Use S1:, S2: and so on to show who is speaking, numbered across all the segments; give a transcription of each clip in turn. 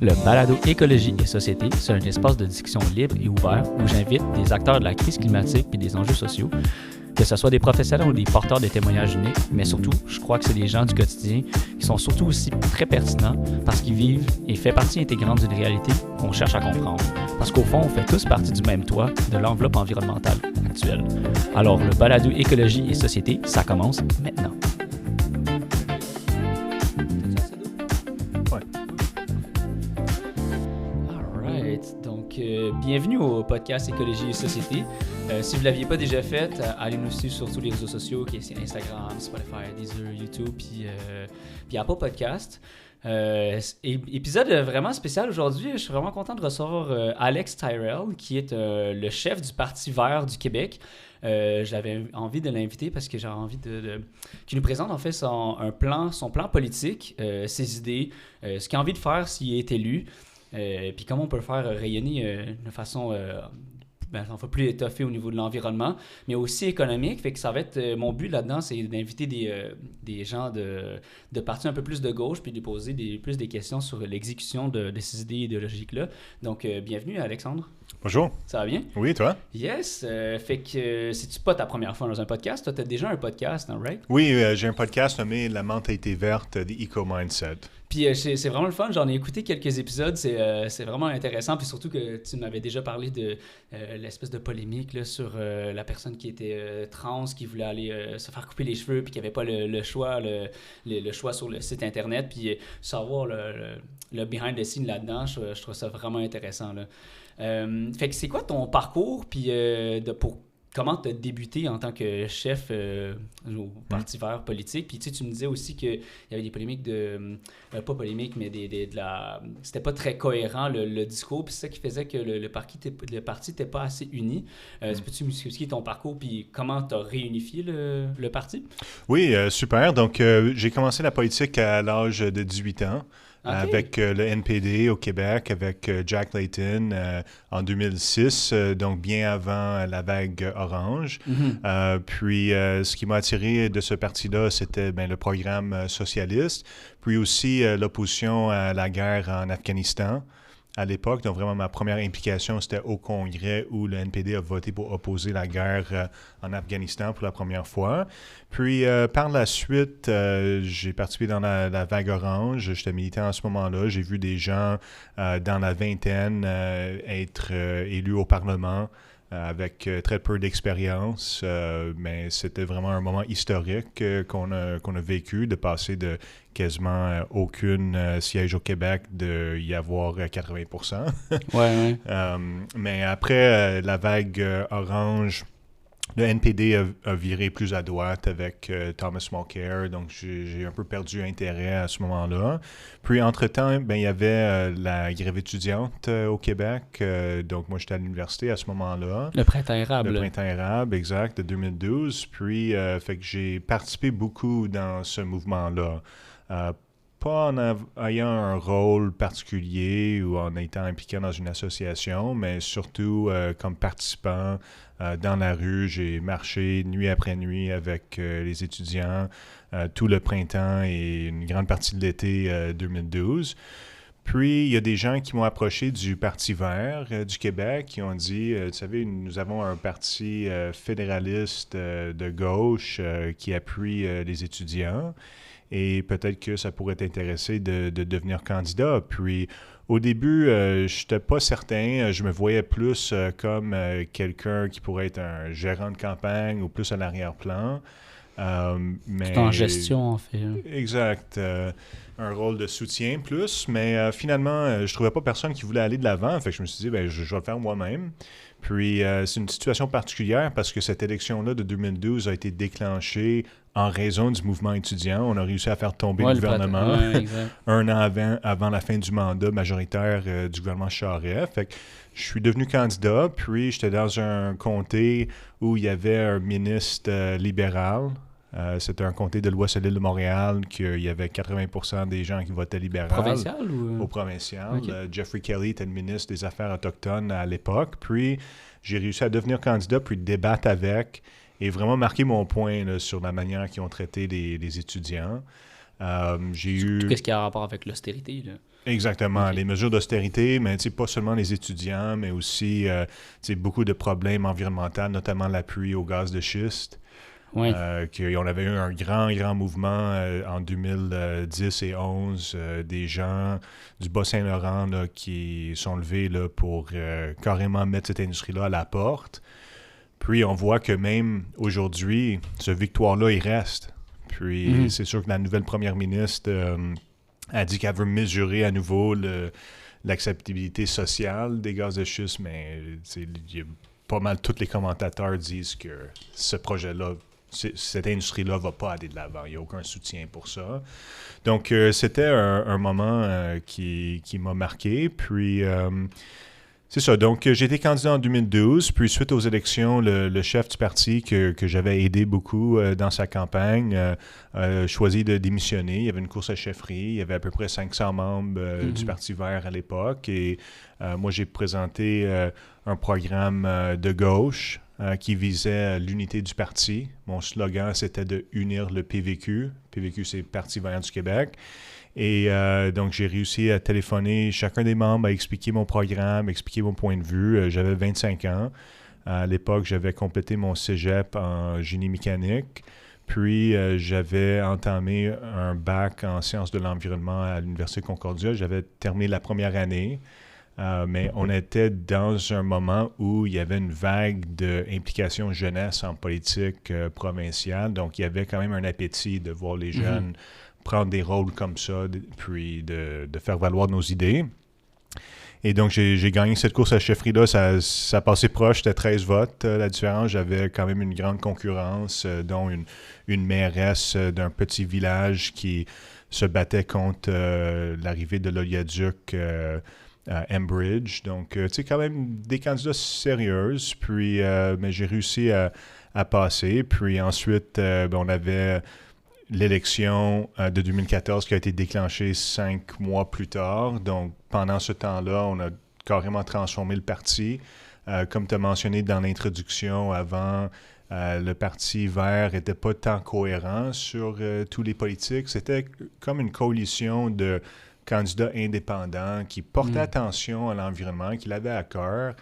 S1: Le balado Écologie et Société, c'est un espace de discussion libre et ouvert où j'invite des acteurs de la crise climatique et des enjeux sociaux, que ce soit des professionnels ou des porteurs de témoignages uniques, mais surtout, je crois que c'est des gens du quotidien qui sont surtout aussi très pertinents parce qu'ils vivent et font partie intégrante d'une réalité qu'on cherche à comprendre. Parce qu'au fond, on fait tous partie du même toit de l'enveloppe environnementale actuelle. Alors, le balado Écologie et Société, ça commence maintenant. Bienvenue au podcast Écologie et Société. Si vous ne l'aviez pas déjà fait, allez nous suivre sur tous les réseaux sociaux, qui est Instagram, Spotify, Deezer, YouTube, puis Apple Podcast. Épisode vraiment spécial aujourd'hui. Je suis vraiment content de recevoir Alex Tyrrell, qui est le chef du Parti vert du Québec. J'avais envie de l'inviter parce que j'ai envie qu'il nous présente en fait son plan politique, ses idées, ce qu'il a envie de faire s'il est élu. Puis comment on peut faire rayonner de façon plus étoffée au niveau de l'environnement, mais aussi économique. Fait que ça va être mon but là-dedans, c'est d'inviter des gens de partis un peu plus de gauche, puis de poser plus des questions sur l'exécution de ces idées idéologiques-là. Donc, bienvenue Alexandre.
S2: Bonjour.
S1: Ça va bien?
S2: Oui, toi?
S1: Yes. Fait que c'est-tu pas ta première fois dans un podcast? Toi, t'as déjà un podcast, non, right?
S2: Oui, j'ai un podcast nommé La mentalité verte, The Eco Mindset.
S1: Puis c'est vraiment le fun. J'en ai écouté quelques épisodes. C'est vraiment intéressant. Puis surtout que tu m'avais déjà parlé de l'espèce de polémique là, sur la personne qui était trans, qui voulait aller se faire couper les cheveux, puis qui n'avait pas le choix sur le site Internet. Puis savoir le behind the scenes là-dedans, je trouve ça vraiment intéressant. Là. Fait que c'est quoi ton parcours, puis comment tu as débuté en tant que chef au Parti vert politique? Puis tu me disais aussi qu'il y avait des polémiques pas polémiques, mais c'était pas très cohérent le discours, puis c'est ça qui faisait que le parti n'était pas assez uni. Peux-tu m'expliquer ton parcours, puis comment tu as réunifié le parti?
S2: Oui, super. Donc, j'ai commencé la politique à l'âge de 18 ans. Okay. Avec le NPD au Québec, avec Jack Layton en 2006, donc bien avant la vague orange. Mm-hmm. Puis, ce qui m'a attiré de ce parti-là, c'était le programme socialiste, puis aussi l'opposition à la guerre en Afghanistan. À l'époque, donc vraiment ma première implication, c'était au Congrès où le NPD a voté pour opposer la guerre en Afghanistan pour la première fois. Puis par la suite, j'ai participé dans la vague orange. J'étais militant à ce moment-là. J'ai vu des gens dans la vingtaine être élus au Parlement. Avec très peu d'expérience, mais c'était vraiment un moment historique qu'on a vécu, de passer de quasiment aucune siège au Québec, de y avoir 80%.
S1: Ouais.
S2: Mais après la vague orange, le NPD a viré plus à droite avec Thomas Mulcair, donc j'ai un peu perdu intérêt à ce moment-là. Puis, entre-temps, il y avait la grève étudiante au Québec, donc moi, j'étais à l'université à ce moment-là.
S1: Le printemps érable.
S2: Le printemps érable, exact, de 2012. Puis, fait que j'ai participé beaucoup dans ce mouvement-là. Pas en ayant un rôle particulier ou en étant impliqué dans une association, mais surtout comme participant dans la rue. J'ai marché nuit après nuit avec les étudiants tout le printemps et une grande partie de l'été 2012. Puis, il y a des gens qui m'ont approché du Parti vert du Québec qui ont dit, tu savez, nous avons un parti fédéraliste de gauche qui appuie les étudiants. Et peut-être que ça pourrait t'intéresser de devenir candidat. Puis, au début, je n'étais pas certain. Je me voyais plus comme quelqu'un qui pourrait être un gérant de campagne ou plus à l'arrière-plan.
S1: Mais en gestion, en fait.
S2: Exact. Un rôle de soutien plus. Mais finalement, je ne trouvais pas personne qui voulait aller de l'avant. Fait que je me suis dit, je vais le faire moi-même. Puis, c'est une situation particulière parce que cette élection-là de 2012 a été déclenchée en raison du mouvement étudiant. On a réussi à faire tomber le gouvernement un an avant la fin du mandat majoritaire du gouvernement Charest. Fait que je suis devenu candidat, puis j'étais dans un comté où il y avait un ministre libéral. C'était un comté de l'Ouest de l'île de Montréal qu'il y avait 80% des gens qui votaient libéral.
S1: Provincial ou?
S2: Au provincial.
S1: Okay.
S2: Jeffrey Kelly était le ministre des Affaires autochtones à l'époque. Puis j'ai réussi à devenir candidat, puis débattre avec et vraiment marquer mon point là, sur la manière qu'ils ont traité les étudiants.
S1: Qu'est-ce qui a rapport avec l'austérité, là?
S2: Exactement.
S1: OK.
S2: Les mesures d'austérité, mais pas seulement les étudiants, mais aussi beaucoup de problèmes environnementaux, notamment l'appui au gaz de schiste.
S1: Oui.
S2: On avait eu un grand mouvement en 2010 et 2011, des gens du Bas-Saint-Laurent là, qui sont levés là, pour carrément mettre cette industrie-là à la porte. Puis on voit que même aujourd'hui, ce victoire-là, il reste. Puis c'est sûr que la nouvelle première ministre a dit qu'elle veut mesurer à nouveau l'acceptabilité sociale des gaz de schiste, mais il y a pas mal tous les commentateurs disent que ce projet-là, cette industrie-là ne va pas aller de l'avant. Il n'y a aucun soutien pour ça. Donc, c'était un moment qui m'a marqué. Puis, c'est ça. Donc, j'ai été candidat en 2012. Puis, suite aux élections, le chef du parti que j'avais aidé beaucoup dans sa campagne a choisi de démissionner. Il y avait une course à chefferie. Il y avait à peu près 500 membres du Parti vert à l'époque. Et moi, j'ai présenté un programme de gauche qui visait l'unité du parti. Mon slogan, c'était de unir le PVQ. PVQ, c'est Parti vert du Québec. Et donc, j'ai réussi à téléphoner chacun des membres, à expliquer mon programme, expliquer mon point de vue. J'avais 25 ans. À l'époque, j'avais complété mon cégep en génie mécanique. Puis, j'avais entamé un bac en sciences de l'environnement à l'Université Concordia. J'avais terminé la première année. Mais on était dans un moment où il y avait une vague d'implication jeunesse en politique provinciale. Donc, il y avait quand même un appétit de voir les jeunes prendre des rôles comme ça, puis de faire valoir nos idées. Et donc, j'ai gagné cette course à chefferie-là. Ça passait proche, c'était 13 votes. La différence, j'avais quand même une grande concurrence, dont une mairesse d'un petit village qui se battait contre l'arrivée de l'oléoduc à Enbridge. Donc, tu sais, quand même des candidats sérieux. Puis, mais j'ai réussi à passer. Puis ensuite, on avait l'élection de 2014 qui a été déclenchée 5 mois plus tard. Donc, pendant ce temps-là, on a carrément transformé le parti. Comme tu as mentionné dans l'introduction avant, le Parti vert n'était pas tant cohérent sur tous les politiques. C'était comme une coalition de candidats indépendants qui portaient attention à l'environnement, qui l'avaient à cœur,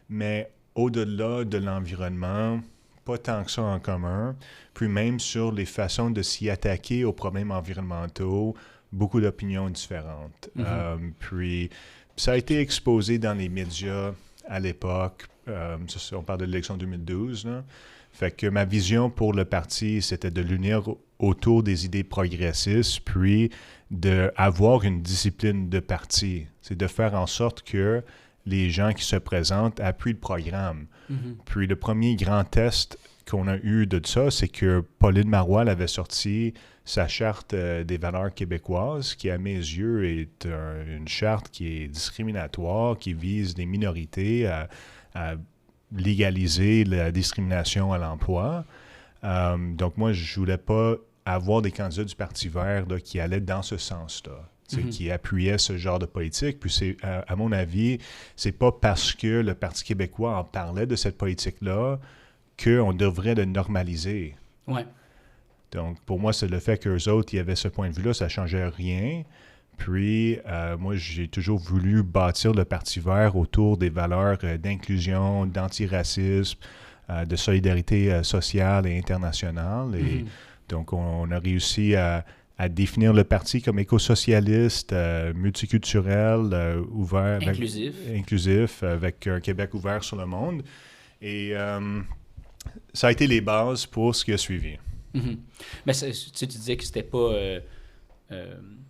S2: mais au-delà de l'environnement, pas tant que ça en commun. Puis même sur les façons de s'y attaquer aux problèmes environnementaux, beaucoup d'opinions différentes. Puis ça a été exposé dans les médias à l'époque. On parle de l'élection 2012, là. Fait que ma vision pour le parti, c'était de l'unir autour des idées progressistes, puis d'avoir une discipline de parti. C'est de faire en sorte que les gens qui se présentent appuient le programme. Puis le premier grand test qu'on a eu de ça, c'est que Pauline Marois avait sorti sa charte des valeurs québécoises, qui à mes yeux est une charte qui est discriminatoire, qui vise les minorités à légaliser la discrimination à l'emploi. Donc moi, je ne voulais pas avoir des candidats du Parti vert là, qui allaient dans ce sens-là. Qui appuyaient ce genre de politique. Puis c'est, à mon avis, c'est pas parce que le Parti québécois en parlait de cette politique-là qu'on devrait le normaliser.
S1: Ouais.
S2: Donc, pour moi, c'est le fait qu'eux autres, il y avait ce point de vue-là, ça ne changeait rien. Puis, moi, j'ai toujours voulu bâtir le Parti vert autour des valeurs d'inclusion, d'antiracisme, de solidarité sociale et internationale. Et donc, on a réussi à définir le parti comme éco-socialiste, multiculturel, ouvert. Inclusif, avec un Québec ouvert sur le monde. Et ça a été les bases pour ce qui a suivi.
S1: Mais tu disais que c'était pas... il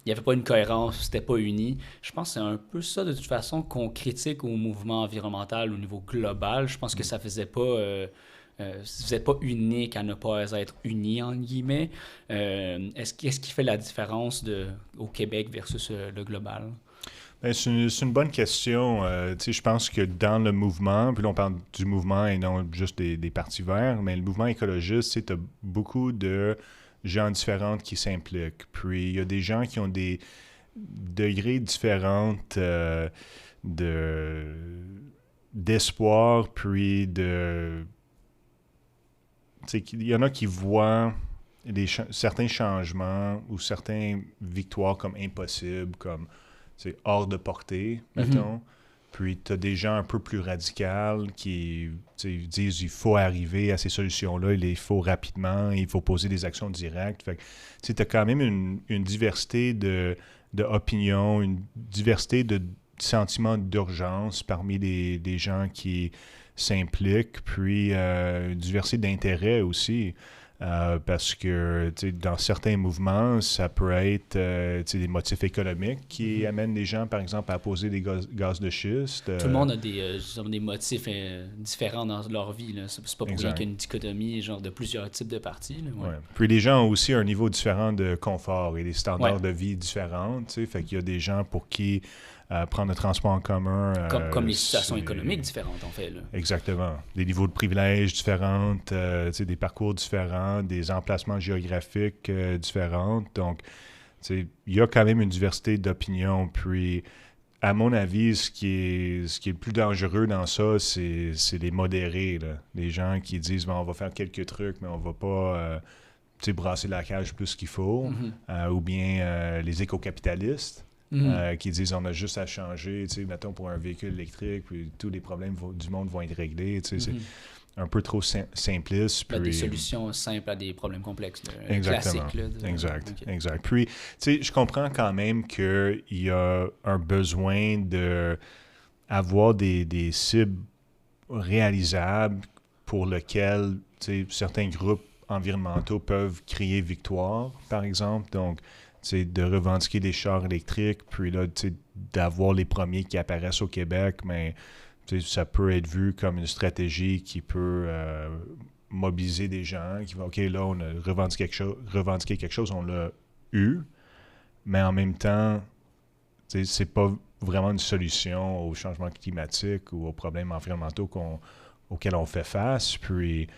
S1: n'y avait pas une cohérence, c'était pas uni. Je pense que c'est un peu ça, de toute façon, qu'on critique au mouvement environnemental au niveau global. Je pense que ça faisait pas... vous n'êtes pas unique à ne pas être unis, en guillemets. Qu'est-ce qui fait la différence au Québec versus le global?
S2: Bien, c'est une bonne question. Je pense que dans le mouvement, puis là on parle du mouvement et non juste des partis verts, mais le mouvement écologiste, tu as beaucoup de gens différents qui s'impliquent. Puis il y a des gens qui ont des degrés différents d'espoir, puis de... Il y en a qui voient certains changements ou certaines victoires comme impossibles, comme hors de portée, mettons. Puis tu as des gens un peu plus radicaux qui disent qu'il faut arriver à ces solutions-là, il les faut rapidement, il faut poser des actions directes. Fait que tu as quand même une diversité d'opinions, une diversité de sentiments d'urgence parmi les gens qui s'impliquent, puis une diversité d'intérêts aussi. Parce que dans certains mouvements, ça peut être des motifs économiques qui amènent les gens, par exemple, à poser des gaz de schiste.
S1: Tout le monde a des motifs différents dans leur vie. Là. C'est pas pour rien qu'il y a une dichotomie genre, de plusieurs types de partis. Là, ouais.
S2: Puis les gens ont aussi un niveau différent de confort et des standards de vie différents. Fait qu'il y a des gens pour qui prendre le transport en commun...
S1: Comme les situations économiques différentes, en fait. Là.
S2: Exactement. Des niveaux de privilèges différents, des parcours différents, des emplacements géographiques différents. Donc, il y a quand même une diversité d'opinions. Puis, à mon avis, ce qui est le plus dangereux dans ça, c'est les modérés. Là. Les gens qui disent, on va faire quelques trucs, mais on va pas brasser la cage plus qu'il faut. Ou bien les éco-capitalistes. Qui disent on a juste à changer, mettons pour un véhicule électrique, puis tous les problèmes du monde vont être réglés. C'est un peu trop simpliste. Puis...
S1: des solutions simples à des problèmes complexes. Là,
S2: exactement.
S1: Classiques. Là,
S2: Exact. Puis, je comprends quand même qu'il y a un besoin d'avoir des cibles réalisables pour lesquelles certains groupes environnementaux peuvent crier victoire, par exemple. Donc, de revendiquer des chars électriques, puis là, d'avoir les premiers qui apparaissent au Québec, mais ça peut être vu comme une stratégie qui peut mobiliser des gens, qui vont, OK, là, on a revendiqué quelque chose, on l'a eu, mais en même temps, c'est pas vraiment une solution au changement climatique ou aux problèmes environnementaux auxquels on fait face, puis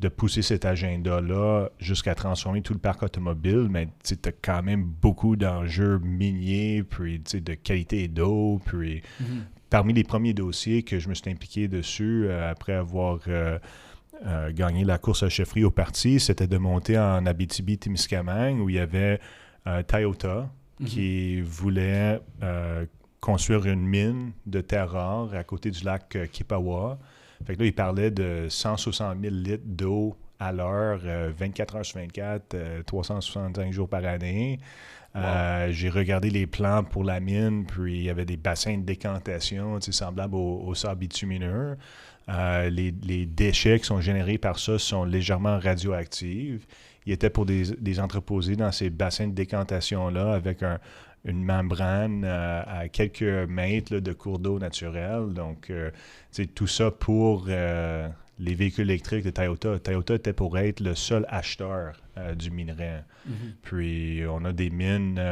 S2: de pousser cet agenda-là jusqu'à transformer tout le parc automobile, mais tu as quand même beaucoup d'enjeux miniers, puis de qualité d'eau, puis parmi les premiers dossiers que je me suis impliqué dessus après avoir gagné la course à chefferie au parti, c'était de monter en Abitibi-Témiscamingue où il y avait Toyota qui voulait construire une mine de terre rare à côté du lac Kippawa. Fait que là, il parlait de 160 000 litres d'eau à l'heure, 24 heures sur 24, 365 jours par année. Wow. J'ai regardé les plans pour la mine, puis il y avait des bassins de décantation semblables au sable bitumineux. Les déchets qui sont générés par ça sont légèrement radioactifs. Il était pour des entreposés dans ces bassins de décantation-là avec une membrane à quelques mètres là, de cours d'eau naturels. Donc, tout ça pour les véhicules électriques de Toyota. Toyota était pour être le seul acheteur du minerai. Puis, on a des mines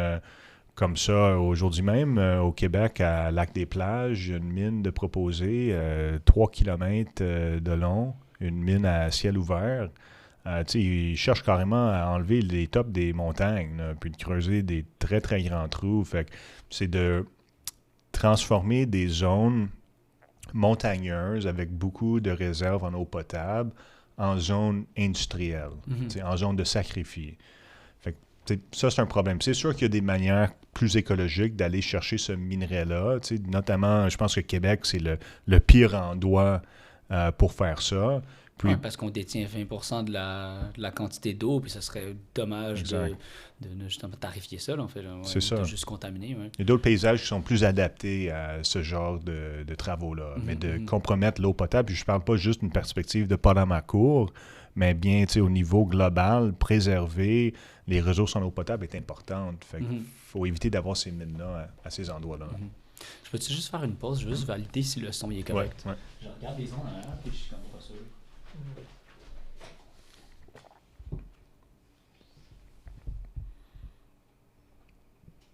S2: comme ça aujourd'hui même au Québec, à Lac-des-Plages, une mine de proposer 3 km de long, une mine à ciel ouvert. Ils cherchent carrément à enlever les tops des montagnes, là, puis de creuser des très, très grands trous. Fait que c'est de transformer des zones montagneuses avec beaucoup de réserves en eau potable en zones industrielles, en zones de sacrifice. Fait que, ça, c'est un problème. C'est sûr qu'il y a des manières plus écologiques d'aller chercher ce minerai-là. Notamment, je pense que Québec, c'est le pire endroit pour faire ça.
S1: Oui, parce qu'on détient 20% de la quantité d'eau, puis ce serait dommage de justement tarifier ça, là, en fait. Là,
S2: c'est ça.
S1: De juste contaminer. Ouais.
S2: Il y a d'autres paysages qui sont plus adaptés à ce genre de travaux-là. Mais de compromettre l'eau potable, puis je ne parle pas juste d'une perspective de pas dans ma cour, mais bien au niveau global, préserver les ressources en eau potable est importante. Fait qu'il faut éviter d'avoir ces mines-là à ces endroits-là.
S1: Je peux-tu juste faire une pause? Je veux juste valider si le son est correct.
S2: Ouais.
S1: Je regarde les ondes en l'air, puis je suis comme pas sûr.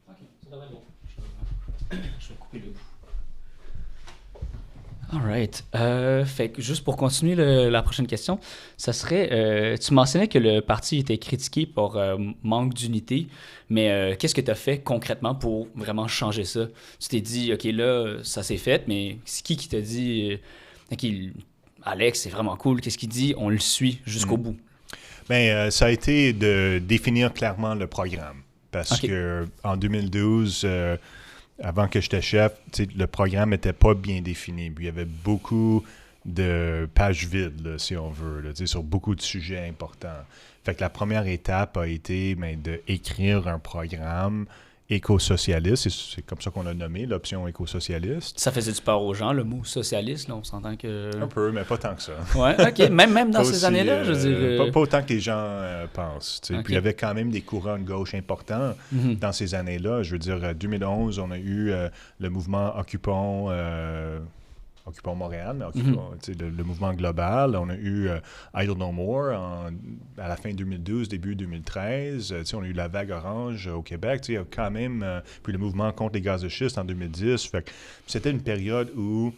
S1: Ok, ça devrait être bon. Je vais couper le bout. Alright. Fait que juste pour continuer la prochaine question, ça serait, tu mentionnais que le parti était critiqué pour manque d'unité, mais qu'est-ce que tu as fait concrètement pour vraiment changer ça? Tu t'es dit, OK, là, ça s'est fait, mais c'est qui t'a dit, OK, Alex, c'est vraiment cool, qu'est-ce qu'il dit? On le suit jusqu'au bout.
S2: Bien, ça a été de définir clairement le programme, parce que en 2012... avant que j'étais chef, le programme n'était pas bien défini. Puis il y avait beaucoup de pages vides, là, si on veut, là, sur beaucoup de sujets importants. Fait que la première étape a été d'écrire un programme éco-socialiste. C'est comme ça qu'on l'a nommé, l'option éco-socialiste.
S1: Ça faisait du peur aux gens, le mot socialiste, là, on s'entend que...
S2: Un peu, mais pas tant que ça.
S1: Ouais, OK. Même dans ces années-là, je veux dire...
S2: Pas autant que les gens pensent. Okay. Puis il y avait quand même des courants de gauche importants dans ces années-là. Je veux dire, 2011, on a eu le mouvement Occupons Montréal, mais le mouvement global. On a eu Idle No More à la fin 2012, début 2013. On a eu la vague orange au Québec. Il y a quand même... puis le mouvement contre les gaz de schiste en 2010. Fait que c'était une période où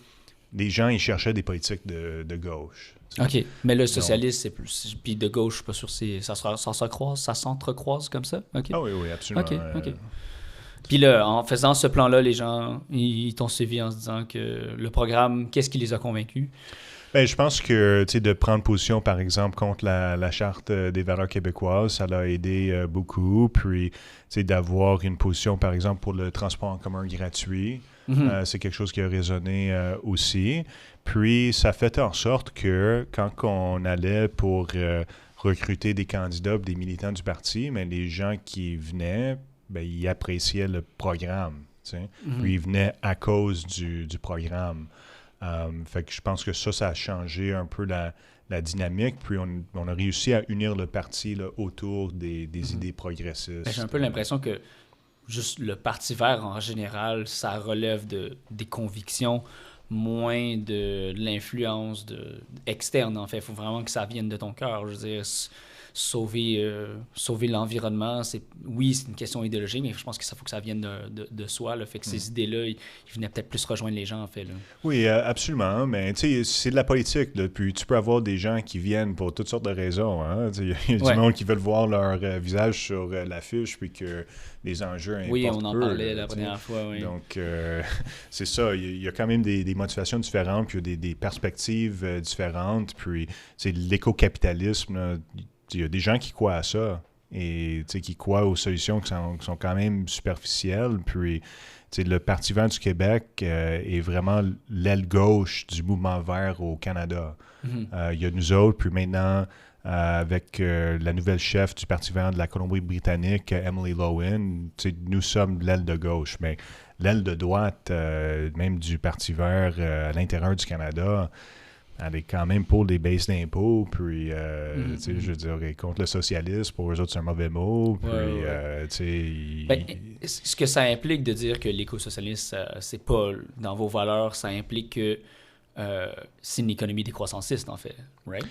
S2: les gens ils cherchaient des politiques de gauche.
S1: OK. Mais le socialiste, c'est plus... Puis de gauche, je suis pas sûr, ça s'entrecroise comme ça? OK.
S2: Ah oui, absolument.
S1: OK. Puis là, en faisant ce plan-là, les gens, ils t'ont suivi en se disant que le programme, qu'est-ce qui les a convaincus?
S2: Bien, je pense que de prendre position, par exemple, contre la Charte des valeurs québécoises, ça l'a aidé beaucoup. Puis d'avoir une position, par exemple, pour le transport en commun gratuit, c'est quelque chose qui a résonné aussi. Puis ça fait en sorte que quand on allait pour recruter des candidats, des militants du parti, mais les gens qui venaient, ils appréciaient le programme. Puis ils venaient à cause du programme. Fait que je pense que ça a changé un peu la dynamique. Puis on a réussi à unir le parti là, autour des idées progressistes.
S1: J'ai un peu l'impression que juste le Parti vert en général, ça relève des convictions, moins de l'influence externe, en fait. Il faut vraiment que ça vienne de ton cœur. Je veux dire, sauver l'environnement, c'est une question idéologique, mais je pense que ça faut que ça vienne de soi. Là. Fait que ces idées-là, ils venaient peut-être plus rejoindre les gens, en fait. Là.
S2: Oui, absolument. Mais tu sais, c'est de la politique. Là. Puis tu peux avoir des gens qui viennent pour toutes sortes de raisons. Hein? Il y a du monde qui veulent voir leur visage sur l'affiche, puis que les enjeux importent.
S1: Oui, on en
S2: peu,
S1: parlait la première fois. Oui.
S2: Donc, c'est ça. Il y a quand même des motivations différentes, puis des perspectives différentes. Puis, l'éco-capitalisme, là, il y a des gens qui croient à ça et qui croient aux solutions qui sont quand même superficielles. Puis, le Parti vert du Québec est vraiment l'aile gauche du mouvement vert au Canada. Il y a nous autres, puis maintenant, avec la nouvelle chef du Parti vert de la Colombie-Britannique, Emily Lowen, nous sommes l'aile de gauche. Mais l'aile de droite, même du Parti vert à l'intérieur du Canada, elle est quand même pour les baisses d'impôts, puis, je veux dire, contre le socialisme, pour eux autres, c'est un mauvais mot, puis,
S1: ce que ça implique de dire que l'éco-socialisme, c'est pas dans vos valeurs, ça implique que c'est une économie décroissanciste, en fait, right?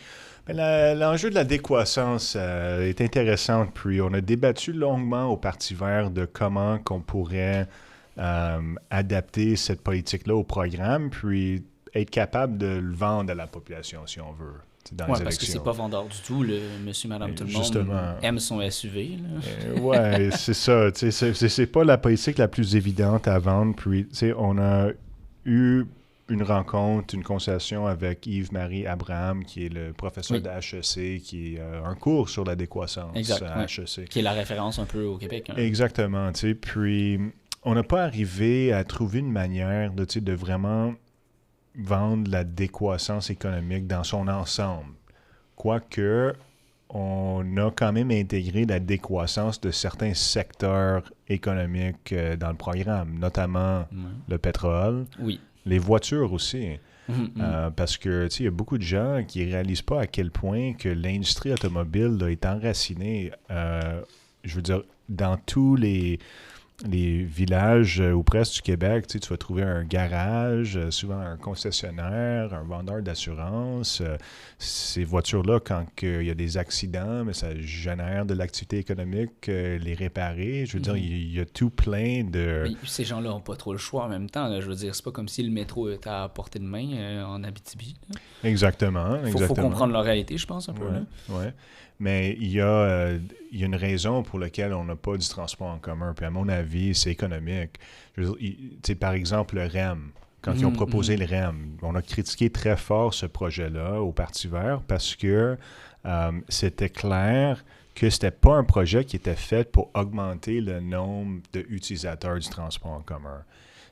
S2: L'enjeu de la décroissance est intéressant, puis on a débattu longuement au Parti vert de comment qu'on pourrait adapter cette politique-là au programme, puis être capable de le vendre à la population, si on veut, dans les élections.
S1: Parce que c'est pas vendeur du tout. Monsieur, madame, tout le monde aime son SUV.
S2: Oui, c'est ça. C'est pas la politique la plus évidente à vendre. Puis, on a eu une rencontre, une conversation avec Yves-Marie Abraham, qui est le professeur de HEC, qui est un cours sur la décroissance à HEC.
S1: Qui est la référence un peu au Québec. Hein.
S2: Exactement. Puis, on n'a pas arrivé à trouver une manière de vraiment vendre la décroissance économique dans son ensemble. Quoique, on a quand même intégré la décroissance de certains secteurs économiques dans le programme, notamment le pétrole, les voitures aussi. Parce que il y a beaucoup de gens qui ne réalisent pas à quel point que l'industrie automobile là, est enracinée, je veux dire, dans tous les villages ou presque du Québec, tu vas trouver un garage, souvent un concessionnaire, un vendeur d'assurance. Ces voitures-là, quand il y a des accidents, mais ça génère de l'activité économique, les réparer. Je veux dire, il y a tout plein de...
S1: Mais ces gens-là n'ont pas trop le choix en même temps. Là. Je veux dire, c'est pas comme si le métro était à portée de main en Abitibi. Là.
S2: Exactement.
S1: Il faut comprendre leur réalité, je pense, un peu.
S2: Oui. Mais il y a une raison pour laquelle on n'a pas du transport en commun. Puis à mon avis, c'est économique. Je veux dire, par exemple, le REM. Quand ils ont proposé le REM, on a critiqué très fort ce projet-là au Parti vert parce que c'était clair que c'était pas un projet qui était fait pour augmenter le nombre d'utilisateurs du transport en commun.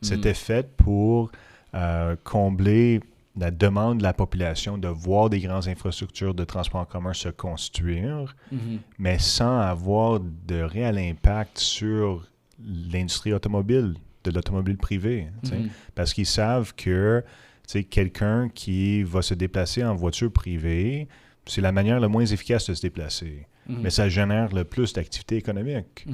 S2: C'était fait pour combler la demande de la population de voir des grandes infrastructures de transport en commun se construire, mais sans avoir de réel impact sur l'industrie automobile, de l'automobile privée. Parce qu'ils savent que quelqu'un qui va se déplacer en voiture privée, c'est la manière la moins efficace de se déplacer. Mais ça génère le plus d'activité économique.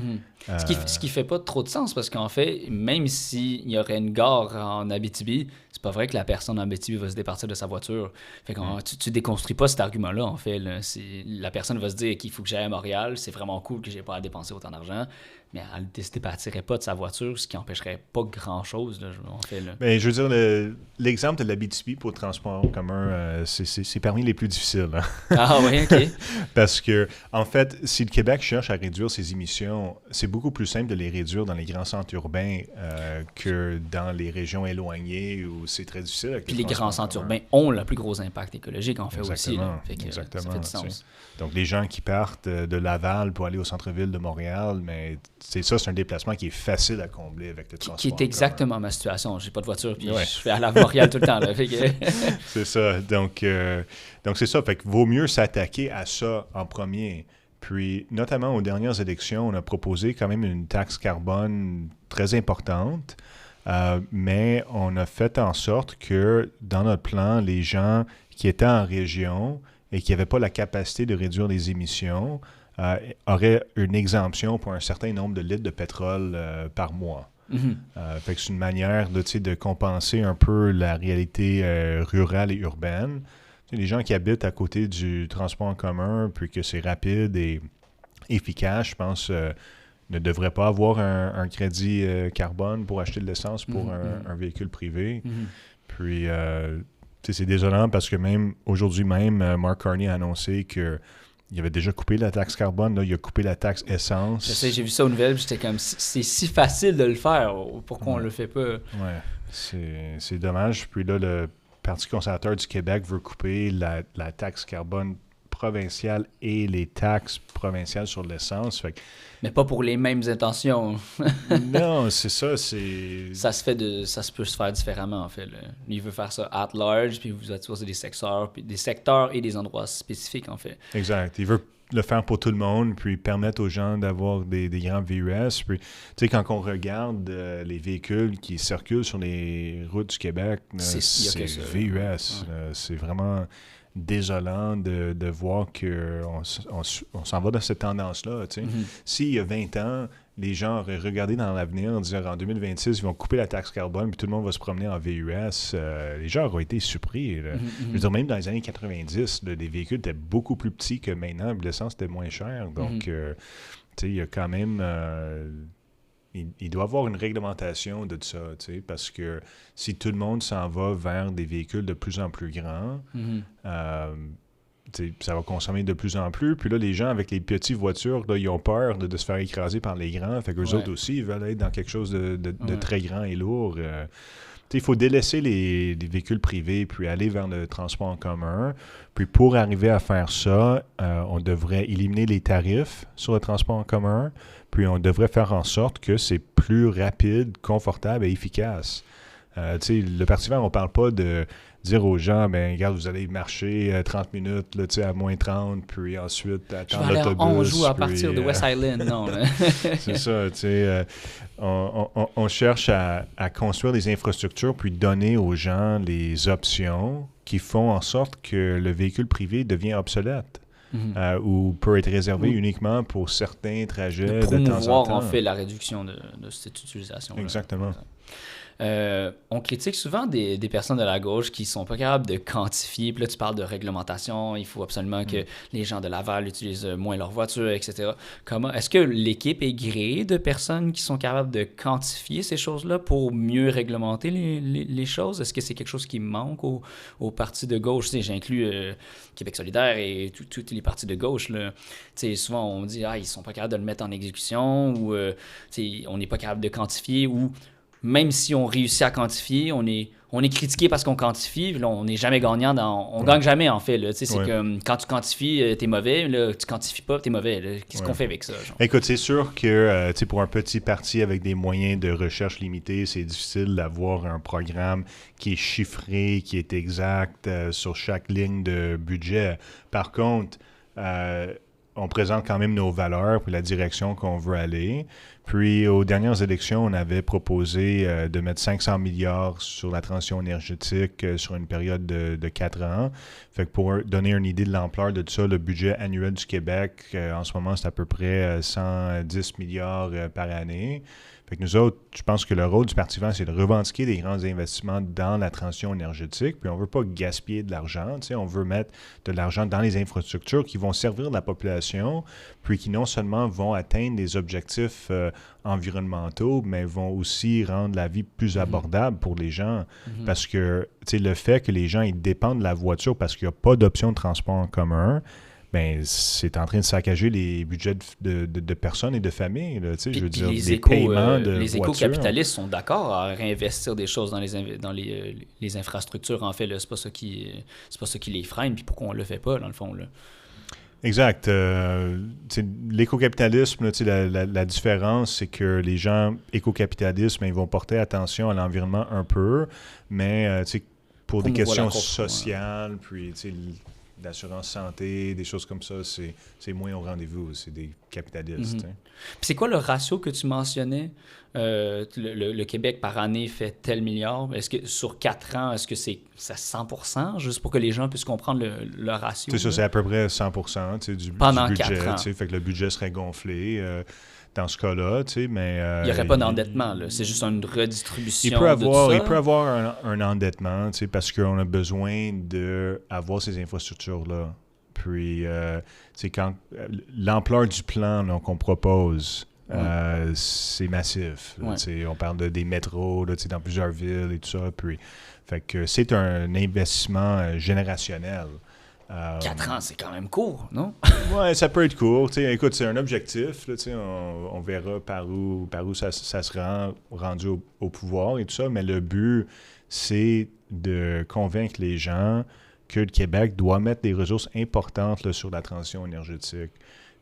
S1: Ce qui fait pas trop de sens, parce qu'en fait, même s'il y aurait une gare en Abitibi, c'est pas vrai que la personne en Abitibi va se départir de sa voiture. Fait que tu déconstruis pas cet argument-là, en fait. Là. La personne va se dire qu'il faut que j'aille à Montréal, c'est vraiment cool que j'ai pas à dépenser autant d'argent, mais elle ne se départirait pas de sa voiture, ce qui empêcherait pas grand-chose, là, en fait. Là.
S2: Ben, je veux dire, l'exemple de l'Abitibi pour le transport en commun, c'est parmi les plus difficiles. Hein?
S1: Ah oui, OK.
S2: Parce que, en fait, si le Québec cherche à réduire ses émissions, c'est beaucoup plus simple de les réduire dans les grands centres urbains que dans les régions éloignées où c'est très difficile. Avec
S1: puis les grands centres urbains ont le plus gros impact écologique, en fait, aussi. Là. Fait que,
S2: exactement.
S1: Ça fait du sens.
S2: Donc, les gens qui partent de Laval pour aller au centre-ville de Montréal, mais c'est un déplacement qui est facile à combler avec le transport.
S1: Qui est exactement ma situation. J'ai pas de voiture, puis je fais aller à Montréal tout le temps. Là, fait que...
S2: c'est ça. Donc c'est ça. Fait que vaut mieux s'attaquer à ça en premier. Puis, notamment aux dernières élections, on a proposé quand même une taxe carbone très importante, mais on a fait en sorte que, dans notre plan, les gens qui étaient en région et qui n'avaient pas la capacité de réduire les émissions auraient une exemption pour un certain nombre de litres de pétrole par mois. Fait que c'est une manière de compenser un peu la réalité rurale et urbaine. Les gens qui habitent à côté du transport en commun, puis que c'est rapide et efficace, je pense, ne devraient pas avoir un crédit carbone pour acheter de l'essence pour un véhicule privé. Puis, c'est désolant parce que même aujourd'hui même, Mark Carney a annoncé qu'il avait déjà coupé la taxe carbone. Là, il a coupé la taxe essence.
S1: Je sais, j'ai vu ça aux nouvelles, j'étais comme, c'est si facile de le faire, pourquoi on le fait pas?
S2: Ouais, c'est dommage. Puis là, le Parti conservateur du Québec veut couper la taxe carbone provinciale et les taxes provinciales sur l'essence. Fait que...
S1: Mais pas pour les mêmes intentions.
S2: Non, c'est ça.
S1: Ça peut se faire différemment, en fait. Là. Il veut faire ça at large, puis vous attirer des secteurs et des endroits spécifiques, en fait.
S2: Exact. Il veut le faire pour tout le monde, puis permettre aux gens d'avoir des grands VUS. Puis, tu sais, quand on regarde les véhicules qui circulent sur les routes du Québec, c'est VUS. Ouais. C'est vraiment désolant de voir qu'on s'en va dans cette tendance-là. Tu sais. S'il y a 20 ans, les gens auraient regardé dans l'avenir, dire en 2026, ils vont couper la taxe carbone, puis tout le monde va se promener en VUS. Les gens auraient été surpris. Je veux dire, même dans les années 90, les véhicules étaient beaucoup plus petits que maintenant, puis l'essence était moins cher. Donc, tu sais, il y a quand même... il doit y avoir une réglementation de ça, tu sais, parce que si tout le monde s'en va vers des véhicules de plus en plus grands, ça va consommer de plus en plus. Puis là, les gens avec les petites voitures, là, ils ont peur de se faire écraser par les grands. Fait qu'eux autres aussi, ils veulent être dans quelque chose de très grand et lourd. Il faut délaisser les véhicules privés puis aller vers le transport en commun. Puis pour arriver à faire ça, on devrait éliminer les tarifs sur le transport en commun. Puis on devrait faire en sorte que c'est plus rapide, confortable et efficace. Le Parti vert, on ne parle pas de dire aux gens, ben regarde, vous allez marcher 30 minutes là, à moins 30, puis ensuite attendre l'autobus.
S1: On joue à partir de West Island, non.
S2: C'est ça, tu sais. On cherche à construire des infrastructures, puis donner aux gens les options qui font en sorte que le véhicule privé devient obsolète. Ou peut être réservé uniquement pour certains trajets de temps en temps.
S1: Promouvoir, en fait, la réduction de cette utilisation.
S2: Exactement.
S1: On critique souvent des personnes de la gauche qui sont pas capables de quantifier. Puis là, tu parles de réglementation. Il faut absolument que les gens de Laval utilisent moins leur voiture, etc. Est-ce que l'équipe est gréée de personnes qui sont capables de quantifier ces choses-là pour mieux réglementer les choses? Est-ce que c'est quelque chose qui manque aux partis de gauche? Tu sais, j'inclus Québec solidaire et tous les partis de gauche. Là. Tu sais, souvent, on dit ils sont pas capables de le mettre en exécution ou on n'est pas capable de quantifier ou même si on réussit à quantifier, on est critiqué parce qu'on quantifie. Là, on n'est jamais gagnant. On gagne jamais, en fait. Là. C'est que quand tu quantifies, t'es mauvais. Là, tu quantifies pas, t'es mauvais. Là. Qu'est-ce qu'on fait avec ça? Genre?
S2: Écoute, c'est sûr que pour un petit parti avec des moyens de recherche limités, c'est difficile d'avoir un programme qui est chiffré, qui est exact sur chaque ligne de budget. Par contre, on présente quand même nos valeurs pour la direction qu'on veut aller. Puis, aux dernières élections, on avait proposé de mettre 500 milliards sur la transition énergétique sur une période de 4 ans. Fait que pour donner une idée de l'ampleur de tout ça, le budget annuel du Québec, en ce moment, c'est à peu près 110 milliards par année. Fait que nous autres, je pense que le rôle du Parti vert, c'est de revendiquer des grands investissements dans la transition énergétique. Puis on ne veut pas gaspiller de l'argent. On veut mettre de l'argent dans les infrastructures qui vont servir la population, puis qui non seulement vont atteindre des objectifs environnementaux, mais vont aussi rendre la vie plus abordable pour les gens. Parce que le fait que les gens ils dépendent de la voiture parce qu'il n'y a pas d'option de transport en commun, ben c'est en train de saccager les budgets de personnes et de familles. Là, je veux dire, les paiements de
S1: les
S2: voitures.
S1: éco-capitalistes sont d'accord à réinvestir des choses dans les infrastructures. En fait, là, c'est pas ça qui les freine. Puis pourquoi on le fait pas, dans le fond? Là?
S2: Exact. L'éco-capitalisme, la différence, c'est que les gens éco-capitalistes, ils vont porter attention à l'environnement un peu, mais pour des questions sociales, puis d'assurance santé, des choses comme ça, c'est moins au rendez-vous. C'est des capitalistes.
S1: Puis c'est quoi le ratio que tu mentionnais? Le Québec, par année, fait tel milliard. Est-ce que sur 4 ans, est-ce que c'est 100%? Juste pour que les gens puissent comprendre le ratio.
S2: C'est ça, c'est à peu près 100% du budget. 4 ans. Fait que le budget serait gonflé dans ce cas-là, mais...
S1: il n'y aurait pas d'endettement, là. C'est juste une redistribution
S2: il peut avoir un endettement, parce qu'on a besoin d'avoir ces infrastructures-là. Puis, quand l'ampleur du plan qu'on propose, c'est massif. Là, on parle des métros là, dans plusieurs villes et tout ça. Puis, fait que c'est un investissement générationnel.
S1: 4 ans, c'est quand même court, non?
S2: Oui, ça peut être court. Écoute, c'est un objectif. Là, on verra par où ça se rend rendu au pouvoir et tout ça. Mais le but, c'est de convaincre les gens que le Québec doit mettre des ressources importantes là, sur la transition énergétique.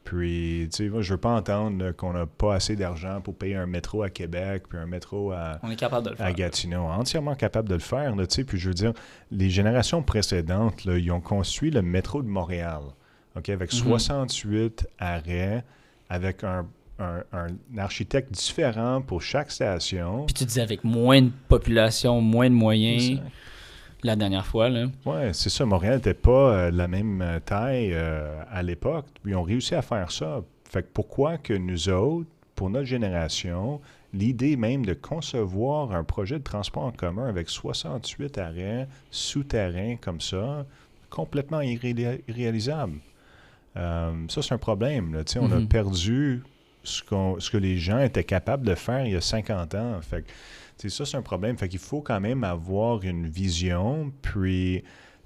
S2: Puis, moi, je veux pas entendre qu'on n'a pas assez d'argent pour payer un métro à Québec, puis un métro
S1: On est capable de le faire,
S2: à Gatineau. Entièrement capable de le faire. Là, puis, je veux dire, les générations précédentes, là, ils ont construit le métro de Montréal, avec 68 arrêts, avec un architecte différent pour chaque station.
S1: Puis tu disais avec moins de population, moins de moyens... La dernière fois, là.
S2: Oui, c'est ça. Montréal n'était pas la même taille à l'époque. Ils ont réussi à faire ça. Fait que pourquoi que nous autres, pour notre génération, l'idée même de concevoir un projet de transport en commun avec 68 arrêts souterrains comme ça, complètement irréalisable. Ça, c'est un problème. Là. On a perdu ce que les gens étaient capables de faire il y a 50 ans. Fait que, ça, c'est un problème. Fait qu'il faut quand même avoir une vision. Puis,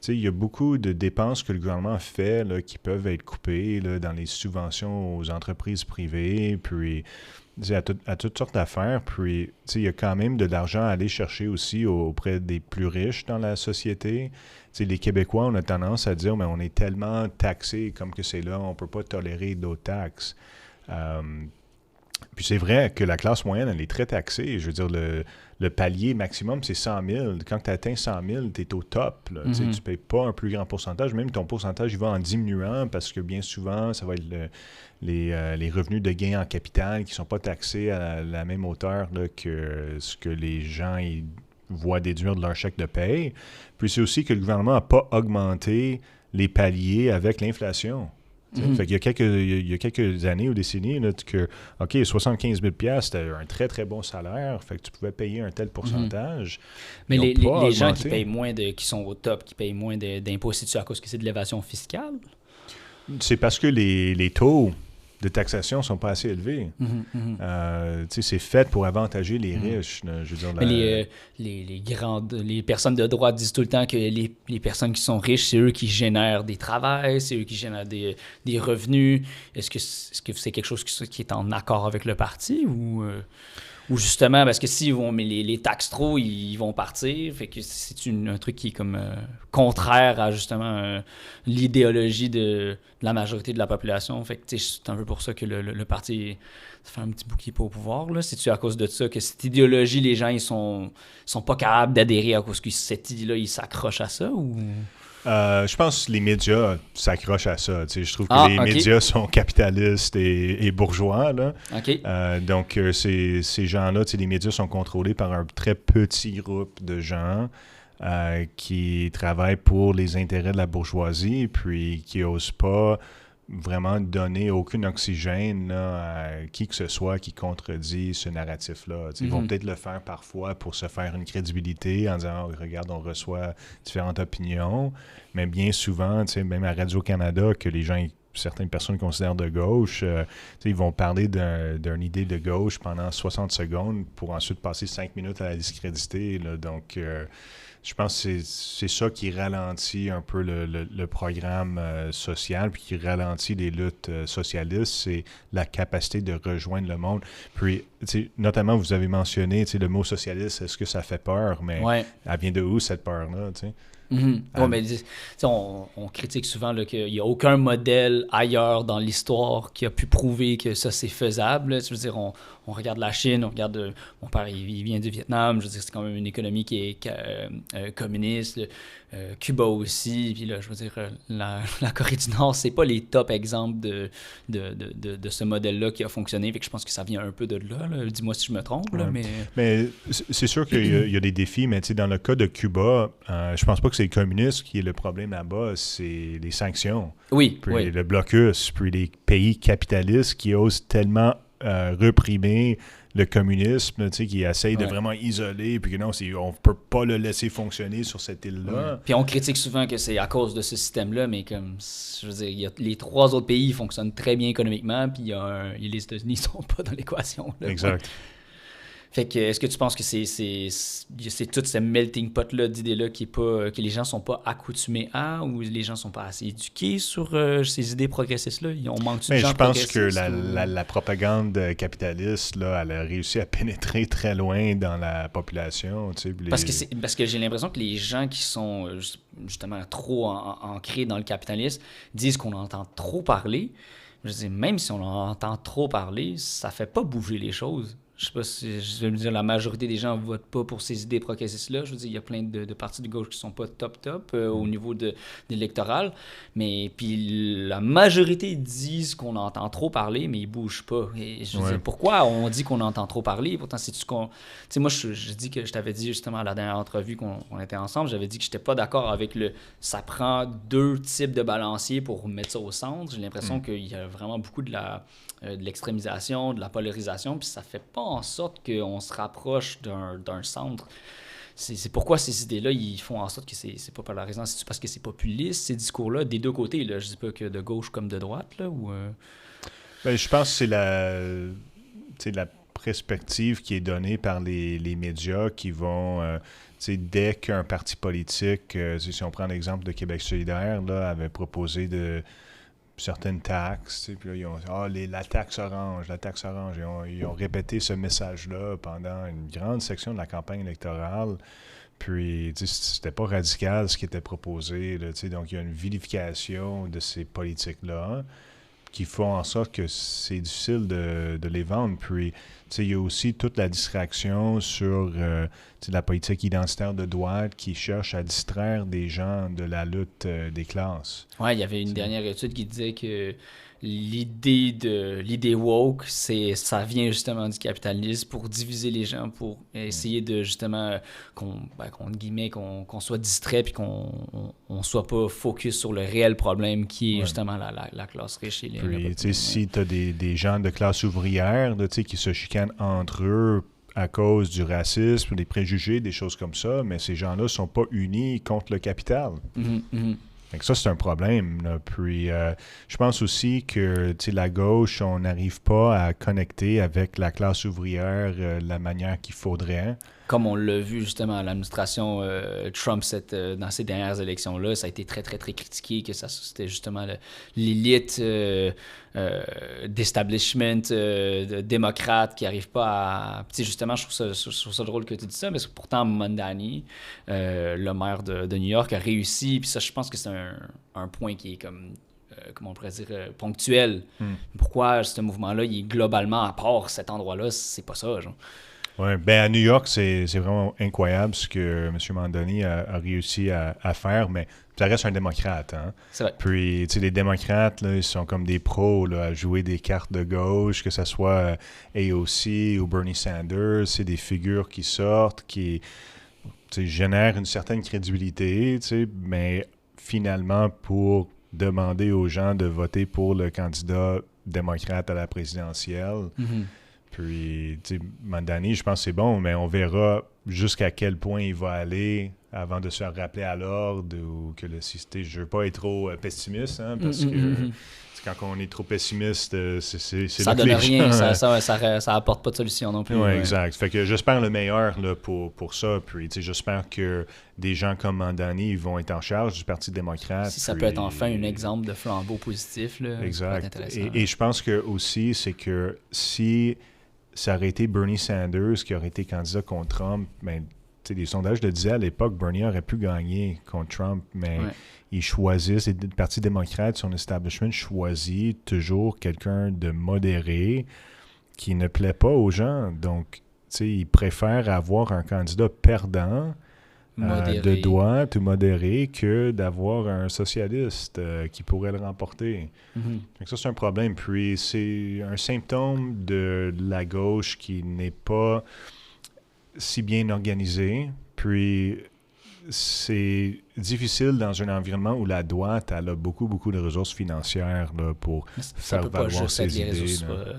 S2: il y a beaucoup de dépenses que le gouvernement fait là, qui peuvent être coupées là, dans les subventions aux entreprises privées. Puis, à toutes sortes d'affaires. Puis, il y a quand même de l'argent à aller chercher aussi auprès des plus riches dans la société. Les Québécois, on a tendance à dire, mais on est tellement taxés comme que c'est là, on ne peut pas tolérer d'autres taxes. Puis c'est vrai que la classe moyenne, elle est très taxée. Je veux dire, le palier maximum, c'est 100 000. Quand tu atteins 100 000, tu es au top. Là. Tu ne payes pas un plus grand pourcentage. Même ton pourcentage, il va en diminuant parce que bien souvent, ça va être les revenus de gain en capital qui ne sont pas taxés à la même hauteur là, que ce que les gens voient déduire de leur chèque de paye. Puis c'est aussi que le gouvernement n'a pas augmenté les paliers avec l'inflation. Fait qu'il y a quelques années ou décennies, là, que 75 000 c'était un très, très bon salaire. Fait que tu pouvais payer un tel pourcentage.
S1: Mais les gens qui payent moins qui sont au top, qui payent moins d'impôts, c'est-tu à cause que c'est de l'évasion fiscale?
S2: C'est parce que les taux de taxation ne sont pas assez élevés. C'est fait pour avantager les riches. Là, je veux dire,
S1: les personnes de droite disent tout le temps que les personnes qui sont riches, c'est eux qui génèrent des travails, c'est eux qui génèrent des revenus. Est-ce que c'est quelque chose qui est en accord avec le parti ou... Ou justement, parce que s'ils vont, mais les taxent trop, ils vont partir. Fait que c'est un truc qui est comme contraire à justement l'idéologie de la majorité de la population. Fait que c'est un peu pour ça que le parti, ça fait un petit bout qui est pas au pouvoir. Là. C'est-tu à cause de ça que cette idéologie, les gens, ils sont pas capables d'adhérer à cause que cette idée-là, ils s'accrochent à ça ou...
S2: Je pense que les médias s'accrochent à ça. Je trouve que les médias sont capitalistes et bourgeois. Là.
S1: Okay.
S2: Donc, ces gens-là, les médias sont contrôlés par un très petit groupe de gens qui travaillent pour les intérêts de la bourgeoisie puis qui n'osent pas vraiment donner aucun oxygène là, à qui que ce soit qui contredit ce narratif-là. Ils vont peut-être le faire parfois pour se faire une crédibilité en disant « Regarde, on reçoit différentes opinions », mais bien souvent, même à Radio-Canada, que les gens, certaines personnes considèrent de gauche, ils vont parler d'une idée de gauche pendant 60 secondes pour ensuite passer 5 minutes à la discréditer. Là. Donc, je pense que c'est ça qui ralentit un peu le programme social, puis qui ralentit les luttes socialistes, c'est la capacité de rejoindre le monde. Puis, notamment, vous avez mentionné le mot socialiste, est-ce que ça fait peur? Mais elle vient de où, cette peur-là?
S1: Ouais, mais on critique souvent qu'il n'y a aucun modèle ailleurs dans l'histoire qui a pu prouver que ça, c'est faisable. Là. Je veux dire, on regarde la Chine, on regarde... mon père, il vient du Vietnam. Je veux dire, c'est quand même une économie qui est communiste. Cuba aussi. Puis là, je veux dire, la Corée du Nord, c'est pas les top exemples de ce modèle-là qui a fonctionné. Fait que je pense que ça vient un peu de là. Dis-moi si je me trompe. Là,
S2: mais c'est sûr qu'il y a des défis, mais dans le cas de Cuba, je pense pas que c'est le communisme qui est le problème là-bas, c'est les sanctions.
S1: Oui,
S2: puis le blocus, puis les pays capitalistes qui osent tellement réprimer le communisme, qui essaye de vraiment isoler, puis que non, on peut pas le laisser fonctionner sur cette île-là.
S1: Puis on critique souvent que c'est à cause de ce système-là, mais comme, je veux dire, les 3 autres pays fonctionnent très bien économiquement, puis les États-Unis sont pas dans l'équation. Là,
S2: exact.
S1: Fait que, est-ce que tu penses que c'est tout ce melting pot-là d'idées-là que les gens sont pas accoutumés à, ou les gens sont pas assez éduqués sur ces idées progressistes-là? On manque de gens progressistes?
S2: Je pense que la propagande capitaliste, là, elle a réussi à pénétrer très loin dans la population.
S1: Parce que j'ai l'impression que les gens qui sont justement trop ancrés dans le capitalisme disent qu'on entend trop parler. Je veux dire, même si on entend trop parler, ça fait pas bouger les choses. Je sais pas si je vais me dire la majorité des gens votent pas pour ces idées progressistes-là. Je veux dire, il y a plein de partis de gauche qui sont pas top au niveau de l'électoral. Mais puis la majorité disent qu'on entend trop parler, mais ils bougent pas. Et je veux dire, pourquoi on dit qu'on entend trop parler? Pourtant, c'est-tu qu'on... Tu sais, moi, je dis que je t'avais dit justement à la dernière entrevue qu'on était ensemble, j'avais dit que j'étais pas d'accord avec ça prend 2 types de balanciers pour mettre ça au centre. J'ai l'impression qu'il y a vraiment beaucoup de l'extrémisation, de la polarisation, puis ça fait pas en sorte qu'on se rapproche d'un centre. C'est pourquoi ces idées-là, ils font en sorte que c'est pas polarisant. C'est parce que c'est populiste, ces discours-là, des 2 côtés. Là. Je dis pas que de gauche comme de droite. Là, ou,
S2: je pense que c'est la perspective qui est donnée par les médias qui vont... dès qu'un parti politique, si on prend l'exemple de Québec solidaire, là, avait proposé certaines taxes, puis là, ils ont la taxe orange. Ils ont répété ce message-là pendant une grande section de la campagne électorale. Puis, c'était pas radical ce qui était proposé. Là, donc, il y a une vilification de ces politiques-là qui font en sorte que c'est difficile de les vendre. Puis, il y a aussi toute la distraction sur la politique identitaire de droite qui cherche à distraire des gens de la lutte des classes.
S1: Oui, il y avait une dernière étude qui disait que l'idée woke, ça vient justement du capitalisme pour diviser les gens, pour essayer de justement qu'on soit distrait puis qu'on soit pas focus sur le réel problème qui est justement la classe riche et les
S2: puis, si tu as des gens de classe ouvrière qui se chicanent entre eux à cause du racisme, des préjugés, des choses comme ça, mais ces gens-là ne sont pas unis contre le capital. Donc ça, c'est un problème. Là. Puis, je pense aussi que la gauche, on n'arrive pas à connecter avec la classe ouvrière de la manière qu'il faudrait.
S1: comme on l'a vu justement à l'administration Trump dans ces dernières élections-là, ça a été très, très, très critiqué, que c'était justement l'élite d'establishment démocrate qui n'arrive pas à... Tu sais, justement, je trouve ça drôle que tu dis ça, mais pourtant, Mamdani, le maire de New York, a réussi, puis ça, je pense que c'est un point qui est comme... comment on pourrait dire, ponctuel. Pourquoi ce mouvement-là, il est globalement, à part cet endroit-là, c'est pas ça, genre.
S2: Oui, ben à New York, c'est vraiment incroyable ce que M. Mamdani a réussi à faire, mais ça reste un démocrate. Hein?
S1: C'est vrai.
S2: Puis, tu sais, les démocrates, là, ils sont comme des pros là, à jouer des cartes de gauche, que ce soit AOC ou Bernie Sanders. C'est des figures qui sortent, qui génèrent une certaine crédibilité, mais finalement, pour demander aux gens de voter pour le candidat démocrate à la présidentielle. Puis, tu sais, Mamdani, je pense que c'est bon, mais on verra jusqu'à quel point il va aller avant de se faire rappeler à l'ordre ou que le système... Je ne veux pas être trop pessimiste, hein, parce que quand on est trop pessimiste, c'est
S1: ça donne rien, ça apporte pas de solution non plus.
S2: Oui, exact. Fait que j'espère le meilleur là, pour ça. Puis, tu sais, j'espère que des gens comme Mamdani vont être en charge du Parti démocrate.
S1: Si ça peut être enfin un exemple de flambeau positif, là,
S2: exact.
S1: Ça peut être intéressant.
S2: Et je pense que aussi, c'est que si ça aurait été Bernie Sanders qui aurait été candidat contre Trump, ben, les sondages le disaient à l'époque, Bernie aurait pu gagner contre Trump, mais ils choisissent, le Parti démocrate, son establishment choisit toujours quelqu'un de modéré qui ne plaît pas aux gens. Donc, ils préfèrent avoir un candidat perdant de droite ou modéré que d'avoir un socialiste qui pourrait le remporter. Donc ça, c'est un problème. Puis, c'est un symptôme de la gauche qui n'est pas si bien organisée. Puis, c'est difficile dans un environnement où la droite elle a beaucoup, beaucoup de ressources financières là, pour faire valoir ses idées.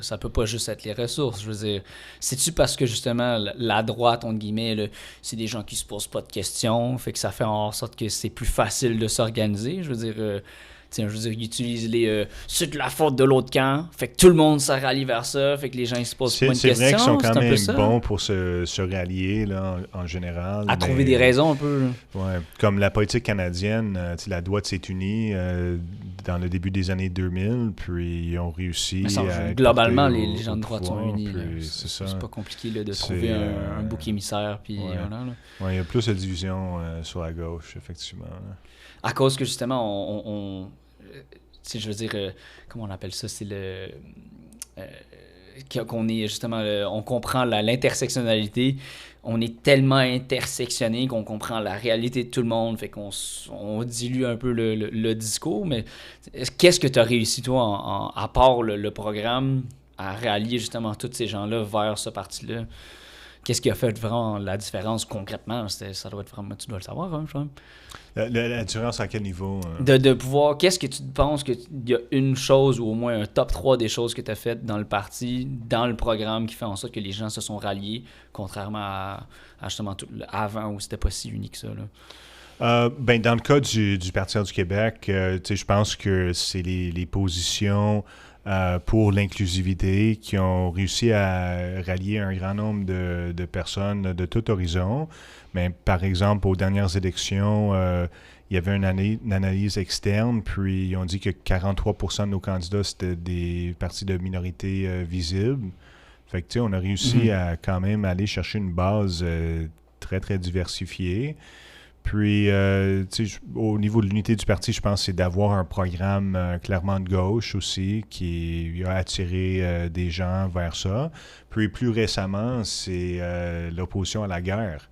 S1: Ça peut pas juste être les ressources. Je veux dire, c'est-tu parce que justement la droite, entre guillemets, là, c'est des gens qui se posent pas de questions, fait que ça fait en sorte que c'est plus facile de s'organiser. Je veux dire, ils utilisent c'est de la faute de l'autre camp, fait que tout le monde se rallie vers ça, fait que les gens ils se posent pas une question.
S2: C'est vrai qu'ils sont quand même bons pour se rallier là, en général.
S1: À trouver des raisons un peu.
S2: Ouais, comme la politique canadienne, la droite s'est unie dans le début des années 2000, puis ils ont réussi à...
S1: Globalement, les gens de droite sont unis.
S2: C'est
S1: pas compliqué là, de trouver un bouc émissaire. Puis voilà,
S2: il y a plus de division sur la gauche, effectivement. Là.
S1: À cause que justement, je veux dire, comment on appelle ça, c'est qu'on est justement, on comprend l'intersectionnalité, on est tellement intersectionné qu'on comprend la réalité de tout le monde, fait qu'on dilue un peu le discours, mais qu'est-ce que tu as réussi, toi, à part le programme, à rallier justement tous ces gens-là vers ce parti-là? Qu'est-ce qui a fait vraiment la différence concrètement? Ça doit être vraiment, tu dois le savoir, hein, je pense.
S2: La différence à quel niveau?
S1: De pouvoir, qu'est-ce que tu penses qu'il y a une chose ou au moins un top 3 des choses que tu as faites dans le parti, dans le programme qui fait en sorte que les gens se sont ralliés, contrairement à justement avant où c'était pas si unique que ça, là?
S2: Dans le cas du Parti du Québec, je pense que c'est les positions pour l'inclusivité qui ont réussi à rallier un grand nombre de personnes de tout horizon. Mais par exemple, aux dernières élections, il y avait une analyse externe, puis ils ont dit que 43% de nos candidats, c'était des partis de minorité visibles. Fait que, on a réussi à quand même aller chercher une base très, très diversifiée. Puis, au niveau de l'unité du parti, je pense que c'est d'avoir un programme clairement de gauche aussi qui a attiré des gens vers ça. Puis, plus récemment, c'est l'opposition à la guerre.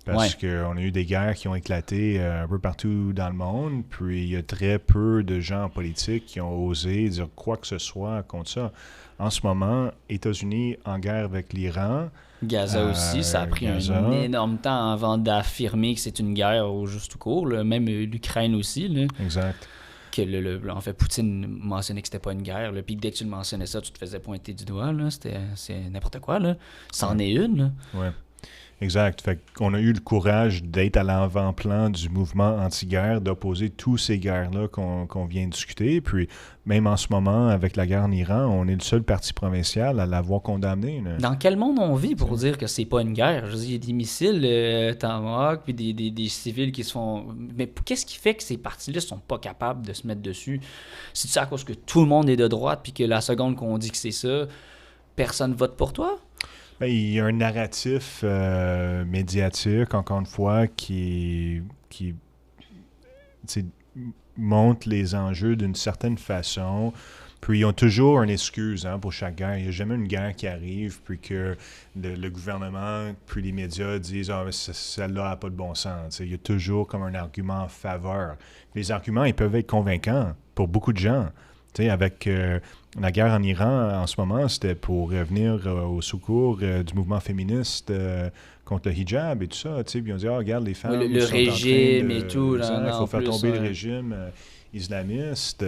S2: Parce qu'on a eu des guerres qui ont éclaté un peu partout dans le monde. Puis, il y a très peu de gens en politique qui ont osé dire quoi que ce soit contre ça. En ce moment, États-Unis en guerre avec l'Iran.
S1: Gaza aussi, ça a pris un énorme temps avant d'affirmer que c'est une guerre au juste tout court. Là. Même l'Ukraine aussi. Là.
S2: Exact.
S1: Que en fait, Poutine mentionnait que c'était pas une guerre. Là. Puis dès que tu le mentionnais ça, tu te faisais pointer du doigt. Là. C'est n'importe quoi. Là. C'en est une. Là.
S2: Ouais. Exact. Fait qu'on a eu le courage d'être à l'avant-plan du mouvement anti-guerre, d'opposer tous ces guerres-là qu'on vient de discuter. Puis, même en ce moment, avec la guerre en Iran, on est le seul parti provincial à l'avoir condamné. Là.
S1: Dans quel monde on vit pour dire que c'est pas une guerre? Je veux dire, il y a des missiles Tomahawk, puis des civils qui se font... Mais qu'est-ce qui fait que ces partis-là sont pas capables de se mettre dessus? C'est-tu à cause que tout le monde est de droite, puis que la seconde qu'on dit que c'est ça, personne vote pour toi?
S2: Ben, il y a un narratif médiatique, encore une fois, qui montre les enjeux d'une certaine façon. Puis ils ont toujours une excuse pour chaque guerre. Il n'y a jamais une guerre qui arrive, puis que le gouvernement, puis les médias disent « Ah, celle-là n'a pas de bon sens. » Il y a toujours comme un argument en faveur. Les arguments, ils peuvent être convaincants pour beaucoup de gens. Avec la guerre en Iran, en ce moment, c'était pour venir au secours du mouvement féministe contre le hijab et tout ça. Puis on dit, regarde, les femmes...
S1: Le régime et tout.
S2: Il faut faire tomber le régime islamiste.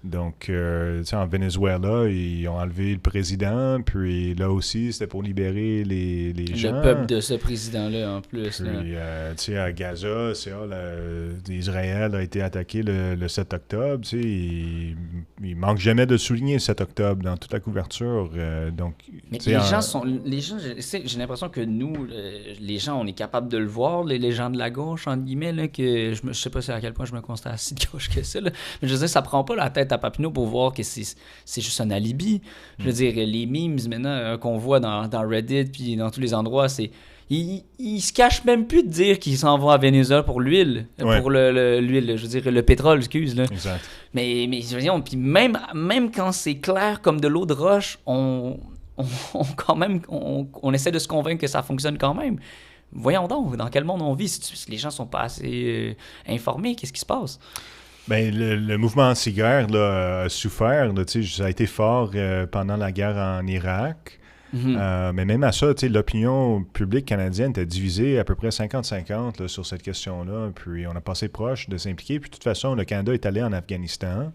S2: Donc, en Venezuela, ils ont enlevé le président, puis là aussi, c'était pour libérer les gens.
S1: Le peuple de ce président-là, en plus.
S2: Puis, à Gaza, Israël a été attaqué le 7 octobre. Il manque jamais de souligner le 7 octobre dans toute la couverture.
S1: Mais les gens, j'ai l'impression que nous, les gens, on est capable de le voir, les gens de la gauche, entre guillemets, là, que je sais pas à quel point je me constate si de gauche que ça, là, mais je veux dire, ça prend pas la tête à Papineau pour voir que c'est juste un alibi. Je veux dire, les memes maintenant qu'on voit dans Reddit puis dans tous les endroits, c'est ils se cachent même plus de dire qu'ils s'en vont à Venezuela pour l'huile, pour l'huile, je veux dire le pétrole, excuse là.
S2: Exact.
S1: Mais je veux dire, puis même quand c'est clair comme de l'eau de roche, on essaie de se convaincre que ça fonctionne quand même. Voyons donc, dans quel monde on vit si les gens sont pas assez informés, qu'est-ce qui se passe?
S2: Ben, le mouvement anti-guerre là, a souffert. Là, ça a été fort pendant la guerre en Irak. Mm-hmm. Mais même à ça, l'opinion publique canadienne était divisée à peu près 50-50 là, sur cette question-là. Puis on a passé proche de s'impliquer. Puis de toute façon, le Canada est allé en Afghanistan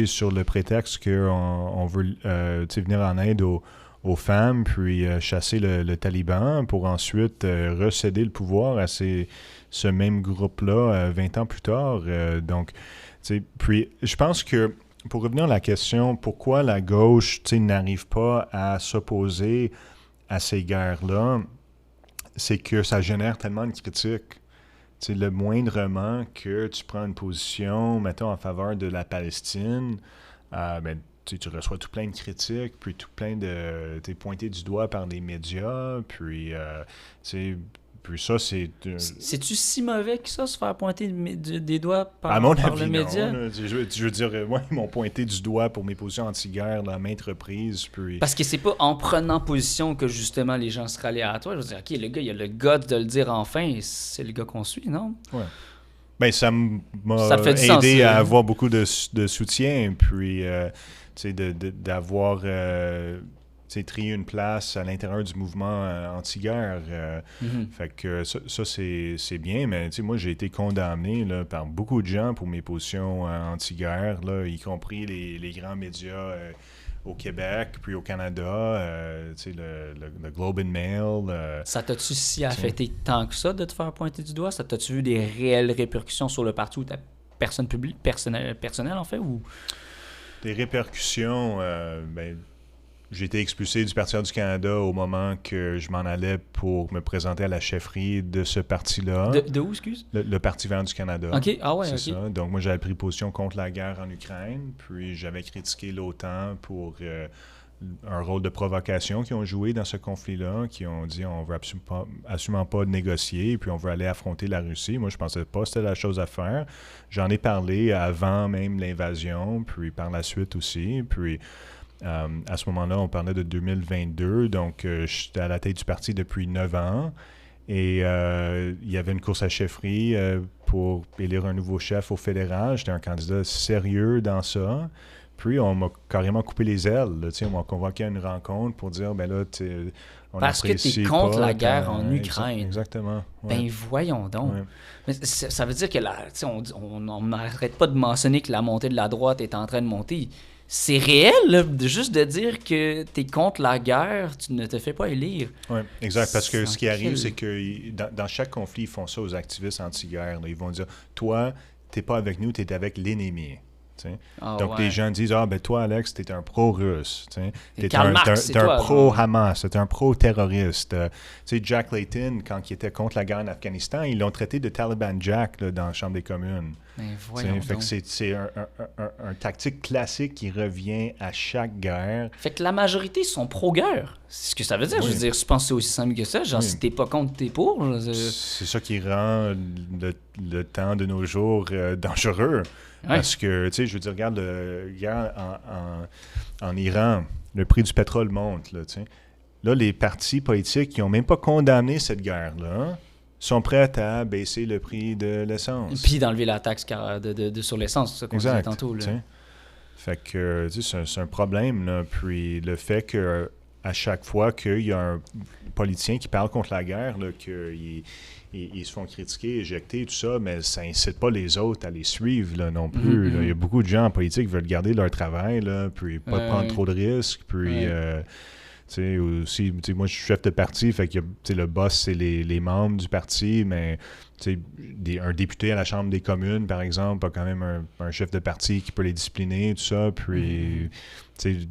S2: sur le prétexte qu'on veut venir en aide aux femmes, puis chasser le Taliban pour ensuite recéder le pouvoir à ce même groupe-là 20 ans plus tard. Puis je pense que, pour revenir à la question, pourquoi la gauche n'arrive pas à s'opposer à ces guerres-là, c'est que ça génère tellement de critiques. Le moindrement que tu prends une position, mettons, en faveur de la Palestine, tu reçois tout plein de critiques, puis tout plein de... T'es pointé du doigt par des médias, puis ça, c'est...
S1: C'est-tu si mauvais que ça, se faire pointer des doigts par
S2: le
S1: média?
S2: Je veux dire, moi, ils m'ont pointé du doigt pour mes positions anti-guerre à maintes reprises, puis...
S1: Parce que c'est pas en prenant position que, justement, les gens se rallient à toi. Je veux dire, OK, le gars, il a le guts de le dire enfin, c'est le gars qu'on suit, non?
S2: Ouais. Ben, ça m'a aidé à avoir beaucoup de soutien, puis... d'avoir trié une place à l'intérieur du mouvement anti-guerre. Fait que ça c'est bien, mais moi, j'ai été condamné là, par beaucoup de gens pour mes positions anti-guerre, là, y compris les grands médias au Québec, puis au Canada, le Globe and Mail.
S1: Ça t'a-tu si affecté tant que ça de te faire pointer du doigt? Ça t'a-tu vu des réelles répercussions sur le parti ou ta personne publique, personnelle en fait, ou...
S2: Des répercussions, j'ai été expulsé du Parti vert du Canada au moment que je m'en allais pour me présenter à la chefferie de ce parti-là.
S1: De où, excuse?
S2: Le Parti vert du Canada.
S1: OK,
S2: c'est ça. Donc moi, j'avais pris position contre la guerre en Ukraine, puis j'avais critiqué l'OTAN pour un rôle de provocation qu'ils ont joué dans ce conflit-là, qui ont dit on veut absolument pas négocier, puis on veut aller affronter la Russie. Moi, je pensais pas que c'était la chose à faire. J'en ai parlé avant même l'invasion, puis par la suite aussi. Puis à ce moment-là, on parlait de 2022, donc j'étais à la tête du parti depuis 9 ans. Et il y avait une course à chefferie pour élire un nouveau chef au fédéral. J'étais un candidat sérieux dans ça. Puis, on m'a carrément coupé les ailes. Là, on m'a convoqué à une rencontre pour dire, ben là, on
S1: parce que tu es contre la guerre en Ukraine.
S2: Exactement. Ouais.
S1: Ben voyons donc.
S2: Ouais.
S1: Mais ça veut dire que on n'arrête pas de mentionner que la montée de la droite est en train de monter. c'est réel, là, juste de dire que t'es contre la guerre, tu ne te fais pas élire.
S2: Oui, exact. Parce que ce qui arrive,
S1: quel...
S2: c'est que dans chaque conflit, ils font ça aux activistes anti-guerre. Là. Ils vont dire, toi, t'es pas avec nous, t'es avec l'ennemi. Donc, les gens disent, ben toi, Alex, t'es un pro-russe. T'es un pro-Hamas, t'es un pro-terroriste. Jack Layton, quand il était contre la guerre en Afghanistan, ils l'ont traité de Taliban Jack là, dans la Chambre des communes. Fait que c'est un tactique classique qui revient à chaque guerre.
S1: Fait que la majorité sont pro-guerre. C'est ce que ça veut dire. Je veux dire, je pense que c'est aussi simple que ça. Genre, si t'es pas contre, t'es pour.
S2: C'est ça qui rend le temps de nos jours dangereux. Parce que, tu sais, je veux dire, regarde, en Iran, le prix du pétrole monte, là, tu sais. Là, les partis politiques qui n'ont même pas condamné cette guerre-là sont prêts à baisser le prix de l'essence.
S1: Puis d'enlever la taxe sur l'essence, c'est ça qu'on disait tantôt. Là.
S2: Fait que, tu sais, c'est un problème, là. Puis le fait que à chaque fois qu'il y a un politicien qui parle contre la guerre, là, qu'ils se font critiquer, éjecter, tout ça, mais ça incite pas les autres à les suivre là, non plus. Là. Il y a beaucoup de gens en politique qui veulent garder leur travail, là, puis pas prendre trop de risques, puis... aussi, moi, je suis chef de parti, fait que le boss, c'est les membres du parti, mais un député à la Chambre des communes, par exemple, a quand même un chef de parti qui peut les discipliner, tout ça, puis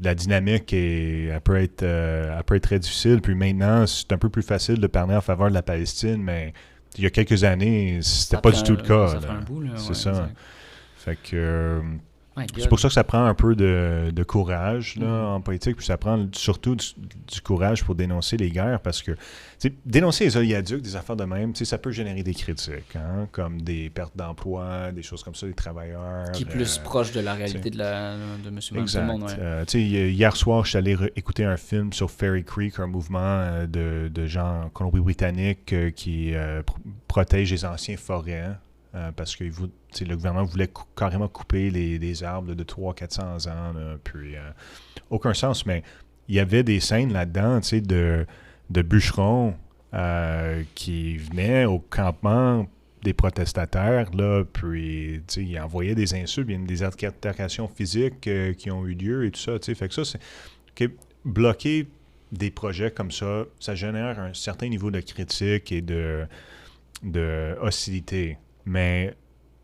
S2: la dynamique, elle peut être très difficile, puis maintenant, c'est un peu plus facile de parler en faveur de la Palestine, mais il y a quelques années, c'était pas du tout le cas.
S1: Ça fait un bout, là.
S2: C'est ça.
S1: Exact.
S2: Fait que... C'est pour ça que ça prend un peu de courage là, en politique, puis ça prend surtout du courage pour dénoncer les guerres, parce que dénoncer les oléoducs, des affaires de même, ça peut générer des critiques, hein, comme des pertes d'emploi, des choses comme ça, des travailleurs.
S1: Qui est plus proche de la réalité de M.
S2: Exact.
S1: Tout le monde,
S2: hier soir, je suis allé écouter un film sur Fairy Creek, un mouvement de gens en Colombie-Britannique qui protège les anciens forêts. Parce que le gouvernement voulait carrément couper les arbres de 300-400 ans, là, puis aucun sens, mais il y avait des scènes là-dedans, de bûcherons qui venaient au campement des protestataires, là, puis ils envoyaient des insultes, il y a des altercations physiques qui ont eu lieu et tout ça, fait que ça, c'est bloquer des projets comme ça, ça génère un certain niveau de critique et de hostilité. Mais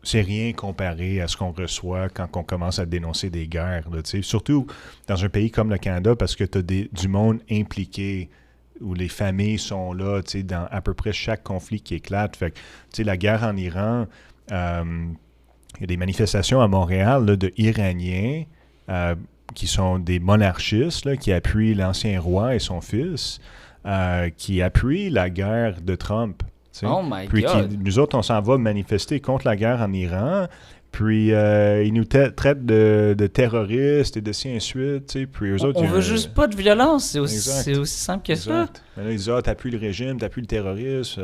S2: c'est rien comparé à ce qu'on reçoit quand on commence à dénoncer des guerres. Là, surtout dans un pays comme le Canada, parce que tu as du monde impliqué, où les familles sont là dans à peu près chaque conflit qui éclate. Fait que, la guerre en Iran, il y a des manifestations à Montréal là, de Iraniens qui sont des monarchistes, là, qui appuient l'ancien roi et son fils, qui appuient la guerre de Trump.
S1: Oh my
S2: puis
S1: God!
S2: Nous autres, on s'en va manifester contre la guerre en Iran, puis ils nous traitent de terroristes et de ci et suite. Puis eux autres,
S1: on veut juste pas de violence, c'est aussi simple que ça.
S2: Mais là, ils disent, t'appuies le régime, t'appuies le terrorisme,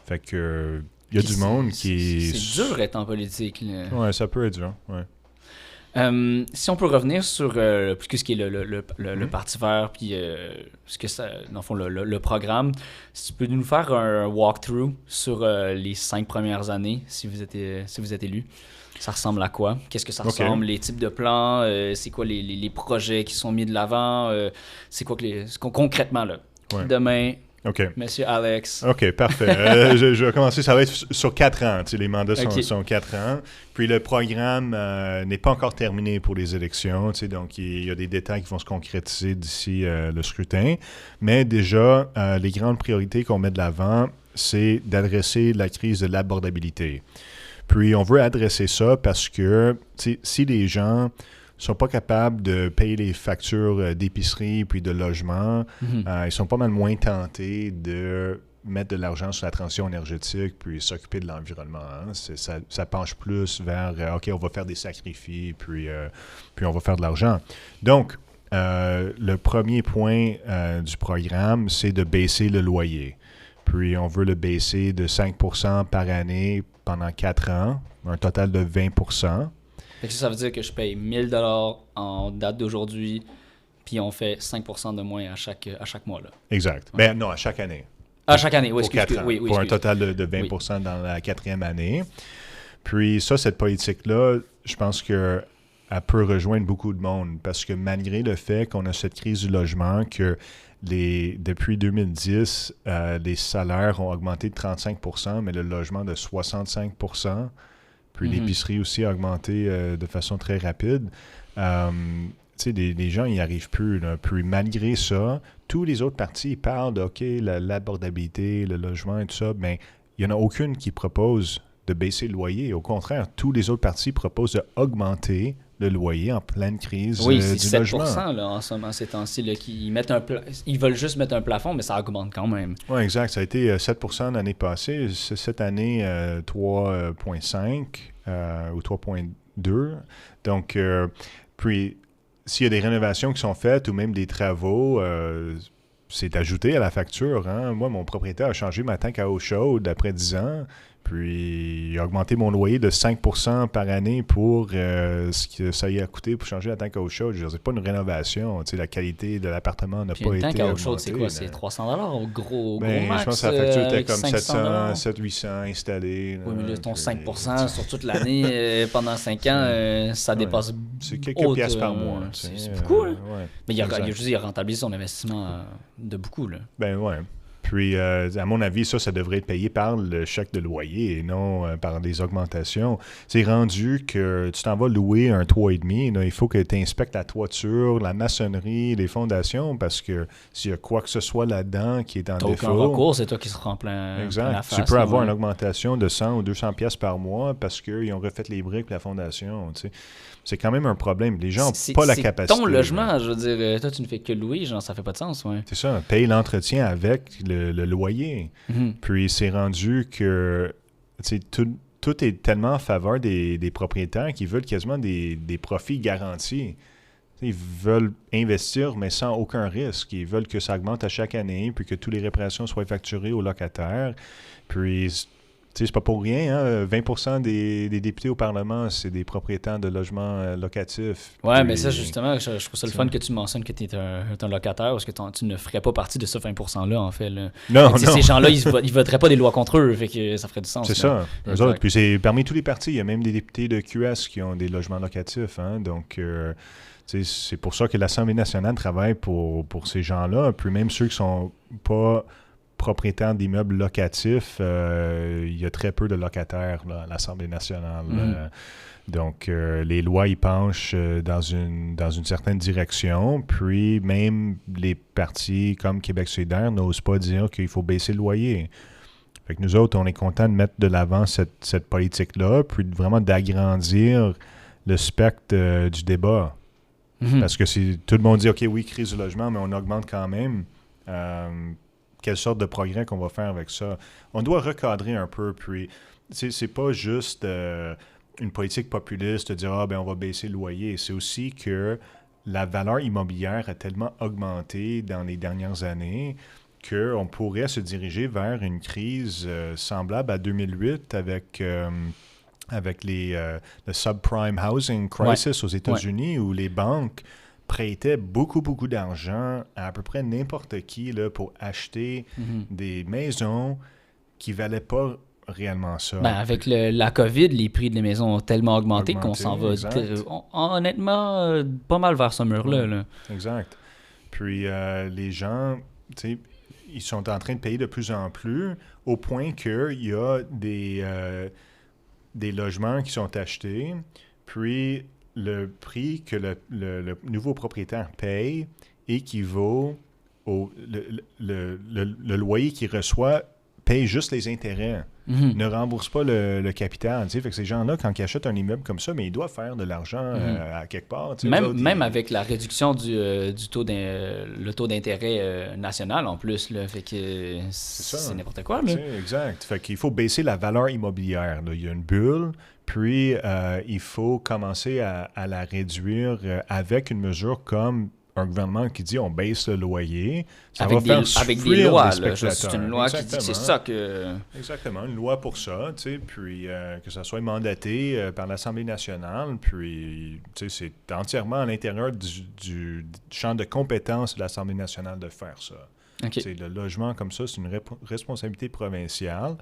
S2: Fait que il y a du monde qui...
S1: C'est dur d'être en politique. Là.
S2: Ouais, ça peut être dur, ouais.
S1: Si on peut revenir sur ce qui est le Parti vert, puis ce que ça, dans le fond, le programme, si tu peux nous faire un walkthrough sur les 5 premières années, si vous êtes élu, ça ressemble à quoi? Qu'est-ce que ça ressemble? Les types de plans? C'est quoi les projets qui sont mis de l'avant? C'est quoi concrètement, là? Ouais. Demain...
S2: OK.
S1: Monsieur Alex.
S2: OK, parfait. Je vais commencer. Ça va être sur 4 ans. Les mandats sont 4 ans. Puis le programme n'est pas encore terminé pour les élections. Donc, il y a des détails qui vont se concrétiser d'ici le scrutin. Mais déjà, les grandes priorités qu'on met de l'avant, c'est d'adresser la crise de l'abordabilité. Puis, on veut adresser ça parce que si les gens sont pas capables de payer les factures d'épicerie puis de logement, ils sont pas mal moins tentés de mettre de l'argent sur la transition énergétique puis s'occuper de l'environnement. Hein. Ça penche plus vers OK, on va faire des sacrifices puis on va faire de l'argent. Donc, le premier point du programme, c'est de baisser le loyer. Puis on veut le baisser de 5% par année pendant 4 ans, un total de 20%.
S1: Fait que ça veut dire que je paye 1 000 $ en date d'aujourd'hui, puis on fait 5% de moins à chaque mois. Là.
S2: Exact. Ouais. Ben non, à chaque année.
S1: À chaque année, oui,
S2: excusez-moi. Oui, pour un total de 20% dans la 4e année. Puis ça, cette politique-là, je pense que elle peut rejoindre beaucoup de monde parce que malgré le fait qu'on a cette crise du logement, que depuis 2010, les salaires ont augmenté de 35%, mais le logement de 65%, puis l'épicerie aussi a augmenté de façon très rapide. Les gens n'y arrivent plus. Là. Puis malgré ça, tous les autres partis parlent de l'abordabilité, le logement et tout ça, mais il n'y en a aucune qui propose de baisser le loyer. Au contraire, tous les autres partis proposent d'augmenter le loyer en pleine crise
S1: oui, c'est
S2: du
S1: 7%
S2: logement.
S1: Là, en ce moment, ces temps-ci, là, ils veulent juste mettre un plafond, mais ça augmente quand même.
S2: Oui, exact. Ça a été 7% l'année passée. Cette année, 3,5 ou 3,2. Donc, puis, s'il y a des rénovations qui sont faites ou même des travaux, c'est ajouté à la facture. Hein? Moi, mon propriétaire a changé ma tank à eau chaude après 10 ans. Puis, il a augmenté mon loyer de 5% par année pour ce que ça y a coûté pour changer la tank à eau chaude. Je veux dire, c'est pas une rénovation. Tu sais, la qualité de l'appartement n'a pas été augmentée.
S1: Une tank à eau chaude, c'est quoi? C'est 300$ au gros max?
S2: Je pense que la facture était comme
S1: 700,
S2: 700-800 installés.
S1: Oui, mais là, ton 5% sur toute l'année, pendant 5 ans, ça dépasse...
S2: C'est quelques piastres par mois.
S1: C'est beaucoup, là.
S2: Ouais,
S1: mais il a rentabilisé son investissement de beaucoup, là.
S2: Ben ouais. Puis, à mon avis, ça devrait être payé par le chèque de loyer et non par des augmentations. C'est rendu que tu t'en vas louer un 3,5, là, il faut que tu inspectes la toiture, la maçonnerie, les fondations, parce que s'il y a quoi que ce soit là-dedans qui est en défaut...
S1: Aucun recours, c'est toi qui se rend plein la face.
S2: Tu peux avoir une augmentation de 100 ou 200 pièces par mois parce qu'ils ont refait les briques et la fondation, tu sais. C'est quand même un problème. Les gens n'ont pas la capacité.
S1: Ton logement, je veux dire, toi, tu ne fais que louer, genre, ça fait pas de sens, ouais.
S2: C'est ça, paye l'entretien avec le loyer. Puis c'est rendu que tout est tellement en faveur des propriétaires qui veulent quasiment des profits garantis. Ils veulent investir, mais sans aucun risque. Ils veulent que ça augmente à chaque année, puis que toutes les réparations soient facturées aux locataires. Puis... c'est pas pour rien, hein? 20% des députés au Parlement, c'est des propriétaires de logements locatifs.
S1: Oui,
S2: Puis,
S1: mais ça, justement, je trouve ça le fun que tu mentionnes que tu es un locataire, parce que tu ne ferais pas partie de ce 20%-là, en fait. Là.
S2: Non.
S1: Ces gens-là, ils voteraient pas des lois contre eux, fait que ça ferait du sens.
S2: C'est
S1: là.
S2: ça. Eux autres, puis c'est parmi tous les partis, il y a même des députés de QS qui ont des logements locatifs. Hein? Donc, c'est pour ça que l'Assemblée nationale travaille pour ces gens-là. Puis même ceux qui sont pas propriétaires d'immeubles locatifs, il y a très peu de locataires là, à l'Assemblée nationale. Donc, les lois y penchent dans une certaine direction. Puis, même les partis comme Québec solidaire n'osent pas dire qu'il faut baisser le loyer. Fait que nous autres, on est contents de mettre de l'avant cette politique-là, puis vraiment d'agrandir le spectre du débat. Parce que tout le monde dit, OK, oui, crise du logement, mais on augmente quand même. Quelle sorte de progrès qu'on va faire avec ça? On doit recadrer un peu, puis c'est pas juste une politique populiste de dire on va baisser le loyer. C'est aussi que la valeur immobilière a tellement augmenté dans les dernières années qu'on pourrait se diriger vers une crise semblable à 2008 avec le subprime housing crisis aux États-Unis où les banques prêtait beaucoup d'argent à peu près n'importe qui là, pour acheter des maisons qui ne valaient pas réellement ça.
S1: Ben, avec la COVID, les prix des maisons ont tellement augmenté qu'on s'en va honnêtement pas mal vers ce mur-là. Là.
S2: Exact. Puis les gens, ils sont en train de payer de plus en plus au point qu'il y a des logements qui sont achetés, puis le prix que le nouveau propriétaire paye équivaut au le loyer qu'il reçoit paye juste les intérêts, ne rembourse pas le capital. Fait que ces gens-là, quand ils achètent un immeuble comme ça, mais ils doivent faire de l'argent à quelque part.
S1: Même avec la réduction du taux d'intérêt national en plus, là, fait que c'est n'importe quoi. Là.
S2: Exact. Fait qu'il faut baisser la valeur immobilière. Là. Il y a une bulle. Puis, il faut commencer à la réduire avec une mesure comme un gouvernement qui dit on baisse le loyer. Ça
S1: avec
S2: va faire
S1: avec des lois.
S2: Là,
S1: c'est une loi qui dit que c'est ça que...
S2: Exactement, une loi pour ça, puis que ça soit mandaté par l'Assemblée nationale. Puis, c'est entièrement à l'intérieur du champ de compétences de l'Assemblée nationale de faire ça.
S1: Okay.
S2: Le logement comme ça, c'est une responsabilité provinciale.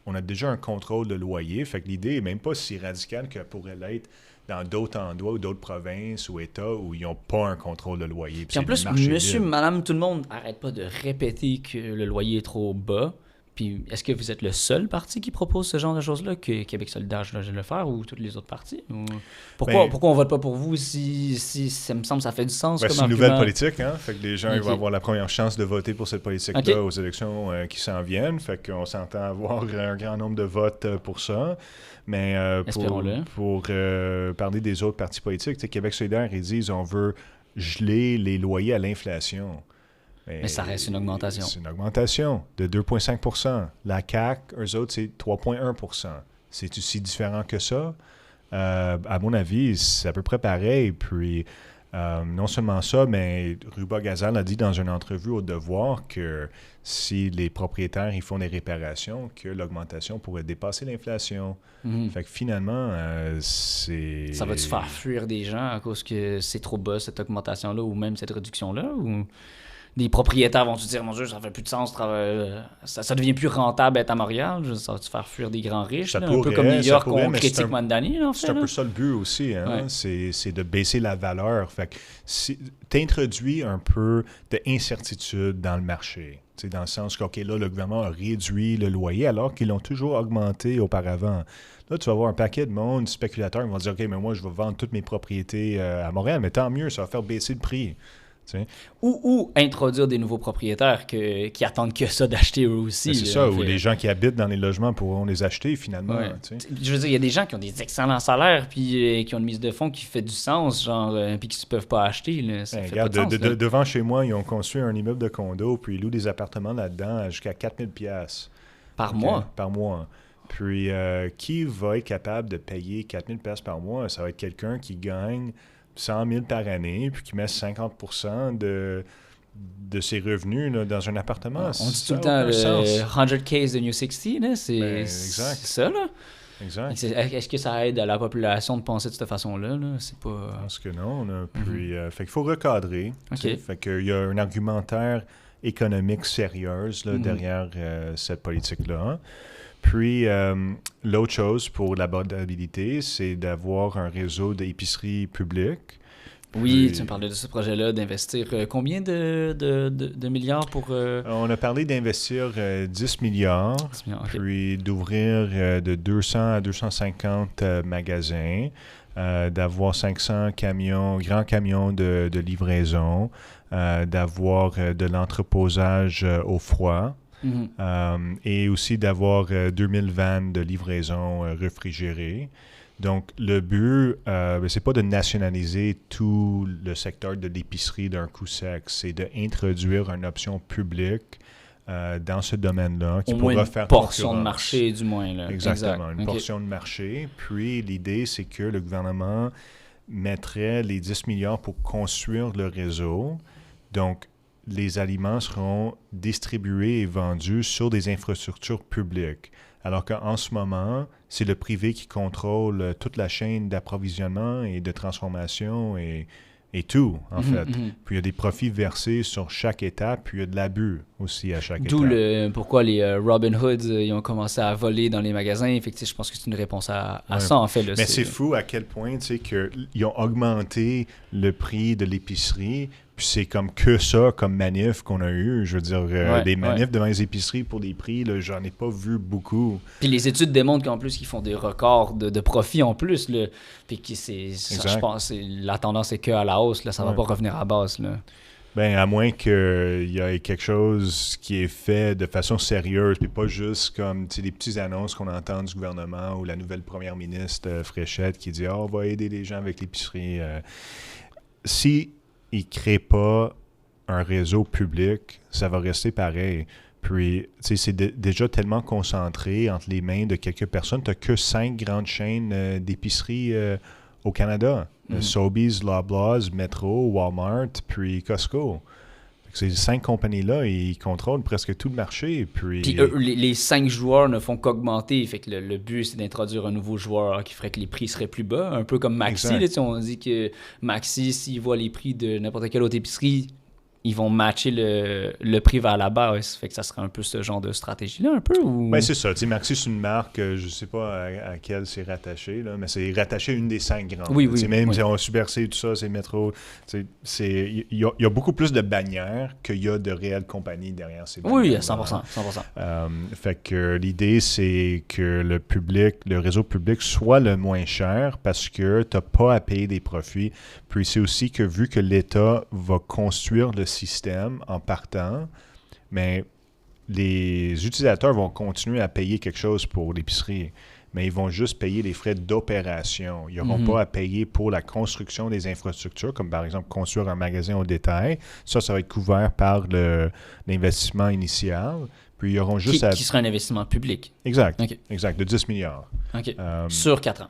S2: on a déjà un contrôle de loyer. Fait que l'idée n'est même pas si radicale qu'elle pourrait l'être dans d'autres endroits ou d'autres provinces ou États où ils n'ont pas un contrôle de loyer.
S1: Puis en plus, monsieur, madame, tout le monde n'arrête pas de répéter que le loyer est trop bas. Puis est-ce que vous êtes le seul parti qui propose ce genre de choses-là, que Québec solidaire je le faire, ou toutes les autres partis? Pourquoi on vote pas pour vous si ça me semble ça fait du sens?
S2: C'est une nouvelle politique, hein? Fait que les gens ils vont avoir la première chance de voter pour cette politique-là aux élections qui s'en viennent. Fait qu'on s'entend avoir un grand nombre de votes pour ça. Mais pour parler des autres partis politiques, Québec solidaire, ils disent on veut geler les loyers à l'inflation.
S1: Mais ça reste une augmentation.
S2: C'est une augmentation de 2,5 %. La CAQ, eux autres, c'est 3,1 %. C'est aussi différent que ça. À mon avis, c'est à peu près pareil. Puis, non seulement ça, mais Ruba Gazal a dit dans une entrevue au Devoir que si les propriétaires ils font des réparations, que l'augmentation pourrait dépasser l'inflation. Fait que finalement, c'est...
S1: Ça va-tu faire fuir des gens à cause que c'est trop bas, cette augmentation-là, ou même cette réduction-là, ou... Des propriétaires vont se dire, mon Dieu, ça fait plus de sens, ça devient plus rentable d'être à Montréal, ça va te faire fuir des grands riches, un peu comme New York qu'on critique Mandani.
S2: C'est un peu ça le but aussi, hein? C'est de baisser la valeur. Fait que t'introduis un peu d'incertitude dans le marché, dans le sens que, OK, là, le gouvernement a réduit le loyer alors qu'ils l'ont toujours augmenté auparavant. Là, tu vas avoir un paquet de monde, spéculateurs, qui vont dire, OK, mais moi, je vais vendre toutes mes propriétés à Montréal, mais tant mieux, ça va faire baisser le prix.
S1: Ou introduire des nouveaux propriétaires qui attendent que ça d'acheter eux aussi.
S2: C'est ça, ou les gens qui habitent dans les logements pourront les acheter finalement.
S1: Je veux dire, il y a des gens qui ont des excellents salaires puis qui ont une mise de fonds qui fait du sens, genre, puis qui ne peuvent pas acheter. Là, ça fait
S2: regarde,
S1: pas de sens,
S2: devant chez moi, ils ont construit un immeuble de condo, puis ils louent des appartements là-dedans jusqu'à 4 000 $
S1: par mois.
S2: Par mois. Puis qui va être capable de payer 4 000 $ par mois? Ça va être quelqu'un qui gagne 100 000 par année, puis qui met 50 % de ses revenus là, dans un appartement.
S1: On dit tout le temps, 100K is the new 60, là, c'est ça, là.
S2: Exact.
S1: Est-ce que ça aide à la population de penser de cette façon-là? Là? C'est pas...
S2: Je pense que non. Là. Puis, fait qu'il faut recadrer. Fait qu'il y a un argumentaire économique sérieuse là, derrière cette politique-là. Puis, l'autre chose pour l'abordabilité, c'est d'avoir un réseau d'épiceries publiques.
S1: Oui, tu me parlais de ce projet-là, d'investir combien de milliards pour...
S2: On a parlé d'investir 10 milliards,
S1: 10 milliards okay.
S2: Puis d'ouvrir de 200 à 250 magasins, d'avoir 500 grands camions de livraison, d'avoir de l'entreposage au froid. Et aussi d'avoir 2000 vannes de livraison réfrigérées. Donc, le but, c'est pas de nationaliser tout le secteur de l'épicerie d'un coup sec, c'est d'introduire une option publique dans ce domaine-là qui pourra faire
S1: une portion de marché, du moins. Là.
S2: Exactement, une portion de marché. Puis, l'idée, c'est que le gouvernement mettrait les 10 milliards pour construire le réseau. Donc, les aliments seront distribués et vendus sur des infrastructures publiques. Alors qu'en ce moment, c'est le privé qui contrôle toute la chaîne d'approvisionnement et de transformation et tout, en fait. Puis il y a des profits versés sur chaque étape, puis il y a de l'abus aussi à chaque étape.
S1: D'où pourquoi les Robin Hoods ils ont commencé à voler dans les magasins. Fait que, je pense que c'est une réponse à ça, en fait. Là,
S2: mais c'est fou à quel point qu'ils ont augmenté le prix de l'épicerie. Puis c'est comme que ça, comme manif qu'on a eu. Je veux dire, des manifs devant les épiceries pour des prix, là, j'en ai pas vu beaucoup.
S1: Puis les études démontrent qu'en plus, ils font des records de profit en plus. Là. Puis je pense que la tendance est qu'à la hausse. Là, ça va pas revenir à la base. Là.
S2: Ben, à moins qu'il y ait quelque chose qui est fait de façon sérieuse, puis pas juste comme des petites annonces qu'on entend du gouvernement ou la nouvelle première ministre Fréchette qui dit « on va aider les gens avec l'épicerie. » Si ils ne créent pas un réseau public, ça va rester pareil. Puis, tu sais, c'est déjà tellement concentré entre les mains de quelques personnes. Tu n'as que 5 grandes chaînes d'épicerie au Canada. Sobeys, Loblaws, Metro, Walmart, puis Costco. Ces 5 compagnies-là, ils contrôlent presque tout le marché. Puis
S1: eux, les 5 joueurs ne font qu'augmenter. Fait que le but, c'est d'introduire un nouveau joueur qui ferait que les prix seraient plus bas. Un peu comme Maxi. Là, on dit que Maxi, s'il voit les prix de n'importe quelle autre épicerie, ils vont matcher le prix vers la baisse. Fait que ça serait un peu ce genre de stratégie-là, un peu? Ou...
S2: Ben, c'est ça. Maxi, c'est une marque, je ne sais pas à quelle c'est rattaché, là, mais c'est rattaché à une des 5 grandes.
S1: Oui, oui.
S2: Même
S1: oui.
S2: si on Super C, tout ça, c'est Métro. Il y a beaucoup plus de bannières qu'il y a de réelles compagnies derrière ces bannières.
S1: Oui, à 100%.
S2: Fait que l'idée, c'est que le réseau public soit le moins cher parce que tu n'as pas à payer des profits. Puis c'est aussi que vu que l'État va construire le système en partant, mais les utilisateurs vont continuer à payer quelque chose pour l'épicerie, mais ils vont juste payer les frais d'opération. Ils n'auront pas à payer pour la construction des infrastructures, comme par exemple construire un magasin au détail. Ça va être couvert par l'investissement initial. Puis ils auront juste
S1: qui sera un investissement public.
S2: Exact,
S1: Okay.
S2: exact, de 10 milliards.
S1: OK. Sur 4 ans.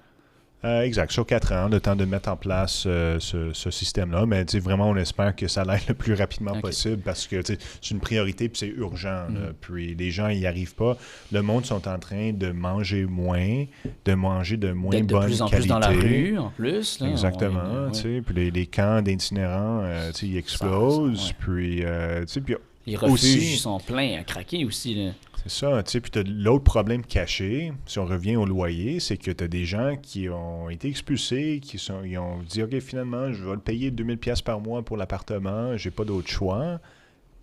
S2: Exact, sur 4 ans, le temps de mettre en place ce système-là. Mais vraiment, on espère que ça l'aille le plus rapidement possible parce que c'est une priorité puis c'est urgent. Puis les gens n'y arrivent pas. Le monde sont en train de manger moins, de manger de moins bonne qualité.
S1: De plus en plus dans la rue, en plus. Là,
S2: exactement. Puis les camps d'itinérants, ils explosent. Puis
S1: les refuges sont pleins à craquer aussi. Là.
S2: C'est ça, puis tu as l'autre problème caché, si on revient au loyer, c'est que tu as des gens qui ont été expulsés, ils ont dit « OK, finalement, je vais le payer 2000 pièces par mois pour l'appartement, j'ai pas d'autre choix »,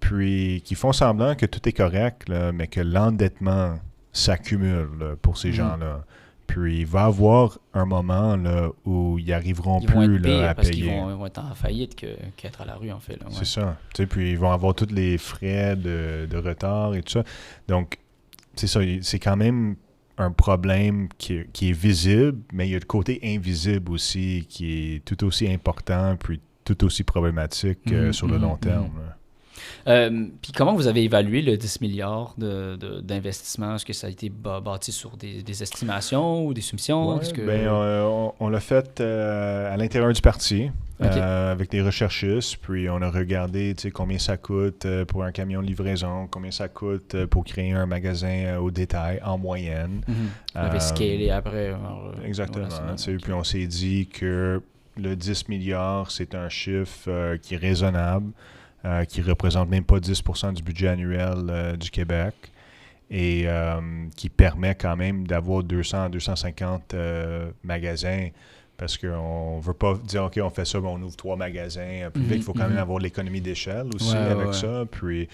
S2: puis qui font semblant que tout est correct, là, mais que l'endettement s'accumule là, pour ces gens-là. Puis il va y avoir un moment là, où ils n'arriveront plus là, à
S1: parce
S2: payer.
S1: Ils vont être en faillite qu'être à la rue, en fait. Là,
S2: C'est ça. Puis ils vont avoir tous les frais de retard et tout ça. Donc, c'est ça. C'est quand même un problème qui est visible, mais il y a le côté invisible aussi qui est tout aussi important puis tout aussi problématique sur le long terme.
S1: Puis comment vous avez évalué le 10 milliards d'investissement? Est-ce que ça a été bâti sur des estimations ou des soumissions?
S2: Ouais, on l'a fait à l'intérieur du parti avec des recherchistes. Puis on a regardé combien ça coûte pour un camion de livraison, combien ça coûte pour créer un magasin au détail en moyenne.
S1: Vous avez scalé après.
S2: Exactement. Puis on s'est dit que le 10 milliards, c'est un chiffre qui est raisonnable. Qui ne représente même pas 10% du budget annuel du Québec et qui permet quand même d'avoir 200 à 250 magasins parce qu'on ne veut pas dire « OK, on fait ça, mais on ouvre 3 magasins plus vite. » Il faut quand même avoir l'économie d'échelle aussi avec ça. Puis,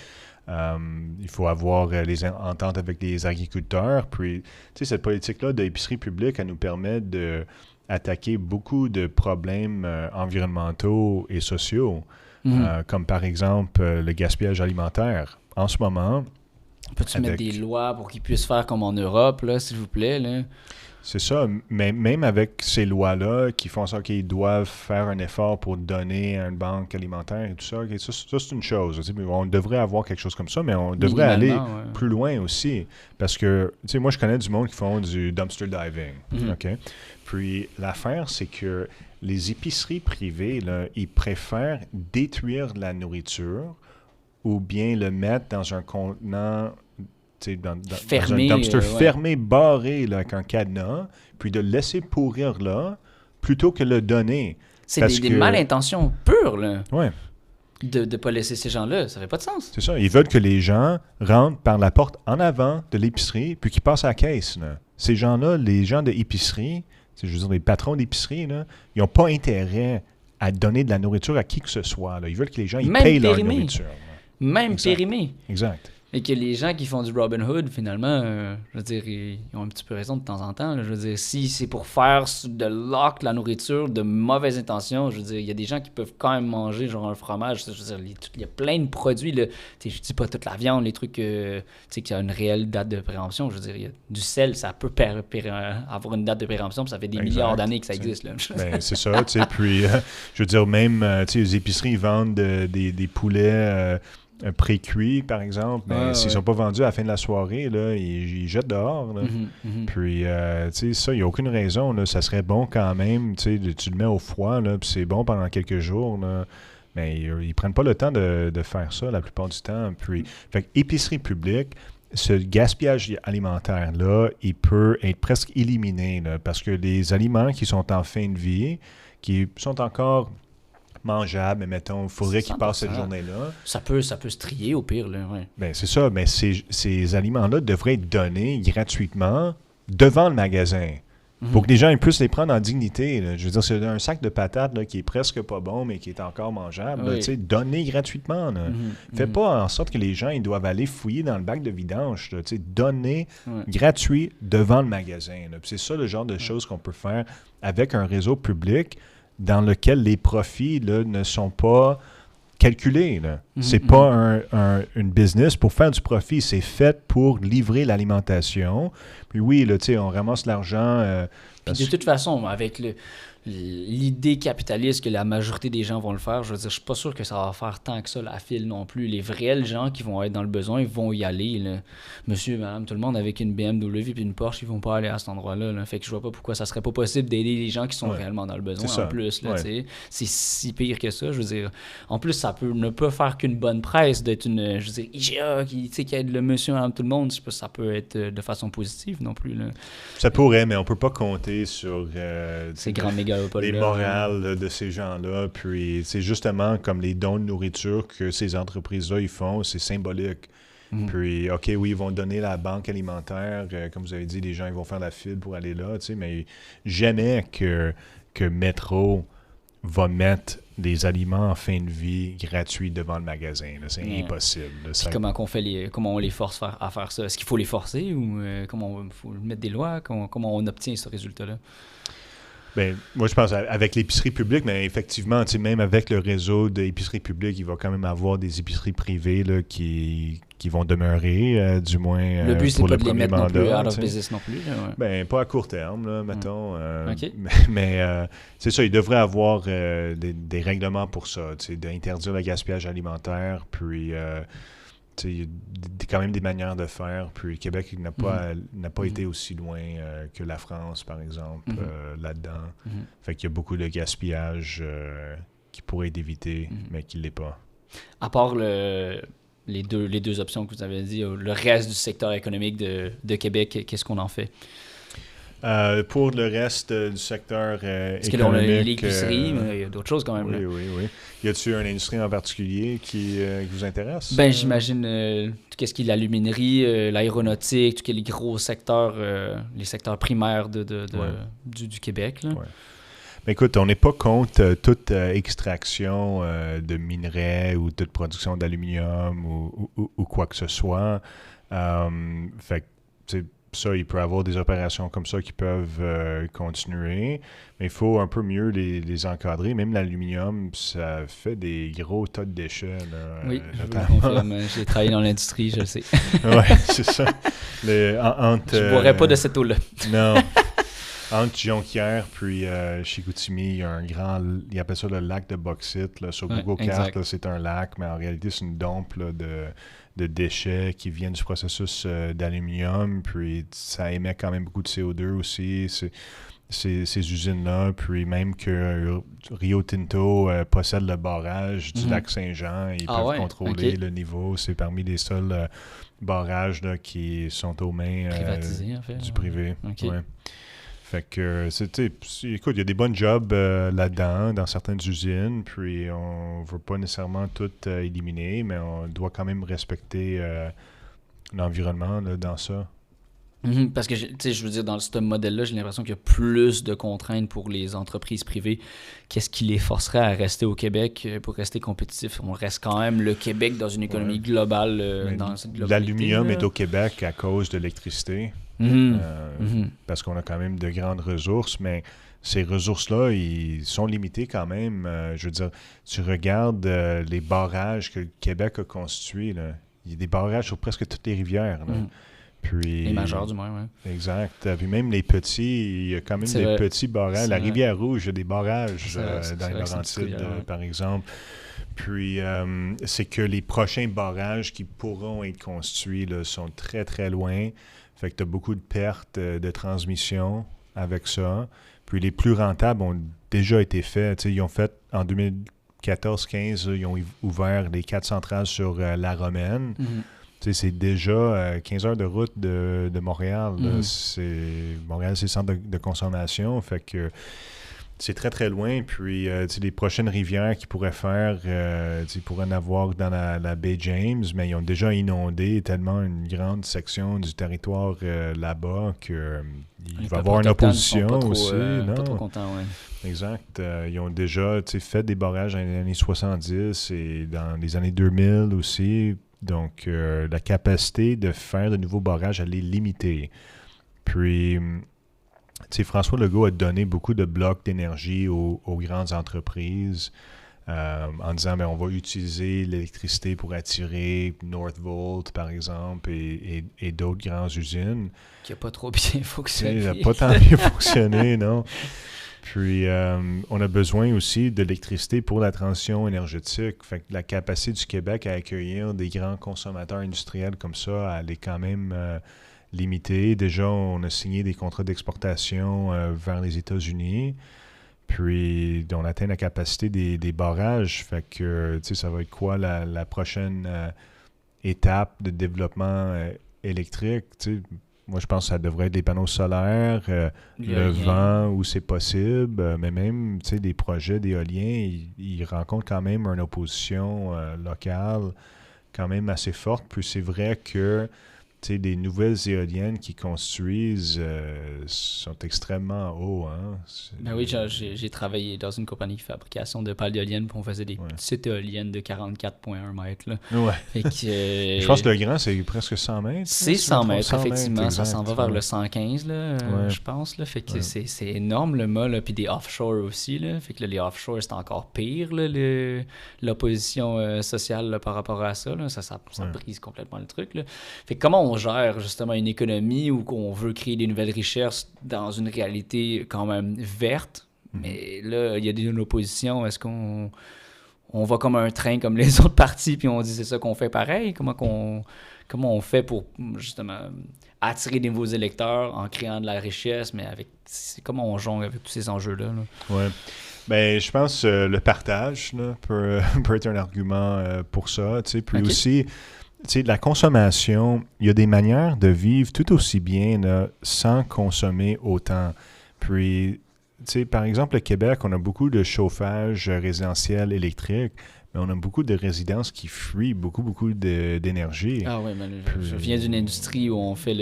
S2: il faut avoir les ententes avec les agriculteurs. Puis, cette politique-là d'épicerie publique, elle nous permet d'attaquer beaucoup de problèmes environnementaux et sociaux. Comme par exemple le gaspillage alimentaire. En ce moment...
S1: Peux-tu mettre des lois pour qu'ils puissent faire comme en Europe, là, s'il vous plaît? Là?
S2: C'est ça. Mais même avec ces lois-là qui font ça qu'ils doivent faire un effort pour donner à une banque alimentaire et tout ça, ça c'est une chose. On devrait avoir quelque chose comme ça, mais on devrait aller plus loin aussi. Parce que, moi, je connais du monde qui font du dumpster diving. OK? Puis l'affaire, c'est que les épiceries privées, là, ils préfèrent détruire la nourriture ou bien le mettre dans un contenant, dans un dumpster fermé, barré là, avec un cadenas, puis de le laisser pourrir là, plutôt que le donner.
S1: C'est des malintentions pures, là.
S2: Ouais.
S1: De ne pas laisser ces gens-là, ça fait pas de sens.
S2: C'est ça. Ils veulent que les gens rentrent par la porte en avant de l'épicerie, puis qu'ils passent à la caisse. Là. Ces gens-là, les gens de épicerie, je veux dire, les patrons d'épicerie, là, ils n'ont pas intérêt à donner de la nourriture à qui que ce soit. Là. Ils veulent que les gens ils payent leur nourriture. Là.
S1: Même périmé.
S2: Exact.
S1: Et que les gens qui font du Robin Hood, finalement, je veux dire, ils ont un petit peu raison de temps en temps. Là. Je veux dire, si c'est pour faire de la nourriture de mauvaises intentions, je veux dire, il y a des gens qui peuvent quand même manger genre un fromage. Je veux dire, il y a plein de produits. Là. Je dis pas toute la viande, les trucs qui ont une réelle date de péremption. Je veux dire, il y a du sel, ça peut avoir une date de péremption, puis ça fait des milliards d'années que ça existe. Là.
S2: Ben, c'est ça, tu sais. Puis, je veux dire, même, les épiceries, ils vendent des poulets... pré-cuit, par exemple, mais s'ils ne sont pas vendus à la fin de la soirée, là, ils jettent dehors. Là. Puis, tu sais, ça, il n'y a aucune raison. Là. Ça serait bon quand même, tu le mets au froid, là, puis c'est bon pendant quelques jours, là. Mais ils ne prennent pas le temps de faire ça la plupart du temps. Puis, fait que épicerie publique, ce gaspillage alimentaire-là, il peut être presque éliminé, là, parce que les aliments qui sont en fin de vie, qui sont encore mangeable, mais mettons, il faudrait qu'ils passent cette
S1: 100%.
S2: journée-là.
S1: Ça peut se trier au pire, là, ouais.
S2: Ben, c'est ça, mais ces aliments-là devraient être donnés gratuitement devant le magasin. Pour que les gens puissent les prendre en dignité. Là. Je veux dire, c'est un sac de patates là, qui est presque pas bon, mais qui est encore mangeable.
S1: Oui.
S2: Là, donné gratuitement. Là. Fais pas en sorte que les gens ils doivent aller fouiller dans le bac de vidange. Donner gratuit devant le magasin. Là. Puis c'est ça le genre de choses qu'on peut faire avec un réseau public dans lequel les profits là, ne sont pas calculé. Là. C'est pas une business pour faire du profit. C'est fait pour livrer l'alimentation. Puis oui, là, on ramasse l'argent.
S1: Puis de toute façon, avec l'idée capitaliste que la majorité des gens vont le faire, je veux dire, je suis pas sûr que ça va faire tant que ça la file non plus. Les vrais gens qui vont être dans le besoin, ils vont y aller. Là. Monsieur, madame, tout le monde avec une BMW et une Porsche, ils vont pas aller à cet endroit-là. Là. Fait que je vois pas pourquoi ça serait pas possible d'aider les gens qui sont réellement dans le besoin en plus. Là, c'est si pire que ça. Je veux dire, en plus, ça peut ne pas faire qu'une bonne presse d'être une, je veux dire, IGA qui aide le monsieur, madame, tout le monde. Je sais pas si ça peut être de façon positive non plus. Là.
S2: Ça pourrait, mais on peut pas compter sur
S1: ces grands méga
S2: les morales de ces gens-là. Puis c'est justement comme les dons de nourriture que ces entreprises-là ils font, c'est symbolique. Puis, OK, oui, ils vont donner la banque alimentaire. Comme vous avez dit, les gens ils vont faire la file pour aller là, mais jamais que Metro va mettre des aliments en fin de vie gratuits devant le magasin. Là. C'est impossible. Là.
S1: Puis comment on les force à faire ça? Est-ce qu'il faut les forcer ou comment il faut mettre des lois? Comment on obtient ce résultat-là?
S2: Bien, moi, je pense avec l'épicerie publique, mais effectivement, même avec le réseau d'épicerie publique, il va quand même avoir des épiceries privées là, qui vont demeurer, du moins
S1: le but, c'est
S2: pour
S1: pas
S2: le
S1: de les
S2: premier
S1: mettre
S2: mandat.
S1: Non plus out of business non plus. Là, ouais.
S2: Ben, pas à court terme, là, mettons.
S1: OK.
S2: Mais c'est ça, il devrait avoir des règlements pour ça, d'interdire le gaspillage alimentaire, puis il y a quand même des manières de faire. Puis le Québec n'a pas été aussi loin que la France, par exemple, là-dedans. Fait qu'il y a beaucoup de gaspillage qui pourrait être évité, mais qui ne l'est pas.
S1: À part les deux options que vous avez dit, le reste du secteur économique de Québec, qu'est-ce qu'on en fait?
S2: Pour le reste du secteur
S1: Parce
S2: économique...
S1: que là, on a l'épicerie, mais il y a d'autres choses quand même.
S2: Oui,
S1: là.
S2: oui. Y a-t-il une industrie en particulier qui vous intéresse?
S1: Ben, j'imagine tout ce qui est l'aluminerie, l'aéronautique, tout ce qui est les gros secteurs, les secteurs primaires du Québec. Là.
S2: Ouais. Mais écoute, on n'est pas contre toute extraction de minerais ou toute production d'aluminium ou quoi que ce soit. Fait que, ça, il peut y avoir des opérations comme ça qui peuvent continuer, mais il faut un peu mieux les encadrer. Même l'aluminium, ça fait des gros tas de déchets. Là,
S1: oui, je vous le confirme. J'ai travaillé dans l'industrie, je le sais.
S2: Oui, c'est ça. Je
S1: ne boirais pas de cette eau-là.
S2: Non. Entre Jonquière puis Chicoutimi, il y a un grand... Ils appellent ça le lac de bauxite. Là, sur Google Cart, c'est un lac, mais en réalité, c'est une dompe là, de déchets qui viennent du processus d'aluminium. Puis ça émet quand même beaucoup de CO2 aussi, ces usines-là. Puis même que Rio Tinto possède le barrage du lac Saint-Jean. Ils peuvent contrôler le niveau. C'est parmi les seuls barrages là, qui sont aux mains
S1: privatisés, en fait,
S2: du privé.
S1: Okay.
S2: Ouais. Fait que, écoute, il y a des bonnes jobs là-dedans, dans certaines usines, puis on veut pas nécessairement tout éliminer, mais on doit quand même respecter l'environnement là, dans ça.
S1: Parce que, je veux dire, dans ce modèle-là, j'ai l'impression qu'il y a plus de contraintes pour les entreprises privées. Qu'est-ce qui les forcerait à rester au Québec pour rester compétitifs? On reste quand même le Québec dans une économie globale. Dans cette globalité,
S2: l'aluminium est au Québec à cause de l'électricité. Parce qu'on a quand même de grandes ressources, mais ces ressources-là, ils sont limitées quand même. Je veux dire, tu regardes les barrages que le Québec a constitués, là. Il y a des barrages sur presque toutes les rivières. Là. Puis,
S1: les majeurs, du moins, oui.
S2: Exact. Puis même les petits, il y a quand même des petits barrages. La Rivière-Rouge, il y a des barrages dans les Laurentides, par exemple. Puis, c'est que les prochains barrages qui pourront être construits là, sont très, très loin. Fait que tu as beaucoup de pertes de transmission avec ça. Puis les plus rentables ont déjà été faits. T'sais, ils ont fait, en 2014-15, ils ont ouvert les 4 centrales sur la Romaine. C'est déjà 15 heures de route de Montréal. Là. Montréal, c'est le centre de consommation. Fait que c'est très, très loin. Puis, les prochaines rivières qu'ils pourraient faire, ils pourraient en avoir dans la baie James, mais ils ont déjà inondé tellement une grande section du territoire là-bas qu'il va y avoir une opposition aussi.
S1: Pas trop contents, ouais.
S2: Exact. Ils ont déjà fait des barrages dans les années 70 et dans les années 2000 aussi. Donc, la capacité de faire de nouveaux barrages, elle est limitée. Puis, François Legault a donné beaucoup de blocs d'énergie aux grandes entreprises en disant on va utiliser l'électricité pour attirer Northvolt, par exemple, et d'autres grandes usines.
S1: Qui n'a pas trop bien fonctionné.
S2: Ça n'a pas tant bien fonctionné, non. Puis, on a besoin aussi d'électricité pour la transition énergétique. Fait que la capacité du Québec à accueillir des grands consommateurs industriels comme ça, elle est quand même limitée. Déjà, on a signé des contrats d'exportation vers les États-Unis. Puis, on atteint la capacité des barrages. Fait que, ça va être quoi la prochaine étape de développement électrique, Moi, je pense que ça devrait être des panneaux solaires, le vent où c'est possible, mais même des projets d'éoliens, ils rencontrent quand même une opposition locale quand même assez forte. Puis c'est vrai que des nouvelles éoliennes qui construisent sont extrêmement hauts. Hein?
S1: Ben oui, j'ai travaillé dans une compagnie de fabrication de pales d'éoliennes, puis on faisait des petites éoliennes de 44,1 mètres. Là.
S2: Ouais.
S1: Fait que,
S2: je pense que le grand, c'est presque 100 mètres.
S1: C'est 100 mètres, effectivement.
S2: Mètres,
S1: ça s'en va vers le 115, là, je pense. Là. Fait que c'est énorme, le mât. Là. Puis des offshore aussi. Là. Fait que là, les offshore, c'est encore pire, là, l'opposition sociale là, par rapport à ça. Là. Ça brise complètement le truc. Là. Fait que comment on gère justement une économie où on veut créer des nouvelles richesses dans une réalité quand même verte, mais là, il y a une opposition. Est-ce qu'on va comme un train comme les autres partis puis on dit c'est ça qu'on fait pareil? Comment on fait pour justement attirer des nouveaux électeurs en créant de la richesse, mais comment on jongle avec tous ces enjeux-là? Là?
S2: Oui. Ben, je pense que le partage là, peut être un argument pour ça. Puis aussi, la consommation, il y a des manières de vivre tout aussi bien là, sans consommer autant. Puis, par exemple, au Québec, on a beaucoup de chauffage résidentiel électrique, mais on a beaucoup de résidences qui fuient beaucoup d'énergie.
S1: Ah oui, mais je viens d'une industrie où on fait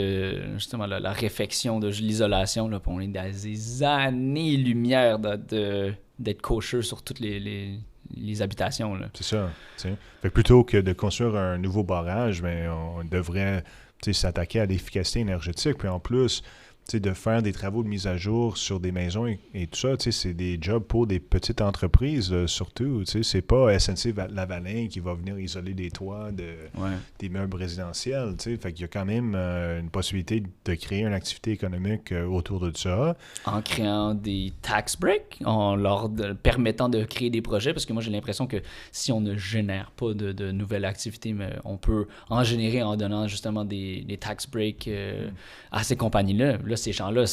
S1: justement la réfection de l'isolation. Là, puis on est dans des années-lumière d'être cocheux sur toutes les habitations. Là.
S2: C'est ça. Fait que plutôt que de construire un nouveau barrage, on devrait s'attaquer à l'efficacité énergétique. Puis en plus, de faire des travaux de mise à jour sur des maisons et tout ça, c'est des jobs pour des petites entreprises, surtout. C'est pas SNC-Lavalin qui va venir isoler des toits des meubles résidentiels. Fait qu'il y a quand même une possibilité de créer une activité économique autour de ça.
S1: En créant des tax breaks, en leur permettant de créer des projets, parce que moi, j'ai l'impression que si on ne génère pas de nouvelles activités, mais on peut en générer en donnant justement des tax breaks à ces compagnies-là. Là, ces gens-là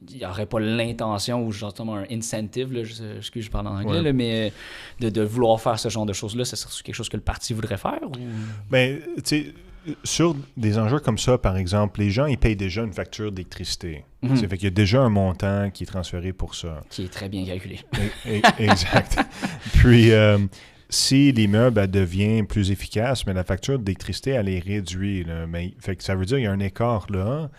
S1: il n'y aurait pas l'intention ou justement un incentive, là, excuse, je parle en anglais, là, mais de vouloir faire ce genre de choses-là, ça serait quelque chose que le parti voudrait faire? Ou...
S2: Bien, sur des enjeux comme ça, par exemple, les gens, ils payent déjà une facture d'électricité. Fait qu'il y a déjà un montant qui est transféré pour ça.
S1: Qui est très bien calculé.
S2: Exact. Puis... si l'immeuble devient plus efficace, mais la facture d'électricité, elle est réduite. Là, mais, fait que ça veut dire qu'il y a un écart là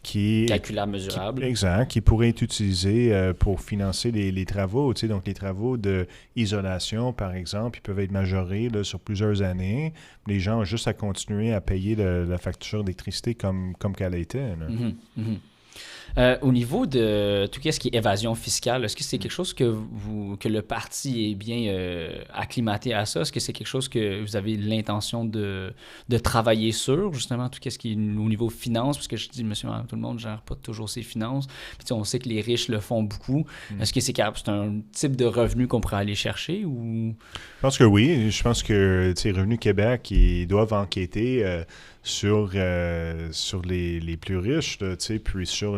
S2: qui est...
S1: Calculable, mesurable.
S2: Exact, qui pourrait être utilisé pour financer les travaux. Donc, les travaux d'isolation, par exemple, ils peuvent être majorés là, sur plusieurs années. Les gens ont juste à continuer à payer la facture d'électricité comme qu'elle était.
S1: Au niveau de tout ce qui est évasion fiscale, est-ce que c'est quelque chose que le parti est bien acclimaté à ça? Est-ce que c'est quelque chose que vous avez l'intention de travailler sur, justement, tout ce qui est au niveau finance? Parce que je dis, monsieur, tout le monde ne gère pas toujours ses finances. Puis on sait que les riches le font beaucoup. Est-ce que c'est un type de revenu qu'on pourrait aller chercher? Ou...
S2: Je pense que oui. Je pense que Revenu Québec, ils doivent enquêter sur les plus riches, là, puis sur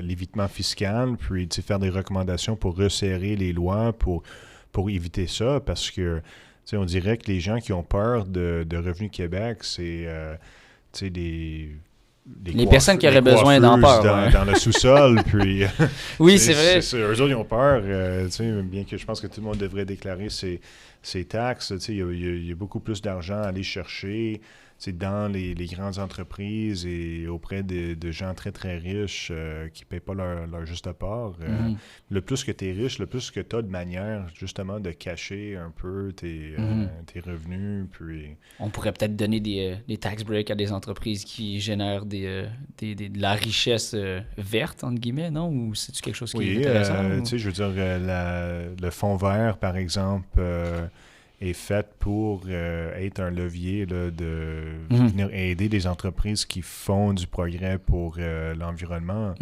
S2: l'évitement fiscal, puis faire des recommandations pour resserrer les lois pour éviter ça, parce que on dirait que les gens qui ont peur de Revenu Québec, c'est
S1: les personnes qui auraient besoin d'en peur.
S2: Dans le sous-sol, puis...
S1: Oui, c'est vrai.
S2: Eux autres, ils ont peur, bien que je pense que tout le monde devrait déclarer ses taxes. Il y a beaucoup plus d'argent à aller chercher dans les grandes entreprises et auprès de gens très, très riches qui ne payent pas leur juste part. Le plus que tu es riche, le plus que tu as de manière, justement, de cacher un peu tes revenus. Puis...
S1: On pourrait peut-être donner des tax breaks à des entreprises qui génèrent de la richesse verte, entre guillemets, non? Ou c'est-tu quelque chose qui est intéressant?
S2: Je veux dire, le fonds vert, par exemple... est faite pour être un levier là, de venir aider des entreprises qui font du progrès pour l'environnement.